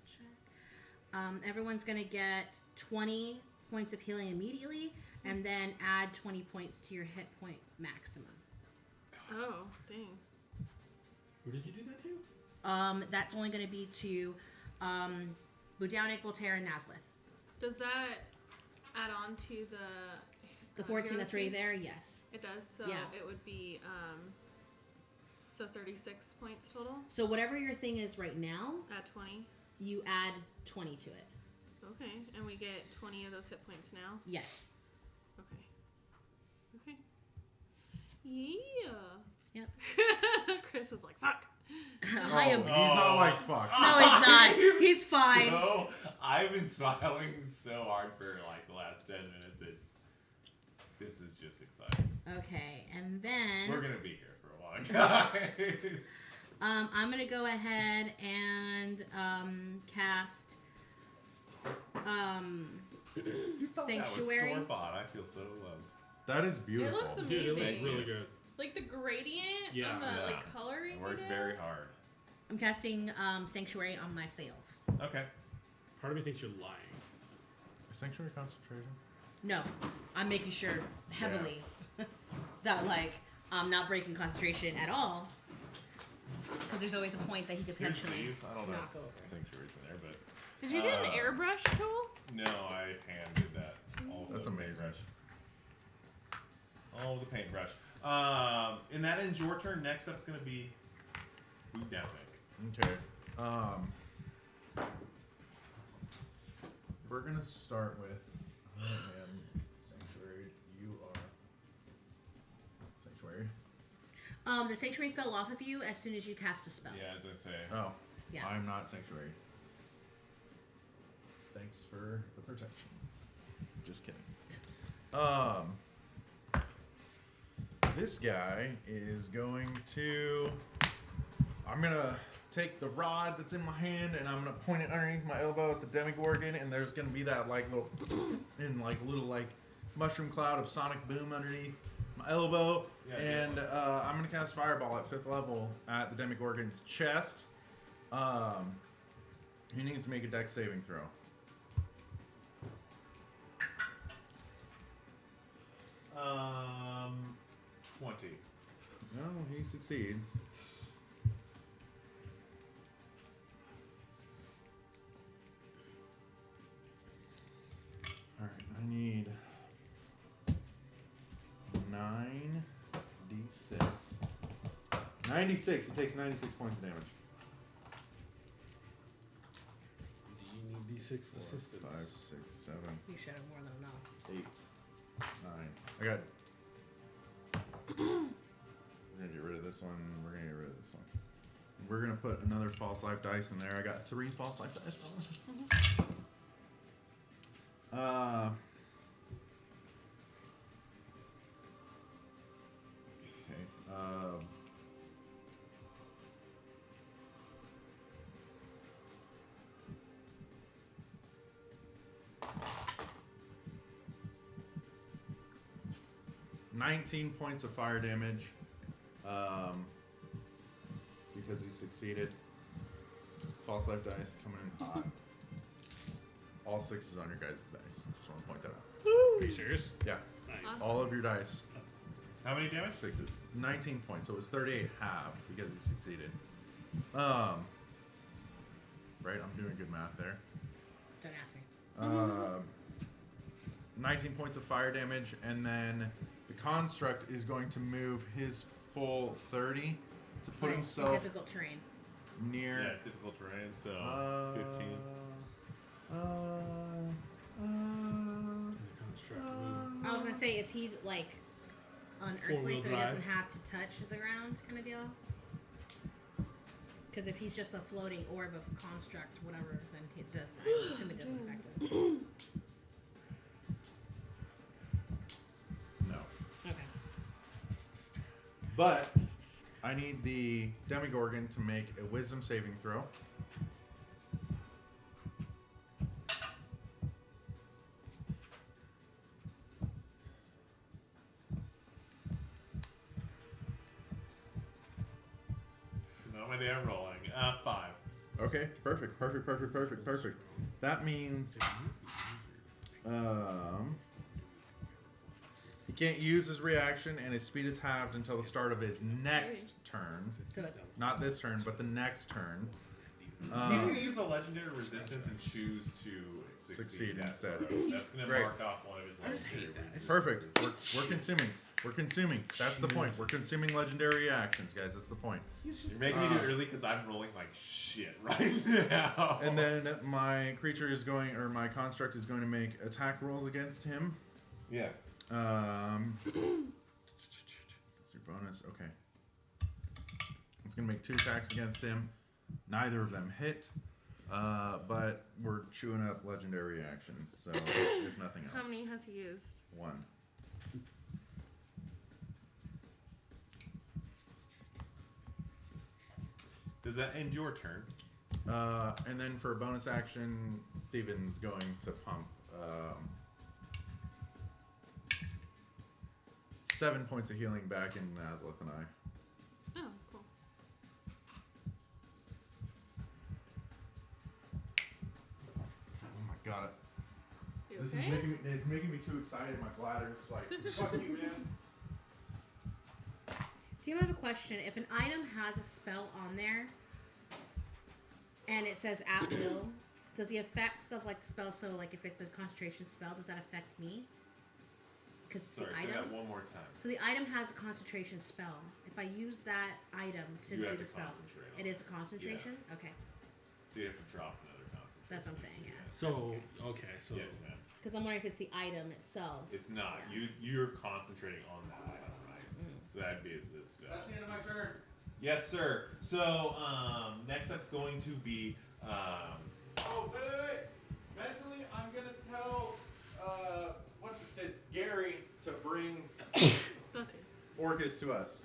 check. Everyone's going to get 20 points of healing immediately, and then add 20 points to your hit point maximum. Oh, dang. Who did you do that to? That's only going to be to Budaunik, Boltaire, and Nazlith. Does that add on to The 14 to hero 3 space? there, yes. It does, so Yeah. it would be, so 36 points total So whatever your thing is right now, at 20. you add 20 to it. Okay, and we get 20 of those hit points now? Yes. Okay. Okay. Yeah. Yep. Chris is like, fuck. I am. He's not like fuck. No, he's not. I'm He's fine. So, I've been smiling so hard for like the last 10 minutes. This is just exciting. Okay, and then We're gonna be here for a while, guys. I'm gonna go ahead and cast You thought Sanctuary. That was store-bought. I feel so loved. That is beautiful. looks Dude, it looks Amazing. really good. Like the gradient Yeah. on the Yeah. like coloring. I worked you did? very hard. I'm casting Sanctuary on myself. Okay. Part of me thinks you're lying. Sanctuary concentration. No, I'm making sure heavily that like I'm not breaking concentration at all. Because there's always a point that he could Here's potentially these. I don't know knock if over. Sanctuary's in there, but Did you get an airbrush tool? no, I hand did that. All That's the amazing. paintbrush. Oh, the paintbrush. And that ends your turn. Next up's gonna be Budaunik. Okay. We're gonna start with Sanctuary. You are Sanctuary. The Sanctuary fell off of you as soon as you cast a spell. Yeah, as I say. Oh. Yeah. I'm not Sanctuary. Thanks for the protection. Just kidding. This guy is going to... I'm going to take the rod that's in my hand and I'm going to point it underneath my elbow at the Demigorgon, and there's going to be that like little little like mushroom cloud of sonic boom underneath my elbow. Yeah, and I'm going to cast Fireball at 5th level at the Demigorgon's chest. He needs to make a dex saving throw. 20. No, he succeeds. Alright, I need 9d6. 96. He takes 96 points of damage. Do you need D6 assistance? 5, 6, 7, You should have more than enough. 8, 9. I got... We're gonna get rid of this one. We're gonna get rid of this one. We're gonna put another false life dice in there. I got 3 false life dice. Okay. 19 points of fire damage. Because he succeeded. False life dice coming in hot. All 6s on your guys' dice. Just want to point that out. Are you serious? Yeah. Nice. Awesome. All of your dice. How many damage? 6s. 19 points. So it was 38 halved because he succeeded. right? I'm doing good math there. Don't ask me. 19 points of fire damage, and then the construct is going to move his full 30 to put But in himself difficult terrain. near. Yeah, difficult terrain, so 15. I was gonna say, is he like unearthly, Four-wheel so he drive. doesn't have to touch the ground, kind of deal? Because if he's just a floating orb of construct, whatever, then it does. I assume it doesn't affect him. No. Okay. But I need the Demigorgon to make a Wisdom saving throw. Not my damn rolling. 5. Okay, perfect. That means he can't use his reaction, and his speed is halved until the start of his next turn. So it's Not this turn, but the next turn. He's going to use a legendary resistance and choose to Succeed That's instead. That's going to Great. mark off one of his legendary resistances. Perfect. We're consuming. We're consuming. That's the point. We're consuming legendary reactions, guys. That's the point. You're making me do it early because I'm rolling like shit right now. And then my creature is going, or my construct is going to make attack rolls against him. Yeah. What's your bonus? Okay. It's going to make 2 attacks against him. Neither of them hit. But we're chewing up legendary reactions, so if nothing else. How many has he used? 1. Does that end your turn? And then for a bonus action, Steven's going to pump 7 points of healing back in Nazlith and I. Oh, cool. Oh my god. You This okay? is making me too excited. My bladder's like, fuck you, man. Do you have a question? If an item has a spell on there and it says at will, does the effect stuff like the spell? So, like if it's a concentration spell, does that affect me? Because it's Sorry, the say item. that one more time. So the item has a concentration spell. If I use that item to You do have the to spell, concentrate on it is a concentration. Okay, So you have to drop another concentration. that's what I'm saying. Yeah. So, okay, so Yes, ma'am. Because I'm wondering if it's the item itself. It's not. Yeah. You're concentrating on that item, right? So that'd be the spell. That's the end of my turn. Yes, sir. So next up's going to be Oh, wait. Mentally, I'm gonna tell Gary to bring Bless you. Orcus to us.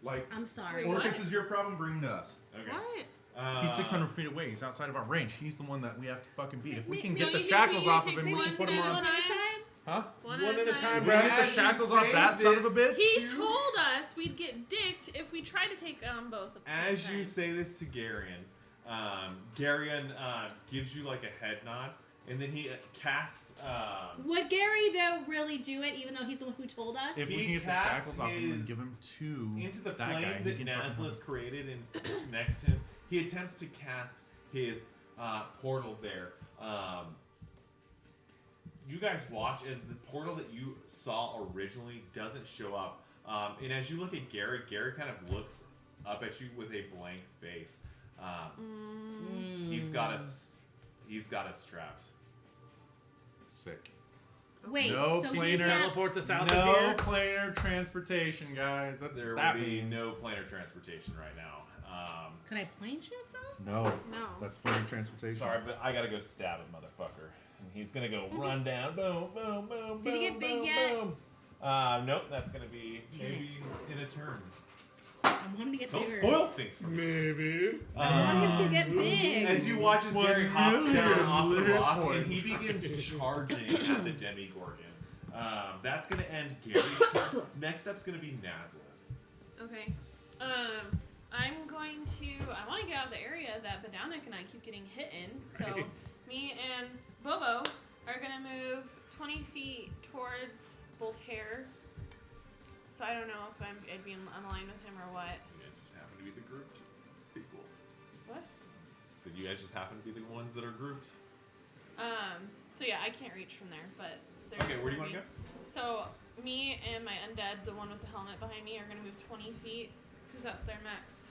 Like, I'm sorry. What? Orcus is your problem. Bring him to us. okay. What? He's 600 feet away. He's outside of our range. He's the one that we have to fucking beat. If we can get Don't the you think shackles we off take of him, we can one put him at a on. time? Huh? One One at a time. We can get the As you shackles off say that son of a this- bitch. He told us we'd get dicked if we tried to take both at the As same you time. say this to Geryon, Geryon gives you like a head nod, and then he casts. Would Gary though really do it, even though he's the one who told us? If we He can get the casts shackles off him and his- give him to into the that flame guy, he that can fucking Nazlith created in next to him, he attempts to cast his portal there. You guys watch as the portal that you saw originally doesn't show up, and as you look at Gary kind of looks up at you with a blank face. He's got us strapped. Sick. Wait, No so planar- he's not, teleport us out No of here. planar transportation, guys. There that will be means no planar transportation right now. Can I plane shift though? no. No. That's planar transportation. Sorry, but I gotta go stab it, motherfucker. And he's gonna go run down, boom, boom, boom, Did he boom, get big boom, yet? boom. Nope, that's gonna be Damn maybe in a turn. I want him to get Don't bigger. spoil things for me. Maybe. I want him to get big. As you watch as 1 Gary hops down million off the hit rock and points. he begins charging at the Demigorgon. That's gonna end Gary's turn. Next up's gonna be Nazlith. Okay. I'm going to. I want to get out of the area that Budaunik and I keep getting hit in. So Right. me and Bobo are gonna move 20 feet towards Boltaire. So I don't know if I'd be in line with him or what. You guys just happen to be the group people. What? So Did you guys just happen to be the ones that are grouped? So yeah, I can't reach from there, but Okay, where do you want to go? So me and my undead, the one with the helmet behind me, are gonna move 20 feet because that's their max.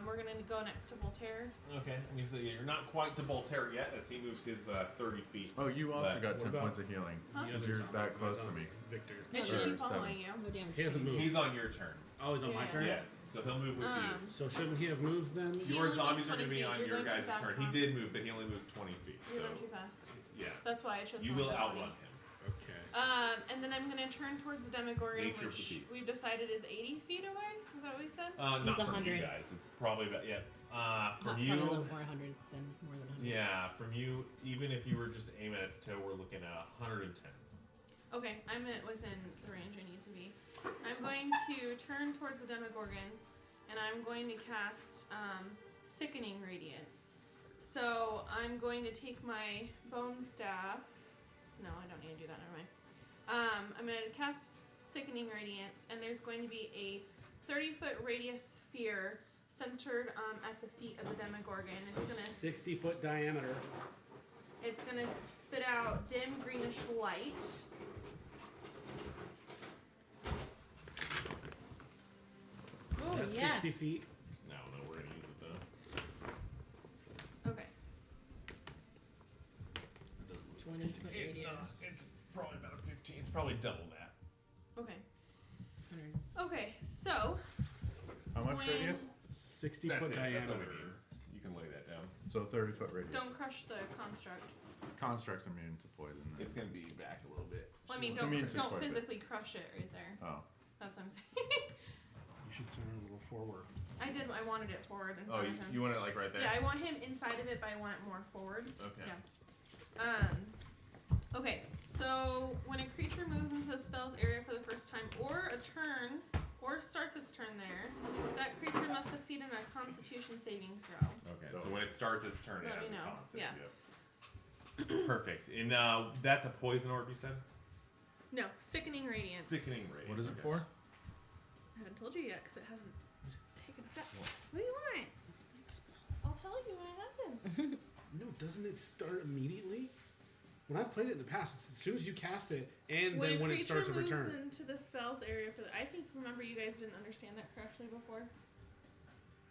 We're gonna go next to Boltaire. Okay, and you say you're not quite to Boltaire yet, as he moves his 30 feet. Oh, you also But got what 10 about- points of healing. Huh? Because you're that close to me. Victor. Is Or he following 7. you? No damage. He hasn't moved. He's on your turn. Oh, he's on my Yeah. turn? Yes, so he'll move with So shouldn't he have moved then? He Your only zombies moves are going to 20 be feet. on You're your going too guys' fast, turn. Mom. He did move, but he only moves 20 feet. You're so going too fast. yeah, That's why I chose. you someone will that's outrun 20. him. Okay. And then I'm gonna turn towards the Demogorgon, Nature of the which beast. we've decided is 80 feet away. Is that what we said? Not He's from you 100. guys. It's probably about from Probably you. a little more 100 than more than 100. Yeah, from you. Even if you were just aiming at its toe, we're looking at 110. Okay, I'm within the range I need to be. I'm going to turn towards the Demogorgon, and I'm going to cast Sickening Radiance. So I'm going to take my Bone Staff. No, I don't need to do that. Never mind. I'm going to cast Sickening Radiance, and there's going to be a 30-foot radius sphere centered at the feet of the Demogorgon. So 60-foot diameter. It's gonna spit out dim greenish light. Oh, That's yes. 60 feet. I don't know. We're gonna use it though. Okay. 20-foot radius. It's probably about a 15. It's probably double that. Okay. 100. Okay. So. How much when- radius? 60 That's foot it. diameter. That's all we need. You can lay that down. So 30-foot radius. Don't crush the construct. Construct's immune to poison. Then. It's gonna be back a little bit. Well, I mean, It's don't, immune to don't quite a bit. physically crush it right there. Oh. That's what I'm saying. You should turn a little forward. I did. I wanted it forward in Oh, front of him. you want it like right there? Yeah, I want him inside of it, but I want it more forward. Okay. Yeah. Okay. So when a creature moves into the spell's area for the first time, or a turn, or starts its turn there, that creature must succeed in a Constitution saving throw. Okay. So when it starts its turn, it Let has me a know. con save, Yeah. yep. Perfect. And that's a poison orb, you said? No, Sickening Radiance. Sickening radiance. What is it okay. for? I haven't told you yet because it hasn't taken effect. What do you want? I'll tell you when it happens. No, doesn't it start immediately? When I've played it in the past, it's as soon as you cast it, and when then a when it creature starts a moves return. into the spell's area for I think, remember, you guys didn't understand that correctly before.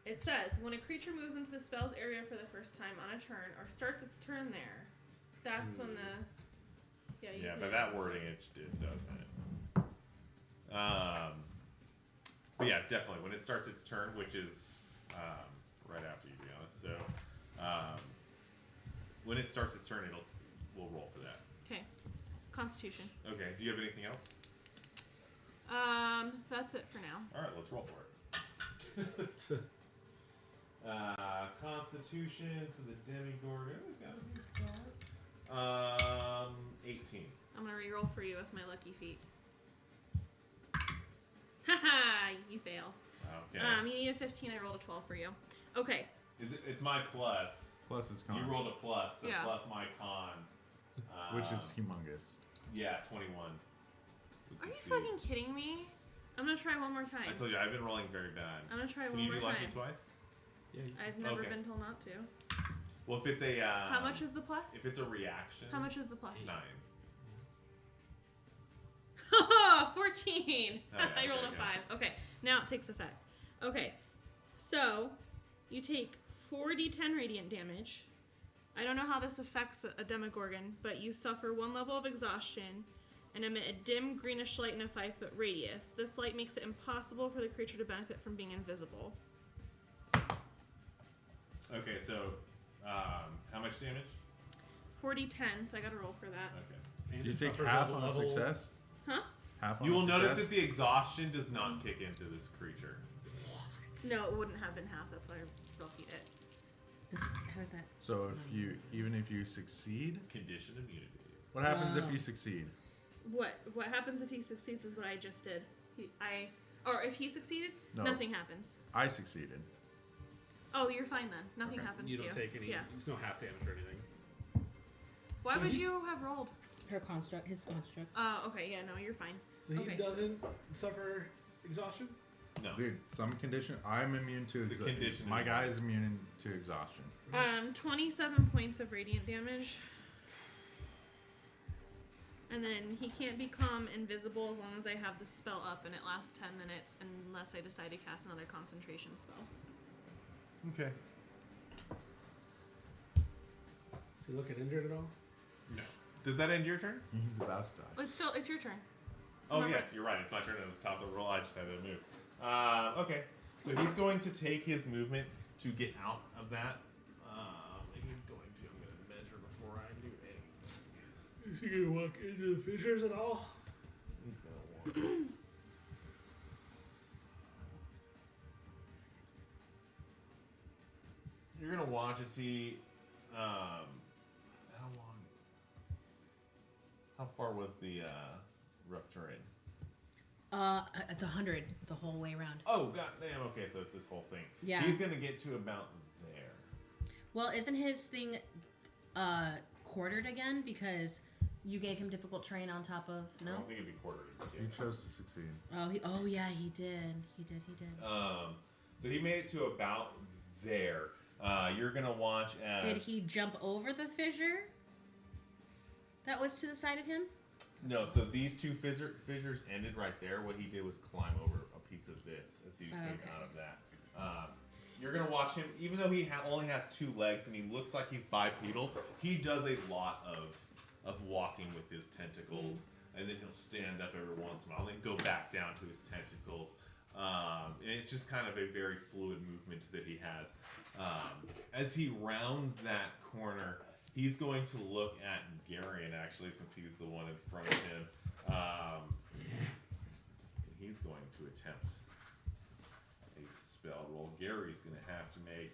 It says, when a creature moves into the spell's area for the first time on a turn, or starts its turn there, that's when the... Yeah, you Yeah, can- but that wording, it doesn't. But yeah, definitely. When it starts its turn, which is right after you, to be honest. So when it starts its turn, we'll roll for that. Okay. Constitution. Okay. Do you have anything else? That's it for now. All right, let's roll for it. Constitution for the Demigorgon. It's gotta be hard. 18. I'm gonna reroll for you with my lucky feet. Haha, you fail. Okay. You need a 15. I rolled a 12 for you. Okay. It's my plus. Plus it's con. You rolled a plus, so Yeah. plus my con. Which is humongous. Yeah, 21. Would Are you succeed. fucking kidding me? I'm gonna try one more time. I told you, I've been rolling very bad. I'm gonna try Can one you more do lucky time. twice? Yeah, I've never Okay. been told not to. Well, if it's a... How much is the plus? If it's a reaction... How much is the plus? 9. 14! Oh, yeah, I rolled okay, a 5. Okay, now it takes effect. Okay, so you take 4d10 radiant damage. I don't know how this affects a Demogorgon, but you suffer 1 level of exhaustion and emit a dim greenish light in a 5-foot radius. This light makes it impossible for the creature to benefit from being invisible. Okay, so... how much damage? 4d10, so I gotta roll for that. Okay. and You it take suffers half a on a level- success? Huh? Half on You a will notice success? that the exhaustion does not kick into this creature. No, it wouldn't have been half, that's why I rockied it. How does that? So even if you succeed, Condition immunity. what happens if Wow. you succeed? What happens if he succeeds is what I just did. Or if he succeeded, No. nothing happens. I succeeded. Oh, you're fine then. Nothing Okay. happens You to don't you. take any. Yeah. There's no half damage or anything. Why So would he- you have rolled? Her construct, his construct. Okay, yeah, no, you're fine. So he Okay, doesn't suffer exhaustion. No. Dude, some condition. I'm immune to It's a condition. My guy is immune to exhaustion. 27 points of radiant damage. And then he can't become invisible as long as I have the spell up, and it lasts 10 minutes unless I decide to cast another concentration spell. Okay. So you look at injured at all? No. Does that end your turn? He's about to die. It's your turn. Oh, Remember- yes, you're right. It's my turn. It was top of the roll. I just had to move. Okay. So he's going to take his movement to get out of that. He's going to. I'm going to measure before I do anything. Is he gonna walk into the fissures at all? He's going to walk. You're going to watch as he. How long? How far was the rough terrain? It's 100 the whole way around. Oh, goddamn. Okay, so it's this whole thing. Yeah. He's going to get to about there. Well, isn't his thing quartered again because you gave him difficult terrain on top of I no? don't think it'd be quartered. You chose to succeed. Oh yeah, he did. He did. So he made it to about there. You're gonna watch as. Did he jump over the fissure that was to the side of him? No. So these two fissures ended right there. What he did was climb over a piece of this as he came out of that. You're gonna watch him, even though he only has 2 legs and he looks like he's bipedal. He does a lot of walking with his tentacles, and then he'll stand up every once in a while, and then go back down to his tentacles. And it's just kind of a very fluid movement that he has. As he rounds that corner, he's going to look at Geryon, actually, since he's the one in front of him. He's going to attempt a spell roll. Gary's going to have to make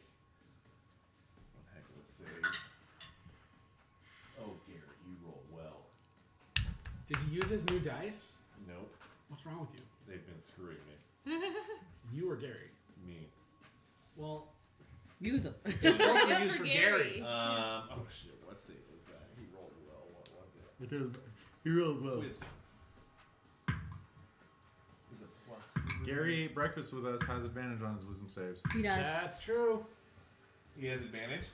one heck of a save. Oh, Gary, you roll well. Did you use his new dice? Nope, What's wrong with you? they've been screwing me. You or Gary? Me. Well, Use him. it's supposed to That's use for for Gary. Gary. Oh shit, what save was that? He rolled well. What was it? He rolled well. Wisdom. Is it plus 3? Gary ate breakfast with us. Has advantage on his wisdom saves. He does. That's true. He has advantage?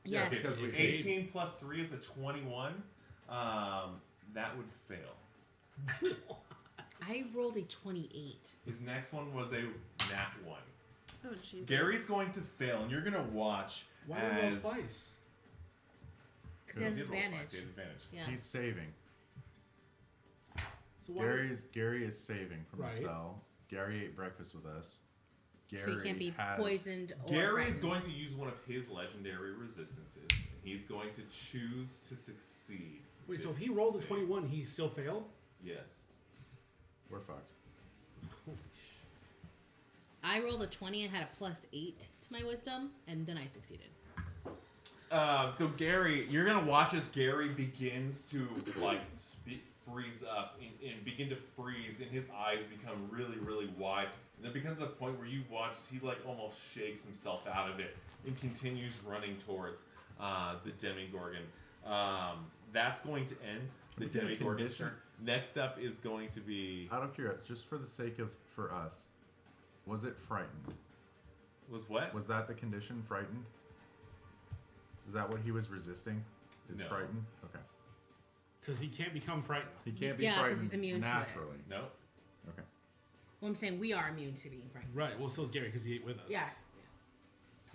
Yes. Because we 18 plus 3 is a 21. That would fail. I rolled a 28. His next one was a nat 1. Oh, Jesus. Gary's going to fail, and you're going to watch Why did he roll as... twice? Because he has did roll twice. advantage. He had advantage. Yeah. He's saving. So why Gary is saving from Right. the spell. Gary ate breakfast with us. Gary So he can't be has, poisoned or Gary's frightened. going to use one of his legendary resistances. And he's going to choose to succeed. Wait, so this if he rolled a save. 21, he still failed? Yes. We're fucked. I rolled a 20 and had a +8 to my wisdom, and then I succeeded. So Gary, you're gonna watch as Gary begins to like freeze up and begin to freeze, and his eyes become really, really wide. And there becomes a point where you watch as he like almost shakes himself out of it and continues running towards the Demigorgon. That's going to end the Can we get a Demigorgon's condition? turn. Next up is going to be Out of curiosity, just for the sake of for us, was it frightened? was what? Was that the condition? Frightened? Is that what he was resisting? Is No. frightened? Okay. Because he can't become frightened. He can't be Yeah, 'cause frightened he's immune to it. naturally. No. Okay. Well, I'm saying we are immune to being frightened. Right, well, so is Gary because he ate with us. Yeah.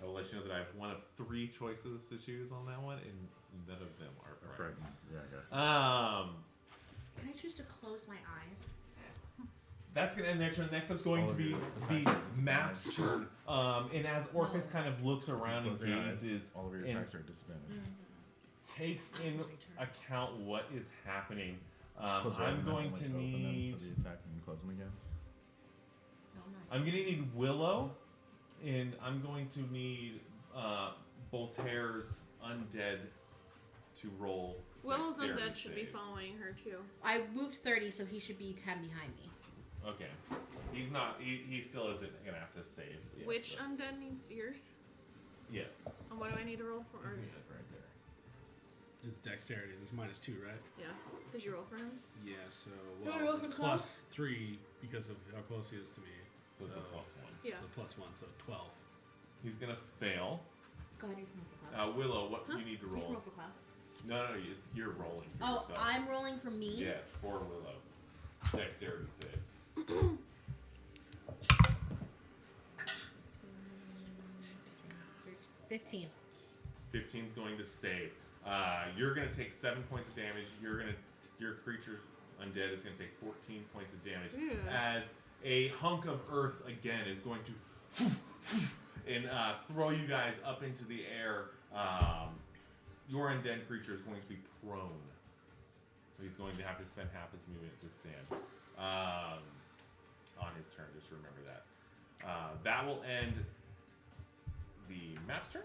I will let you know that I have one of 3 choices to choose on that one, and none of them are frightened. Frightened. Yeah, I got it. Can I choose to close my eyes? That's gonna end their turn. Next up's going All to of be your the attacks are map's disadvantaged. turn. And as Orcus kind of looks around and Close your eyes. gazes All of your and attacks are at disadvantage. takes in account what is happening, Close your eyes I'm and going then, to open them need. for the attack and then close them again. No, I'm not. I'm gonna need Willow, and I'm going to need Boltaire's undead to roll. Willow's dexterity undead should be saves. following her too. I moved 30, so he should be 10 behind me. Okay, he's not. He still isn't gonna have to save. Yet, Which but- undead needs yours? Yeah. And what do I need to roll for? Or, Isn't it right there? It's dexterity. There's -2, right? yeah. Did you roll for him? Yeah, so No, I well, rolled it's for close. +3 because of how close he is to me. So So it's a +1. Yeah. So +1, so 12. He's gonna fail. Go ahead, you can roll for class. Willow, what Huh? you need to You can roll? roll for class. No, you're rolling for Oh, yourself. I'm rolling for me? Yes, for Willow. Dexterity save. 15. 15's going to save. You're gonna take 7 points of damage. Your creature undead is gonna take 14 points of damage as a hunk of earth again is going to and throw you guys up into the air. Your undead creature is going to be prone, so he's going to have to spend half his movement to stand on his turn. Just remember that. That will end the map's turn.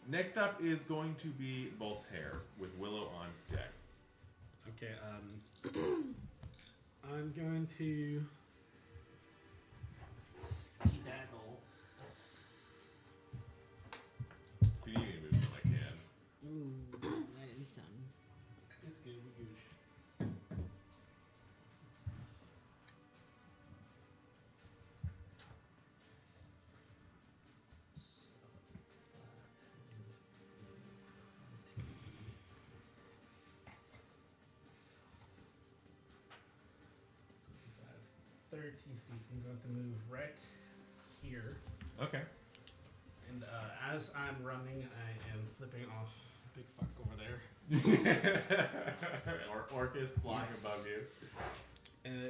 Next up is going to be Boltaire with Willow on deck. Okay, I'm going to skedaddle. If you need me to move, I can. Ooh, that didn't sound. It's good, we gooch. So 30 feet. I'm going to move right here. Okay. And as I'm running, I am flipping off big fuck over there. Or Orcus flying Yes. above you.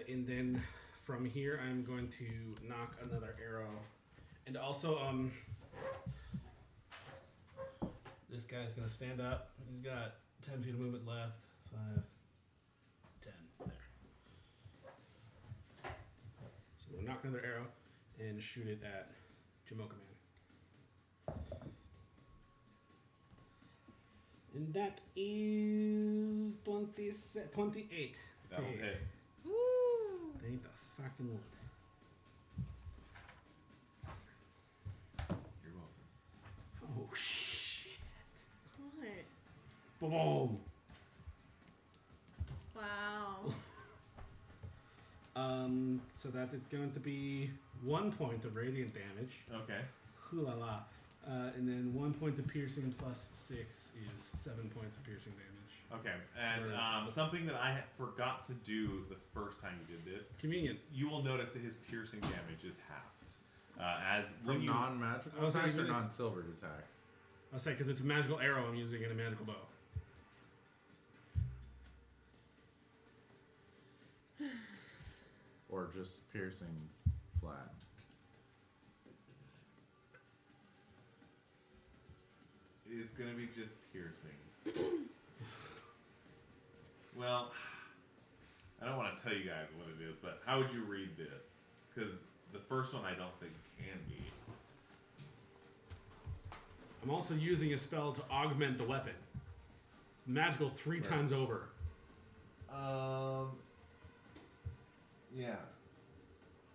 And then from here, I'm going to knock another arrow. And also, this guy's going to stand up. He's got 10 feet of movement left. 5, 10. There. So we'll knock another arrow and shoot it at Jamoka Man. And that is 28. That'll Okay. hit. Woo! Ain't the fucking wood. You're welcome. Oh shit. What? Boom. Wow. So that is going to be 1 point of radiant damage. Okay. Hoo la la. And then 1 point of piercing plus 6 is 7 points of piercing damage. Okay. And something that I forgot to do the first time you did this, Convenient. you will notice that his piercing damage is halved. As when From you non-magical Oh, so attacks or it's- non-silvered attacks? I'll say because it's a magical arrow I'm using in a magical bow. Or just piercing flat? is going to be just piercing. Well, I don't want to tell you guys what it is, but how would you read this? Because the first one I don't think can be. I'm also using a spell to augment the weapon. Magical 3 times over. Yeah.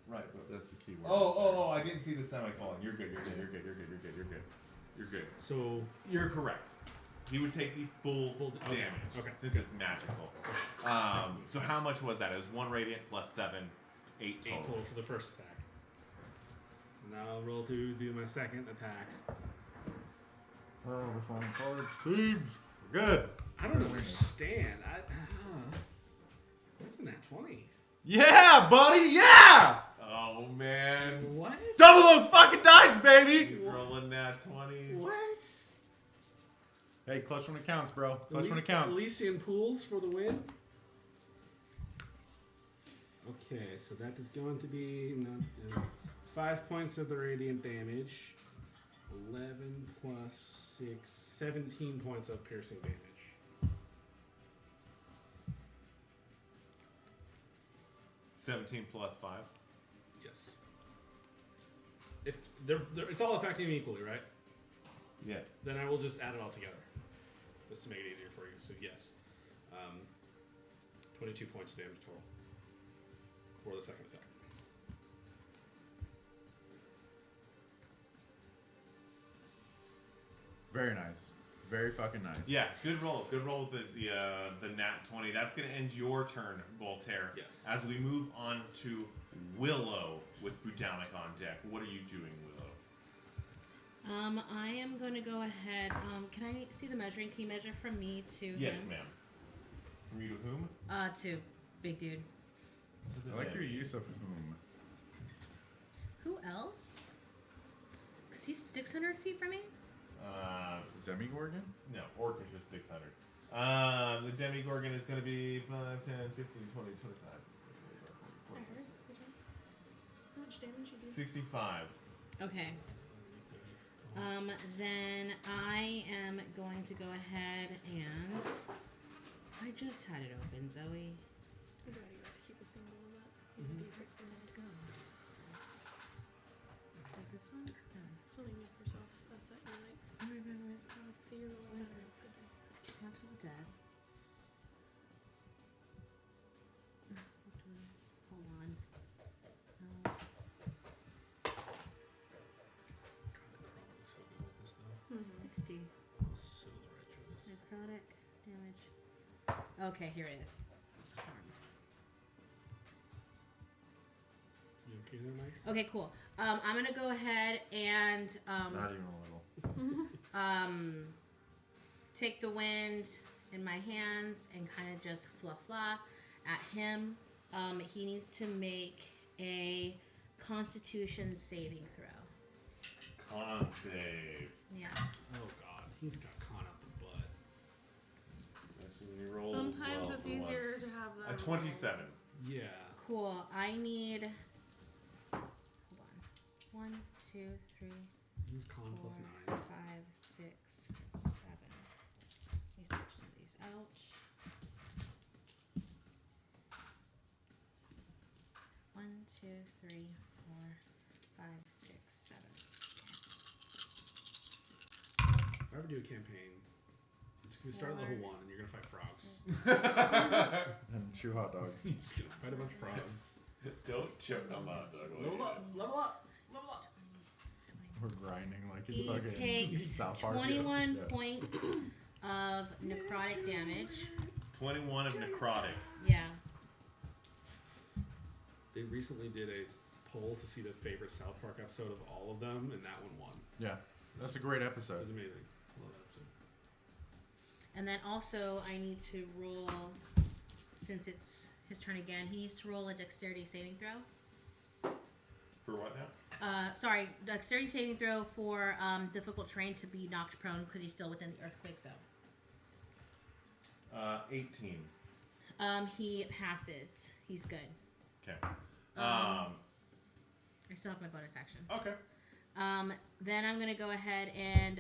Right, but That's the key word. Oh, I didn't see the semicolon. You're good. You're good. So You're correct. He would take the full okay, damage okay. since it's magical. So how much was that? It was 1 radiant plus 7, 8 total. 8 total for the first attack. Now I'll roll to do my second attack. Oh, we're falling forward. Teams. We're good. I don't understand. What's in that 20? Yeah, buddy. Yeah. Oh man. What? Double those fucking dice, baby. He's rolling that 20. What? Hey, clutch when it counts, bro. Clutch when it counts. Elysian pools for the win. Okay, so that is going to be 5 points of the radiant damage. 11 plus 6, 17 points of piercing damage. $17 plus 5. Yes. If they're it's all affecting me equally, right? Yeah. Then I will just add it all together, just to make it easier for you. So yes, 22 points of damage total for the second attack. Very nice. Very fucking nice. Yeah, good roll. Good roll with the nat 20. That's going to end your turn, Boltaire. Yes. As we move on to Willow with Budaunik on deck. What are you doing, Willow? I am going to go ahead. Can I see the measuring? Can you measure from me to Yes, him? ma'am. From you to whom? To big dude. I like your use of whom. Who else? Because he's 600 feet from me? Demigorgon? No, Orcus is 600. The Demigorgon is going to be 5, 10, 15, 20, 25. How much damage you do? 65. Okay. Then I am going to go ahead and... I just had it open, Zoe. I'd already got to keep a single of that. D6 and then Go. Like this one? No. so you make yourself a set you like. So you're rolling What is it? good dice. Not to the dead. Hold on. God, the crawl looks so good with this though. 60. So the right choice. Necrotic damage. Okay, here it is. It's harm. You okay there, Mike? Okay, cool. I'm gonna go ahead and Not even a little. take the wind in my hands and kind of just fluff at him. He needs to make a Constitution saving throw. Con save. Yeah. Oh god, he's got con out the butt. Actually, you rolled Sometimes well it's for easier once. to have A that. 27. Yeah. Cool. I need. Hold on. 1, 2, 3, He's con 4, plus 5, 9. 6, 7. Let me switch some of these out. 1, 2, 3, 4, 5, 6, 7. If I ever do a campaign, we start at level 1 and you're gonna fight frogs. And chew hot dogs. You're just gonna fight a bunch of frogs. Don't choke on my dog. Level up! Level up! Level up! We're grinding like He in fucking takes South Park. 21 Yeah. points of necrotic damage. 21 of necrotic. Yeah. They recently did a poll to see the favorite South Park episode of all of them, and that one won. Yeah, that's a great It episode. was amazing. Love that episode. And then also I need to roll, since it's his turn again, he needs to roll a dexterity saving throw. For what now? Sorry, dexterity saving throw for difficult terrain to be knocked prone because he's still within the earthquake zone. 18. He passes. He's good. Okay. I still have my bonus action. Okay. Then I'm gonna go ahead and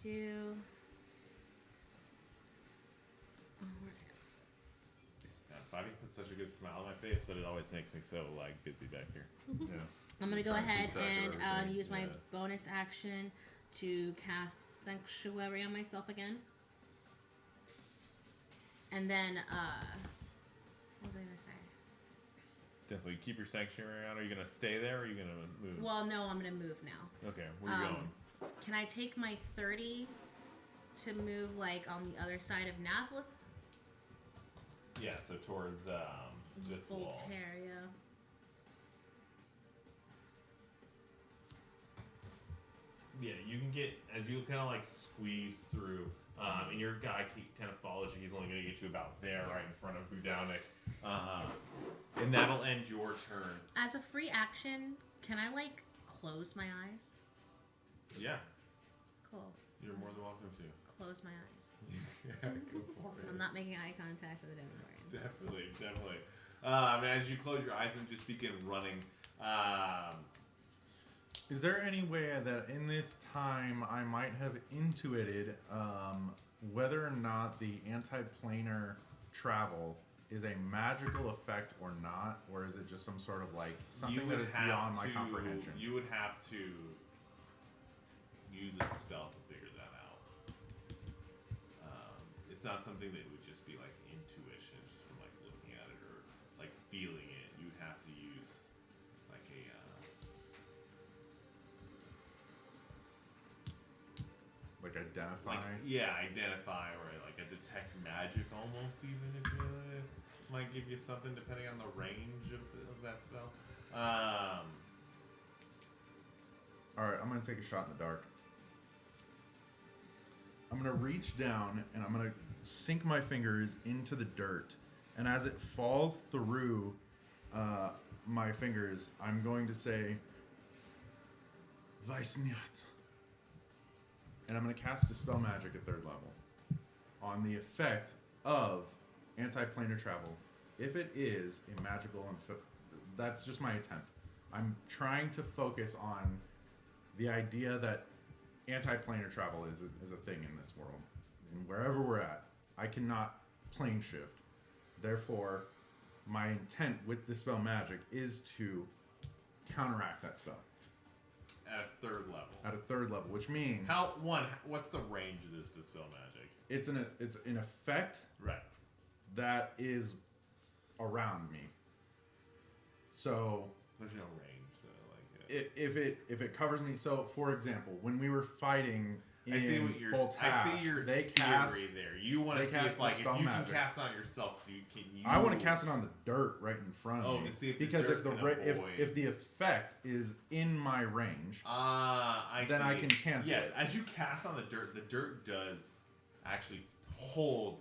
do. Oh, where- Yeah, fighting puts such a good smile on my face, but it always makes me so busy back here. Yeah. I'm gonna go Trying to keep ahead track of and everything, use my yeah. bonus action to cast Sanctuary on myself again. And then, what was I gonna say? Definitely keep your sanctuary on. Are you gonna stay there, or are you gonna move? Well, no, I'm gonna move now. Okay, where are you going? Can I take my 30 to move on the other side of Nazlith? Yeah, so towards this wall. Boltaire, yeah. Yeah, you can get as you kind of squeeze through, and your guy kind of follows you. He's only going to get you about there, right in front of Budaunik, and that'll end your turn. As a free action, can I close my eyes? Yeah, Cool. you're more than welcome to. Close my eyes. Yeah, go for it. I'm not making eye contact with the Demogorgon. Definitely. And as you close your eyes and just begin running, Is there any way that in this time I might have intuited whether or not the anti-planar travel is a magical effect or not, or is it just some sort of something that is beyond my comprehension? You would have to use a spell to figure that out. It's not something that would just be intuition, just from looking at it or feeling it. You would have to use a Like identify. Identify or like a detect magic almost, even if it might give you something depending on the range of that spell. All right, I'm gonna take a shot in the dark. I'm gonna reach down and I'm gonna sink my fingers into the dirt, and as it falls through my fingers, I'm going to say Weissniat. And I'm going to cast Dispel Magic at 3rd level on the effect of anti-planar travel. If it is a magical, that's just my attempt. I'm trying to focus on the idea that anti-planar travel is a thing in this world. And wherever we're at, I cannot plane shift. Therefore, my intent with Dispel Magic is to counteract that spell. At a 3rd level. At a 3rd level, which means what's the range of this Dispel Magic? It's an effect right that is around me. So there's no range though, if it covers me. So for example, when we were fighting in Boltaire, I see your they cast theory there. You want to see if you can cast it on yourself. I want to cast it on the dirt right in front of me. To see if because if the effect is in my range, then I can cancel. Yes, as you cast on the dirt does actually hold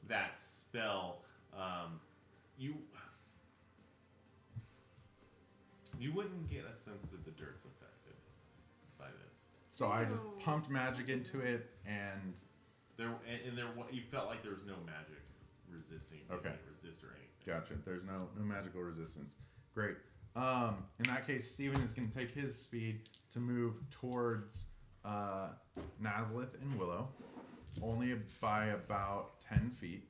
that spell. You wouldn't get a sense that the dirt's affected by this. So I just pumped magic into it, and you felt like there was no magic resisting. Okay. Resist or anything. Gotcha. There's no magical resistance. Great. In that case, Steven is going to take his speed to move towards Nazlith and Willow, only by about 10 feet.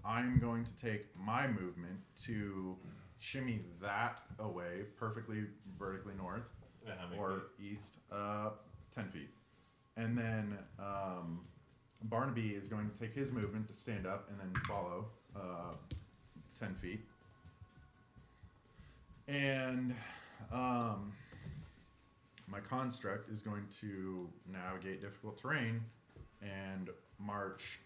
I'm going to take my movement to shimmy that away, perfectly vertically north or east, 10 feet. And then Barnaby is going to take his movement to stand up and then follow 10 feet. And my construct is going to navigate difficult terrain and march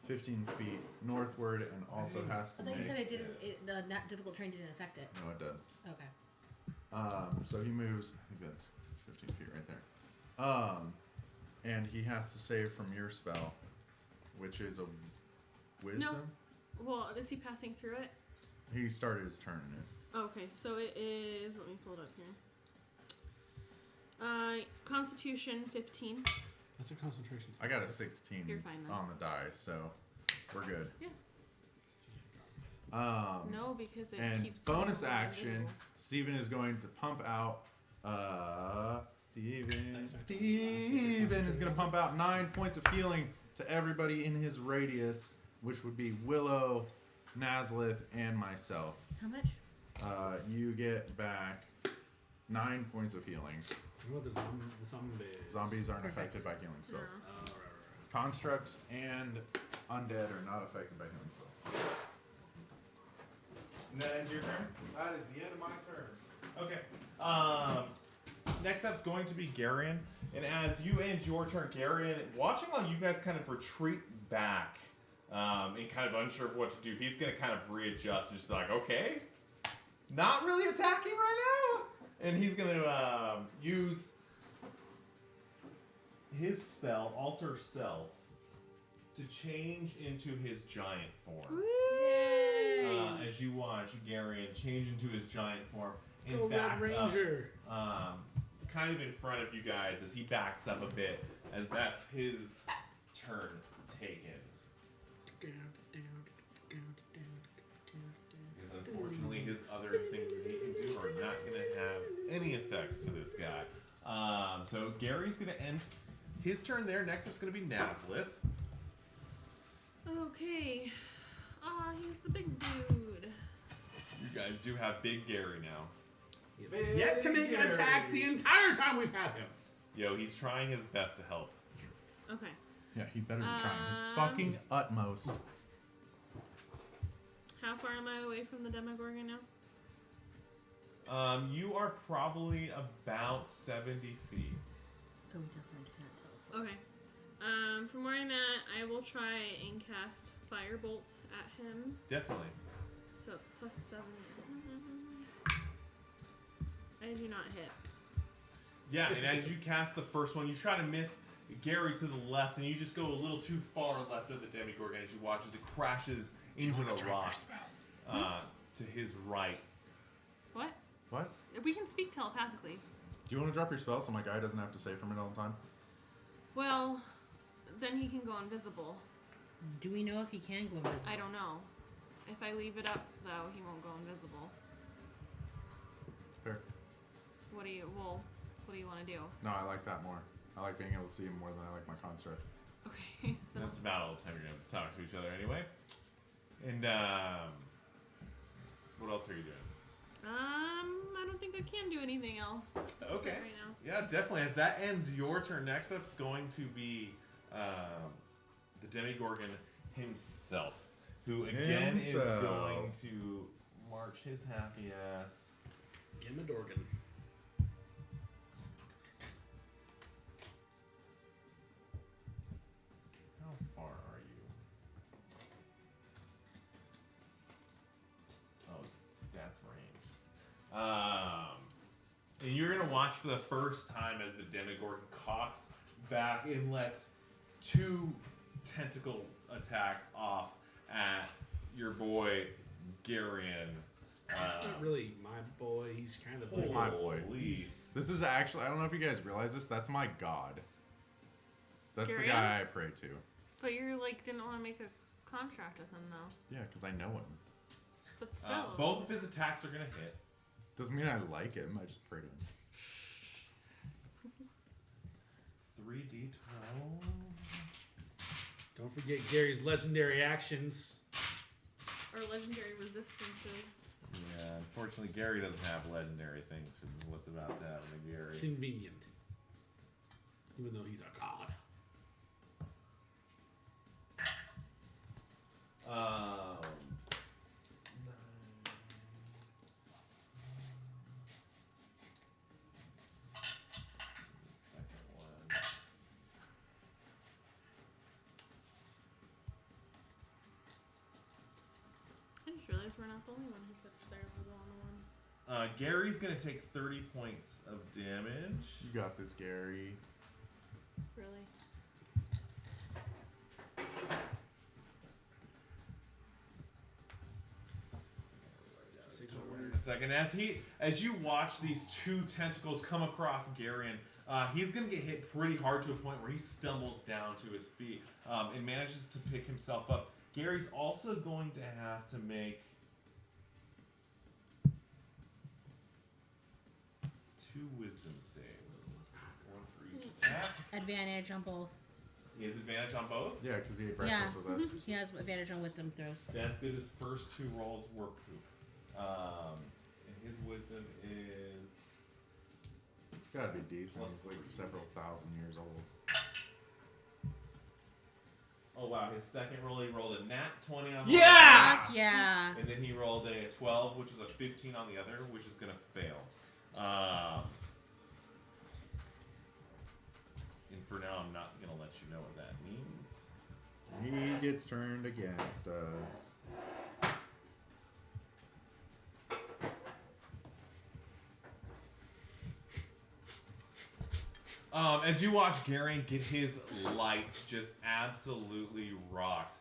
15 feet northward, and also has to I thought you make... said the difficult terrain didn't affect it. No, it does. Okay. So he moves, I think that's 15 feet right there. And he has to save from your spell, which is a wisdom? No. Well, is he passing through it? He started his turn in it. Okay, so it is, let me pull it up here. Constitution 15. That's a concentration. I got a 16 You're fine, then. on the die, so we're good. Yeah. No, because it and keeps bonus someone action, invisible. Steven is going to pump out Steven is going to pump out 9 points of healing to everybody in his radius, which would be Willow, Nazlith, and myself. How much? You get back 9 points of healing. What the zombies? Zombies aren't affected by healing spells. Oh, right. Constructs and undead are not affected by healing spells. And that ends your turn? That is the end of my turn. Okay. Next up's going to be Geryon. And as you end your turn, Geryon, watching all you guys kind of retreat back and kind of unsure of what to do, he's going to kind of readjust and just be like, okay, not really attacking right now. And he's going to use his spell, Alter Self, to change into his giant form. As you watch Geryon change into his giant form and back Ranger. up, kind of in front of you guys as he backs up a bit, as that's his turn taken. Because unfortunately, his other things that he can do are not going to have any effects to this guy. So Gary's going to end his turn there. Next up's going to be Nazlith. Okay. He's the big dude. You guys do have Big Gary now. Yet to make an attack the entire time we've had him. Yo, he's trying his best to help. Okay. Yeah, he better be trying his fucking utmost. How far am I away from the Demogorgon now? You are probably about 70 feet. So we definitely can't Okay. From where I'm at, I will try and cast fire bolts at him. Definitely. So it's +7. I do not hit. Yeah, and as you cast the first one, you try to miss Gary to the left, and you just go a little too far left of the Demigorgon as you watch as it crashes into the rock to his right. What? What? We can speak telepathically. Do you want to drop your spell so my guy doesn't have to say from it all the time? Well, then he can go invisible. Do we know if he can go invisible? I don't know. If I leave it up, though, he won't go invisible. Fair. What do you want to do? No, I like that more. I like being able to see him more than I like my construct. Okay. That's about all the time you're going to talk to each other anyway. And, what else are you doing? I don't think I can do anything else. Okay. Right now. Yeah, definitely. As that ends your turn, next up's going to be the Demigorgon himself, who again is going to march his happy ass. In the Dorgan. How far are you? Oh, that's range. And you're gonna watch for the first time as the Demigorgon cocks back and lets 2 tentacle attacks off at your boy Geryon. He's not really my boy. He's kind of He's my boy. Holy. This is actually, I don't know if you guys realize this, that's my god. That's the Geryon? guy I pray to. But you didn't want to make a contract with him though. Yeah, because I know him. But still. Both of his attacks are gonna hit. Doesn't mean I like him, I just pray to him. 3d12. Don't forget Gary's legendary actions. Or legendary resistances. Yeah, unfortunately, Gary doesn't have legendary things. What's about to happen to Gary? Convenient. Even though he's a god. Second one. I just realized we're not the only one who puts their logo on the one. Gary's gonna take 30 points of damage. You got this, Gary. Really? In a second, as you watch these 2 tentacles come across Geryon, he's gonna get hit pretty hard to a point where he stumbles down to his feet and manages to pick himself up. Gary's also going to have to make 2 wisdom saves. One for each attack. Advantage on both. He has advantage on both. Yeah, because he ate breakfast with us. He has advantage on wisdom throws. That's good. His first 2 rolls were poop. And his wisdom is... It's got to be decent. He's like several thousand years old. Oh wow, his second roll, he rolled a nat 20 on Yeah! Fuck yeah. And then he rolled a 12, which is a 15 on the other, which is going to fail. And for now, I'm not going to let you know what that means. He gets turned against us. As you watch Geryon get his lights just absolutely rocked.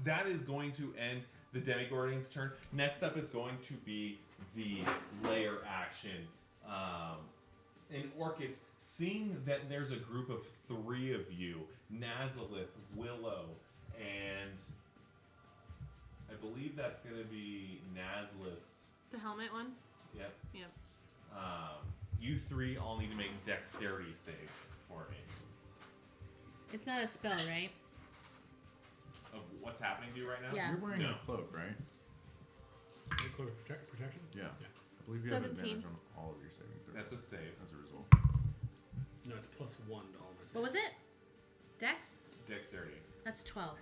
That is going to end the Demigorgon's turn. Next up is going to be the layer action. And Orcus, seeing that there's a group of 3 of you, Nazalith, Willow, and I believe that's going to be Nazalith's. The helmet one? Yep. Yep. You 3 all need to make dexterity saves for me. It's not a spell, right? Of what's happening to you right now? Yeah. You're wearing No. a cloak, right? Cloak of protection? Yeah. Yeah. I believe you have 17. advantage on all of your saving throws. That's a save. As a result. No, it's +1 to all my saves. What was it? Dex? Dexterity. That's a 12.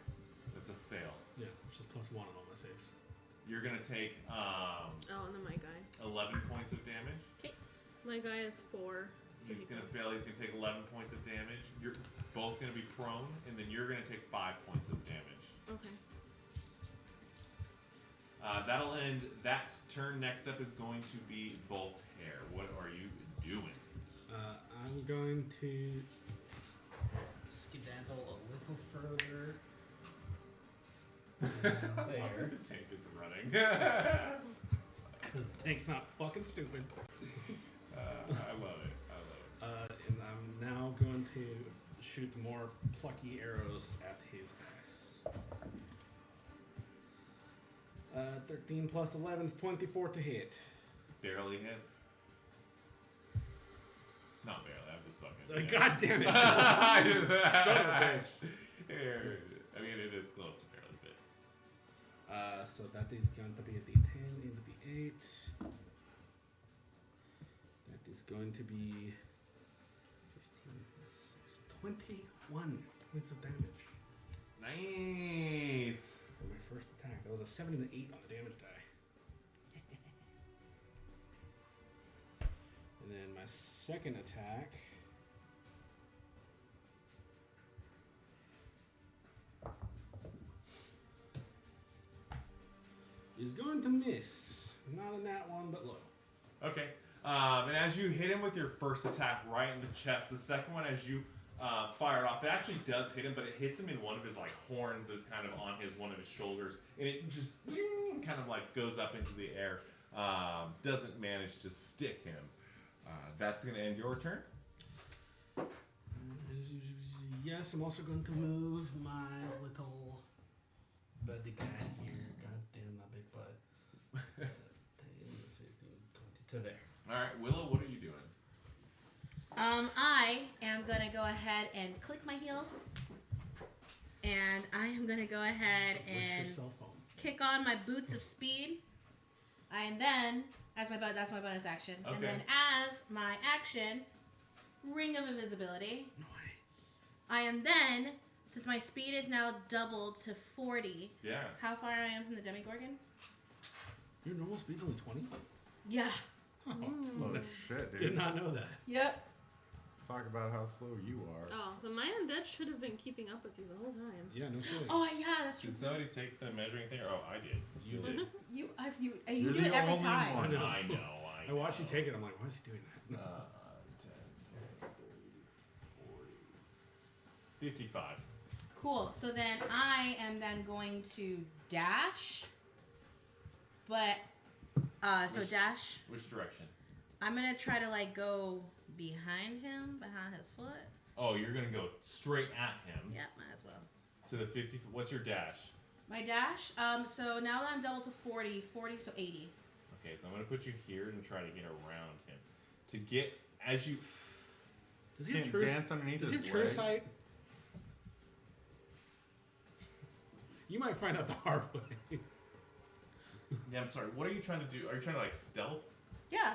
That's a fail. Yeah, which is +1 on all my saves. you're gonna take and then my guy. 11 points of damage. My guy is 4. So He's gonna fail. He's gonna take 11 points of damage. You're both gonna be prone, and then you're gonna take 5 points of damage. Okay. That'll end that turn. Next up is going to be Boltaire. What are you doing? I'm going to skedaddle a little further. There. The tank is running. Because the tank's not fucking stupid. I love it. And I'm now going to shoot more plucky arrows at his ass. 13 plus 11 is 24 to hit. Barely hits. Not barely. I'm just fucking. God damn it! I just, Son of a bitch. Here, I mean, it is close to barely fit. So that is going to be a D10 into the 8. That is going to be 15 plus 6, 21 points of damage. Nice. For my first attack. That was a 7 and an 8 on the damage die. And then my second attack. Is going to miss. Not in that one, but low. Okay. And as you hit him with your first attack right in the chest, the second one, as you fire it off, it actually does hit him, but it hits him in one of his like horns that's kind of on one of his shoulders, and it just kind of like goes up into the air. Doesn't manage to stick him. That's going to end your turn. Yes, I'm also going to move my little buddy guy here. God damn, my big butt. 10, 15, 20 to there. Alright, Willow, what are you doing? I am gonna go ahead and click my heels, and I am gonna go ahead and What's your cell phone? kick on my boots of speed, and then that's my bonus action, and Okay. then as my action, ring of invisibility. Nice. I am then, since my speed is now doubled to 40. Yeah. How far I am from the Demigorgon? Your normal speed's only 20? Yeah. Slow as shit, dude. Did not know that. Yep. Let's talk about how slow you are. Oh, so my undead should have been keeping up with you the whole time. Yeah, no kidding. Oh yeah, that's true. Did somebody take the measuring thing? Oh, I did. You did. You You're do it the every only time. one. I know. I watched you take it. I'm like, why is he doing that? 10, 20, 30, 40, 55. Cool. So then I am then going to dash. But dash. Which direction? I'm gonna try to like go behind him, behind his foot. Oh, you're gonna go straight at him. Yeah, might as well. To the 50. What's your dash? My dash. So now that I'm double to 40, so 80. Okay, so I'm gonna put you here and try to get around him. To get as you. Does he Can't have true, dance underneath does he his have true legs. sight? You might find out the hard way. Yeah, I'm sorry. What are you trying to do? Are you trying to like stealth? Yeah,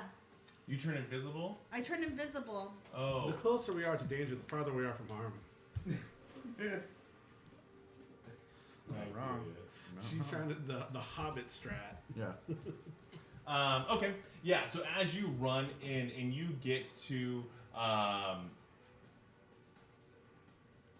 You turn invisible? I turn invisible. Oh. The closer we are to danger, the farther we are from harm. Not wrong. No. She's trying to the Hobbit strat. Yeah. Okay. Yeah. So as you run in and you get to,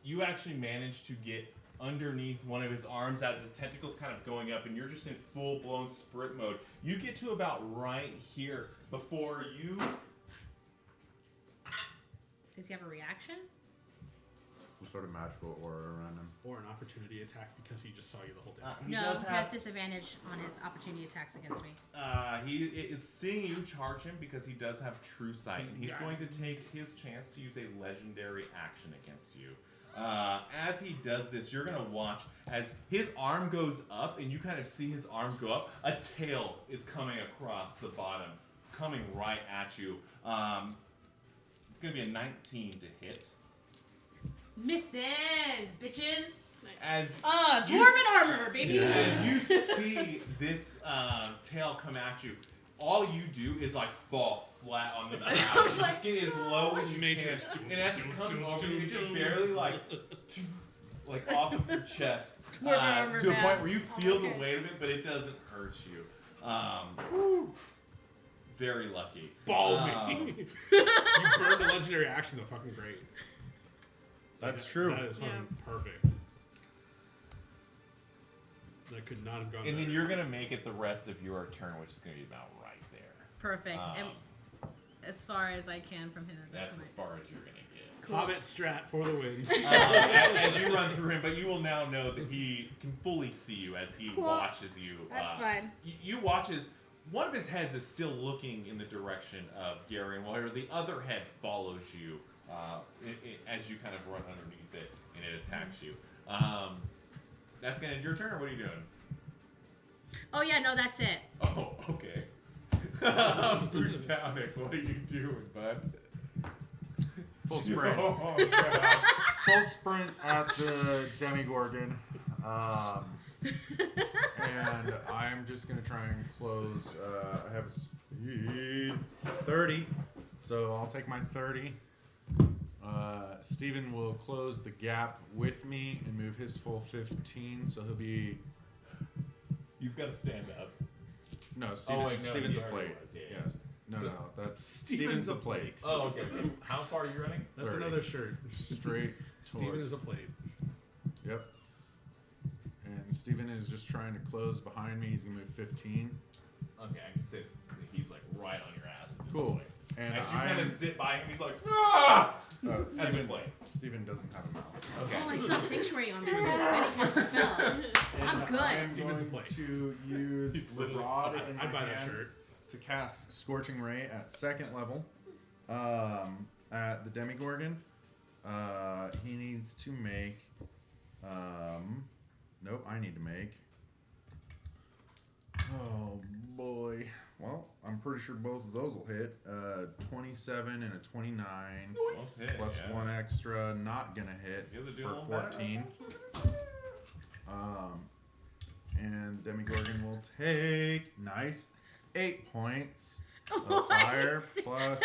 you actually manage to get underneath one of his arms as his tentacles kind of going up, and you're just in full-blown sprint mode. You get to about right here before you. Does he have a reaction? Some sort of magical aura around him. Or an opportunity attack because he just saw you the whole time. He No, does he have. has disadvantage on his opportunity attacks against me. He is seeing you charge him because he does have true sight, and he's Yeah. going to take his chance to use a legendary action against you. As he does this, you're going to watch as his arm goes up, and you kind of see his arm go up. A tail is coming across the bottom, coming right at you. It's going to be a 19 to hit. Misses, bitches. As Dwarven armor, baby. As you see this tail come at you, all you do is like fall flat on the ground. You just get as low as you Matrix. can. And as it comes over you, it just barely like like off of your chest Dwarven armor to a bag. point where you feel Okay. the weight of it, but it doesn't hurt you. Very lucky. Ballsy. You burned a legendary action, though. Fucking great. That's true. That is fucking perfect. That could not have gone And then better. you're gonna make it the rest of your turn, which is gonna be about right there. Perfect. And as far as I can from him. That's as far as you're gonna get. Cool. Hobbit strat for the win. As you run through him, but you will now know that he can fully see you as he Cool. watches you. That's fine. You watch as one of his heads is still looking in the direction of Geryon, while the other head follows you as you kind of run underneath it and it attacks you. That's gonna end your turn, or what are you doing? Oh yeah, no, that's it. Oh, okay. Budaunik, what are you doing, bud? Full sprint. Oh, God. Full sprint at the Demigorgon. And I'm just going to try and close. I have a speed 30. So I'll take my 30. Steven will close the gap with me and move his full 15. So he'll be. He's got to stand up. No, wait, no, Steven's he a already plate. was, yeah, Yes. No, So- no, that's Steven's Steven's a a plate. Oh, okay. How far are you running? That's 30. another shirt. Straight. Steven towards- is a plate. Yep. And Steven is just trying to close behind me. He's gonna move 15. Okay, I can say that he's like right on your ass at this Cool. point. And As you kind I'm of zip by him, he's like, ah! As a Steven, plate. Steven doesn't have a mouth. Okay. Oh, I still have Sanctuary on me too, 'cause I didn't cast the spell. I'm good. I'm Steven's a going plate. to use He's the literally- rod in I'd my buy that hand shirt. to cast Scorching Ray at 2nd level. At the Demigorgon. He needs to make. Nope, I need to make. Oh boy. Well, I'm pretty sure both of those will hit. 27 and a 29. Nice. Hit, Plus yeah. 1 extra, not gonna hit You guys are doing for a little better. 14. And Demigorgon will take 8 points of fire plus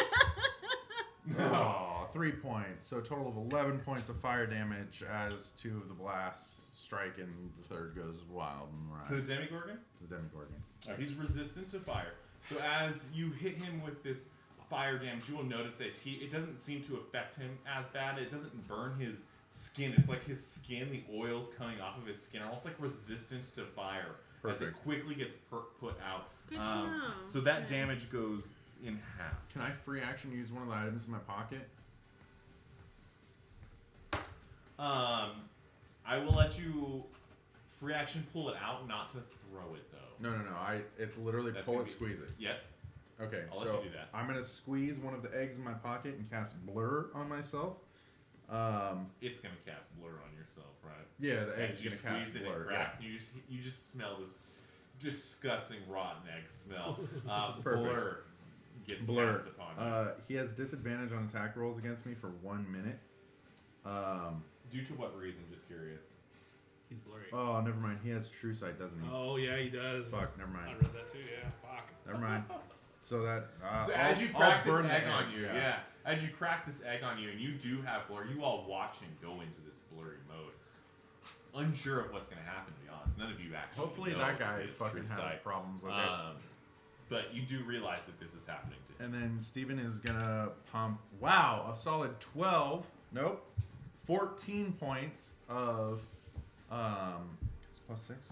3 points. So a total of 11 points of fire damage as 2 of the blasts strike and the 3rd goes wild and To right. the Demigorgon? The Demigorgon. He's resistant to fire. So as you hit him with this fire damage, you will notice that it doesn't seem to affect him as bad. It doesn't burn his skin. It's like his skin, the oils coming off of his skin are almost like resistant to fire as it Perfect. quickly gets put out. Good to know. So that Okay. damage goes in half. Can I free action use one of the items in my pocket? I will let you free action pull it out, not to throw it though. No. It's literally That's pull gonna it, be- squeeze it. Yep. Okay, I'll let so you do that. I'm gonna squeeze one of the eggs in my pocket and cast Blur on myself. It's gonna cast blur on yourself, right? Yeah, the egg's As you gonna cast squeeze it, Blur. it cracks. And you just smell this disgusting rotten egg smell. Perfect. Blur gets Blur. cast upon you. He has disadvantage on attack rolls against me for 1 minute. Due to what reason? Just curious. He's blurry. Oh, never mind. He has True Sight, doesn't he? Oh, yeah, he does. Fuck, never I mind. read that too, yeah. Fuck. Never mind. So that. So I'll- as you I'll crack this burn the egg on you, yeah. as you crack this egg on you, and you do have blur, you all watch him go into this blurry mode. Unsure of what's going to happen, to be honest. None of you actually. Hopefully know that guy his fucking true has sight. problems like that. But you do realize that this is happening to him. And then Steven is gonna pump. Wow, a solid 12. Nope. 14 points of. It's plus 6.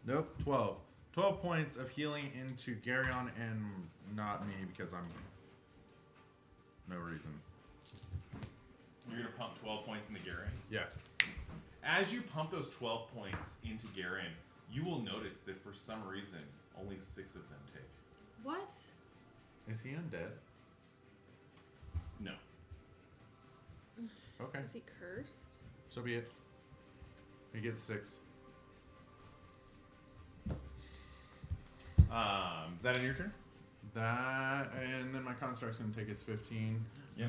Nope, 12. 12 points of healing into Geryon and not me because I'm. No reason. You're going to pump 12 points into Geryon. Yeah. As you pump those 12 points into Geryon, you will notice that for some reason, only 6 of them take. What? Is he undead? No. Okay. Is he cursed? So be it. He gets 6. Is that in your turn? That, and then my construct's gonna take its 15. Yeah.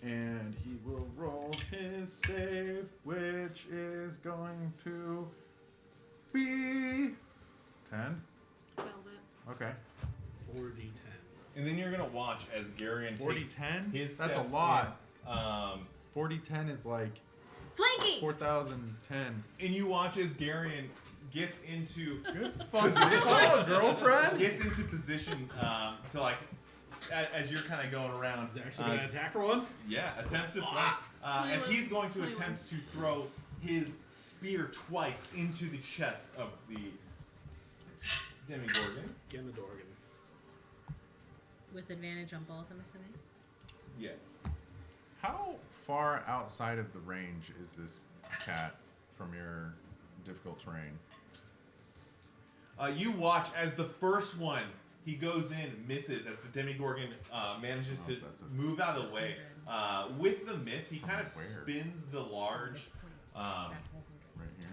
And he will roll his save, which is going to be 10. Fails it. Okay. 4d10. And then you're gonna watch as Geryon 40 takes 10? his That's a steps lot. in, 40 10 is like Flanky! 4,010. and you watch as Geryon gets into Good fucking call, girlfriend. gets into position to like as you're kind of going around. He's actually going to attack for once? Yeah, attempts to flank. As 21. he's going to 21. attempt to throw his spear twice into the chest of the Demigorgon. Demogorgon. With advantage on both, I'm assuming. Yes. How far outside of the range is this cat from your difficult terrain? You watch as the first one, he goes in, misses, as the Demigorgon manages to that's a- move out of the way. With the miss, he kind of Where? spins the large Right here.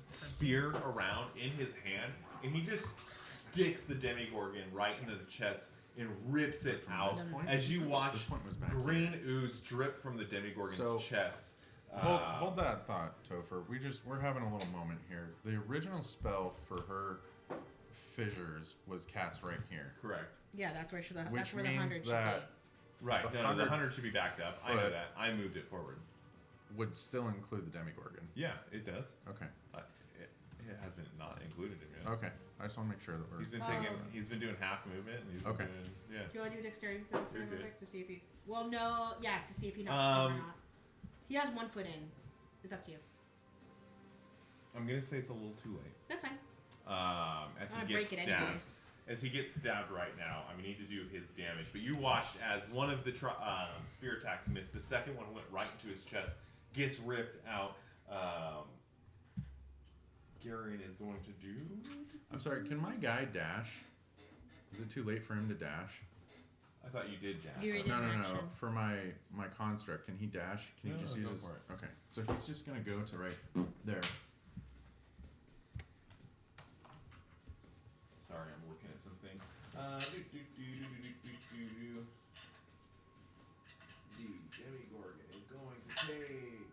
spear around in his hand, and he just sticks the Demigorgon right into the chest and rips it From out. this point? As you watch This point was back green ooze drip from the Demigorgon's So, chest. Hold that thought, Topher. We're having a little moment here. The original spell for her fissures was cast right here. Correct. Yeah, that's where, Which that's where the means 100 should that Right. The No, the 100 100 should be backed up. I know foot. that. I moved it forward. would still include the Demigorgon. Yeah, it does. Okay. It hasn't not included him yet. Okay. I just want to make sure that we're. He's been taking. He's been doing half movement, and he's been Okay. doing. Yeah. be. Do you want to do a dexterity throw for You're him good. real quick to see if he... Well, no. Yeah, to see if he knows or not. He has 1 foot in. It's up to you. I'm gonna say it's a little too late. That's fine. As I'm he gonna gets break it stabbed. anyways. As he gets stabbed right now, I need to do his damage. But you watched as one of the spear attacks missed. The second one went right into his chest, gets ripped out. Geryon is going to do. I'm sorry. Can my guy dash? Is it too late for him to dash? I thought you did dash. You already No. action. For my construct, can he dash? Can he No, just go use his? for it. Okay. So he's just gonna go to right there. Sorry, I'm looking at some things. The Demigorgon is going to take.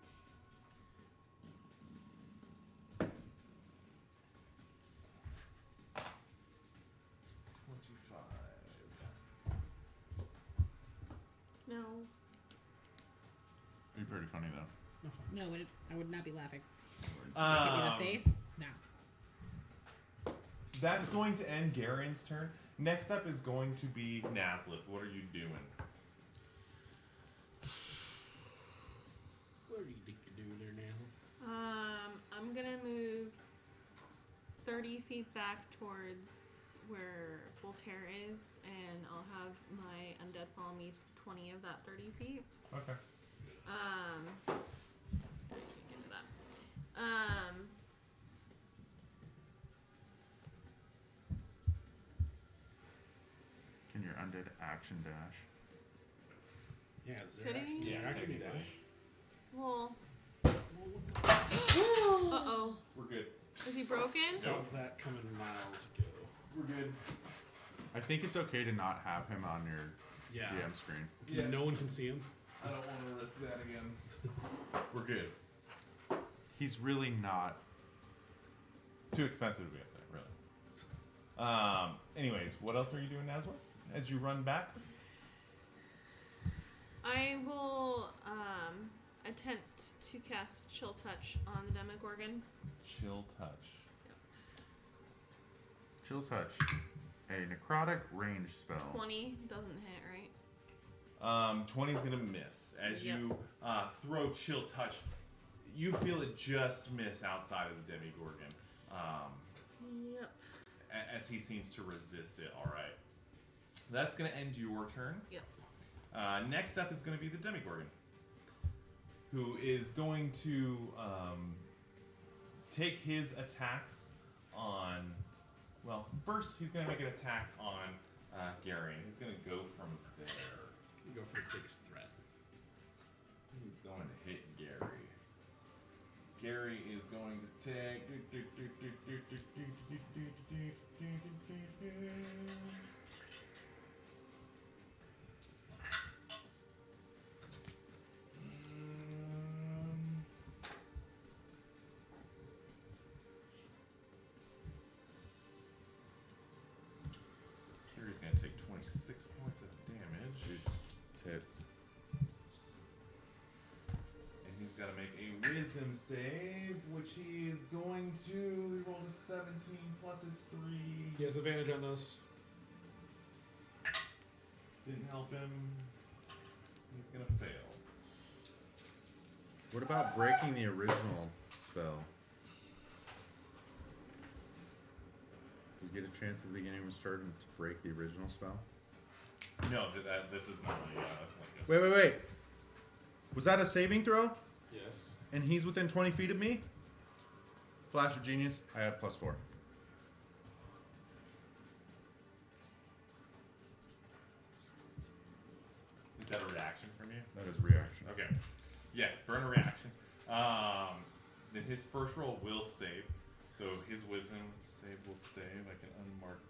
No. Be pretty funny though. No, I would not be laughing. Give me the Um, face? No. That's going to end Garen's turn. Next up is going to be Nazlith. What are you doing? What do you think you're doing there now? I'm gonna move 30 feet back towards where Boltaire is, and I'll have my undead follow me 20 of that 30 feet. Okay. I can't get to that. Can your undead action dash? Yeah, is there Could actually, he? Yeah, actually technically. dash? Well. Uh-oh. We're good. Is he broken? Saw that coming miles ago. We're good. I think it's okay to not have him on your Yeah. DM screen. Yeah. No one can see him. I don't want to risk that again. We're good. He's really not. Too expensive to be up there, really. Anyways, what else are you doing, Nazlith? As you run back? I will attempt to cast Chill Touch on the Demogorgon. Chill touch. Chill touch. A necrotic range spell. 20 doesn't hit, right? 20 is gonna miss. As Yep. you throw chill touch, you feel it just miss outside of the Demigorgon. Yep. As he seems to resist it. All right. That's gonna end your turn. Yep. Next up is gonna be the Demigorgon, who is going to take his attacks on. Well, first he's gonna make an attack on Geryon. He's gonna go from there. You go for the biggest threat. He's going to hit Gary. Gary is going to take. hits. And he's got to make a wisdom save, which he is going to. He rolled a 17 plus his 3. He has advantage on those. Didn't help him. He's going to fail. What about breaking the original spell? Does he get a chance at the beginning of his turn to break the original spell? No, this is not like a... Wait. Was that a saving throw? Yes. And he's within 20 feet of me? Flash of genius. I had +4. Is that a reaction from you? That is a reaction. Okay. Yeah, burn a reaction. Then his first roll will save. So his wisdom save will save. I can unmark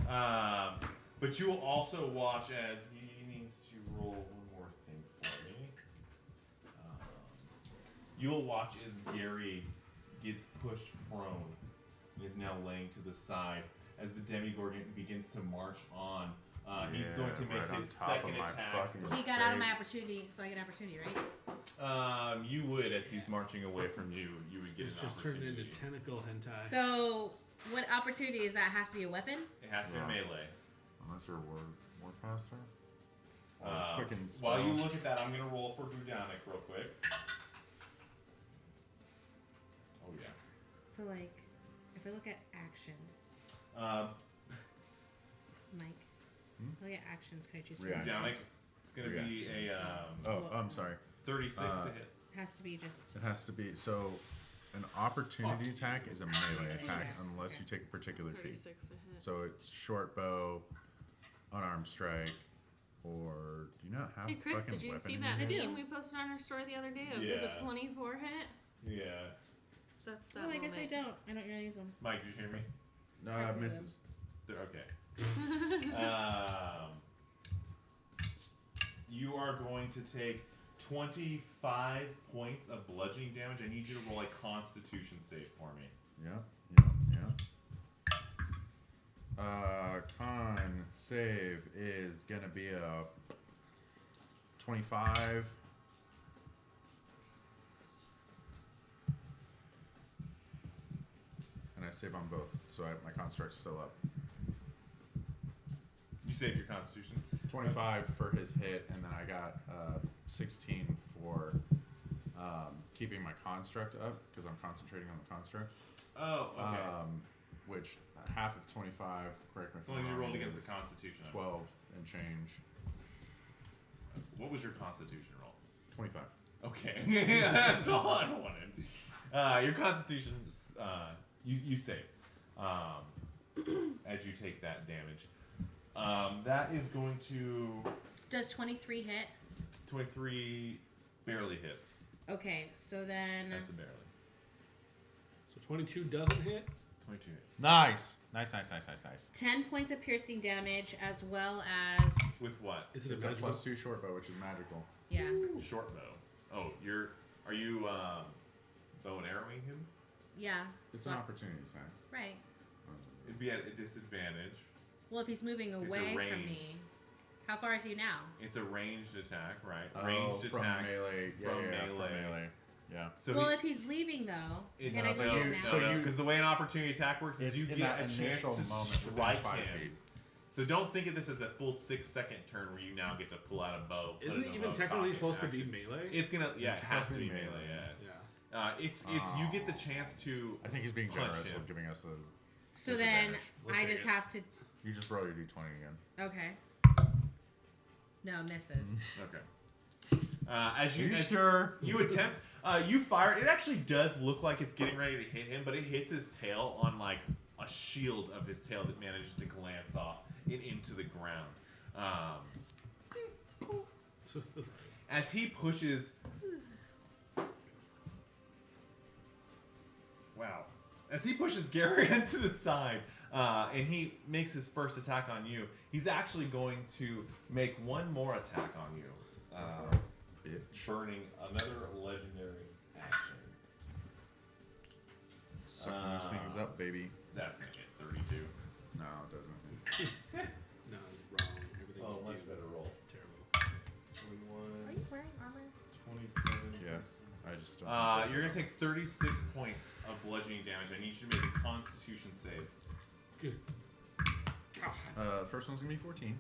that. But you will also watch as he needs to roll one more thing for me. You'll watch as Gary gets pushed prone and is now laying to the side as the Demigorgon begins to march on. He's going to make his second attack. He got out of my opportunity, so I get an opportunity, right? You would, as he's marching away from you, you would get It's an just turned opportunity. into tentacle hentai. So, what opportunity is that? Has to be a weapon? It has to be melee. Unless you're a warcaster. Quicken While spell. you look at that, I'm going to roll for Budaunik real quick. Oh, yeah. So, like, if I look at actions, Mike, look at actions. Can I choose Reaction. Budaunik, it's going to be a I'm sorry. 36 to hit. has to be just. It has to be so. An opportunity attack is a melee attack unless you take a particular feat. 36 a hit. So it's short bow, unarmed strike, or do you not have Hey Chris, fucking did you weapon see in that here? meme we posted on our story the other day? Does a 24 hit? Yeah. That's that. Oh, I guess I moment. don't. I don't really use them. Mike, did you hear me? No, Sure, it misses. Okay. You are going to take 25 points of bludgeoning damage. I need you to roll a Constitution save for me. Yeah. Con save is gonna be a 25. And I save on both, so my construct's still up. You saved your Constitution. 25 for his hit, and then I got 16 for keeping my construct up because I'm concentrating on the construct. Oh, okay. Which half of 25, correct me if as long as you I'm rolled wrong, against is the Constitution. 12 and change. What was your Constitution roll? 25. Okay, that's all I wanted. Your Constitution, you save as you take that damage. That is going to Does 23 hit? 23 barely hits. Okay, so then. That's a barely. So 22 doesn't hit. 22 hits. Nice. 10 points of piercing damage as well as. With what? Is it It's a a magical? +2 short bow, which is magical. Yeah. Short bow. Oh, are you bow and arrowing him? Yeah. It's an opportunity attack. Right. It'd be at a disadvantage. Well, if he's moving away from range. me. How far is he now? It's a ranged attack, right? Oh, Ranged from attacks melee. from Yeah, melee. from melee. Yeah. So Well, if he's leaving though, can I just but do you- it now? so you- because the way an opportunity attack works is It's you in get that a chance initial to moment within strike 5 him. feet. So don't think of this as a full 6-second turn where you now get to pull out a bow. put Isn't in it a even bow, technically cock it, supposed to be action. melee? It's gonna, yeah, It's it has supposed to be to be melee. melee. Yeah. It's you get the chance to. I think he's being punch generous him. with giving us a So then disadvantage. We'll I take just it. have to. You just roll your d20 again. Okay. No, misses. Okay. As you sure? you attempt, you fire. It actually does look like it's getting ready to hit him, but it hits his tail on like a shield of his tail that manages to glance off it into the ground. As he pushes. Wow. As he pushes Gary into the side, and he makes his first attack on you, he's actually going to make one more attack on you. Burning another legendary action. Sucking these things up, baby. That's going to hit 32. No, it doesn't. No, wrong. Everything you do. better roll. Terrible. just don't. You're gonna take 36 points of bludgeoning damage. I need you to make a Constitution save. Good. First one's gonna be 14,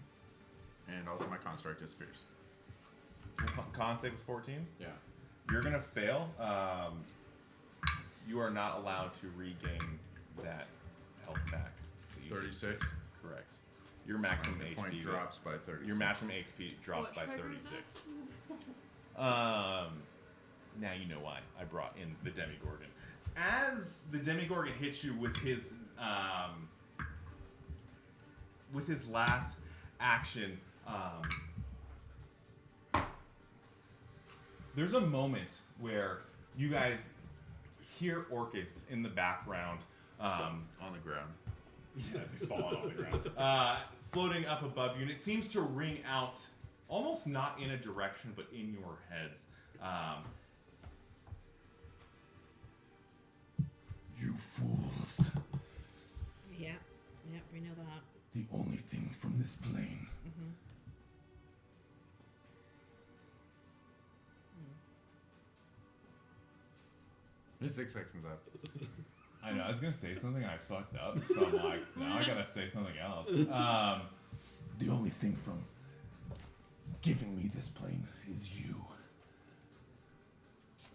and also my construct disappears. Con save was 14. Yeah. You're gonna fail. You are not allowed to regain that health back. that you 36. just- Correct. Your maximum The HP point drops by 30. Your maximum HP drops What by triggered 36. Now you know why I brought in the Demigorgon. As the Demigorgon hits you with his last action, there's a moment where you guys hear Orcus in the background. On the ground. Yes, he's falling on the ground. Floating up above you, and it seems to ring out almost not in a direction, but in your heads. You fools. Yeah, we know that. The only thing from this plane. There's 6 seconds up. I know, I was gonna say something, I fucked up, so I'm like, now I gotta say something else. The only thing from giving me this plane is you.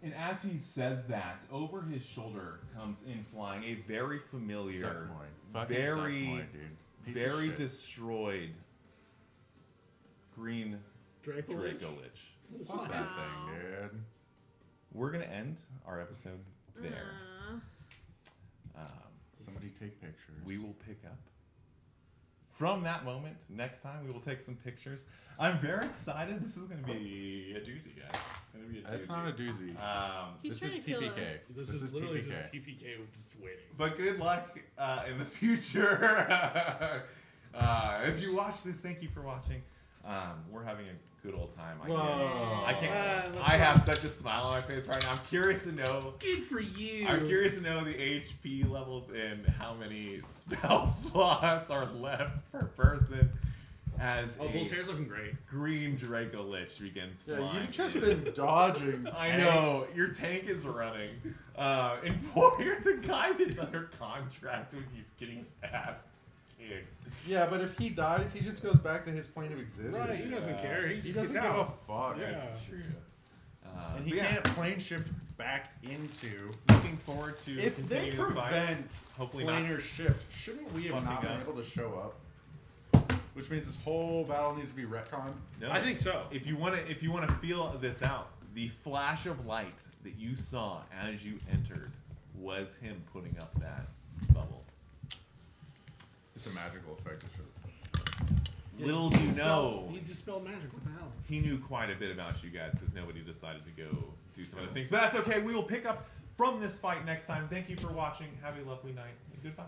And as he says that, over his shoulder comes in flying a very familiar, very, very destroyed green Draco Lich. Fuck that thing, dude. We're gonna end our episode there. Somebody take pictures. We will pick up from that moment. Next time, we will take some pictures. I'm very excited. This is going to be a doozy, guys. It's going to be a doozy. It's not a doozy. He's This trying is to kill TPK. us. This is literally just TPK. We're just waiting. But good luck in the future. If you watch this, thank you for watching. We're having a good old time. I can't. I have such a smile on my face right now. I'm curious to know. Good for you. I'm curious to know the HP levels and how many spell slots are left per person. As Boltaire's looking great. green Draco Lich begins flying. Yeah, you've just been dodging. I know, your tank is running. And you're the guy that's under contract when he's getting his ass kicked. Yeah, but if he dies, he just goes back to his plane of existence. Right, he doesn't care. He He just doesn't gets give a out. fuck. Yeah. That's true. And he But yeah, can't plane shift back into. looking forward to If they continuing this fight. prevent Hopefully not. planar shift, shouldn't we have Fucking not been gun. able to show up? Which means this whole battle needs to be retconned. No. I think so. If you want to feel this out, the flash of light that you saw as you entered was him putting up that bubble. It's a magical effect. It should. Little do you know, He dispelled magic. What the hell? he knew quite a bit about you guys because nobody decided to go do some other things. But that's okay. We will pick up from this fight next time. Thank you for watching. Have a lovely night. And goodbye.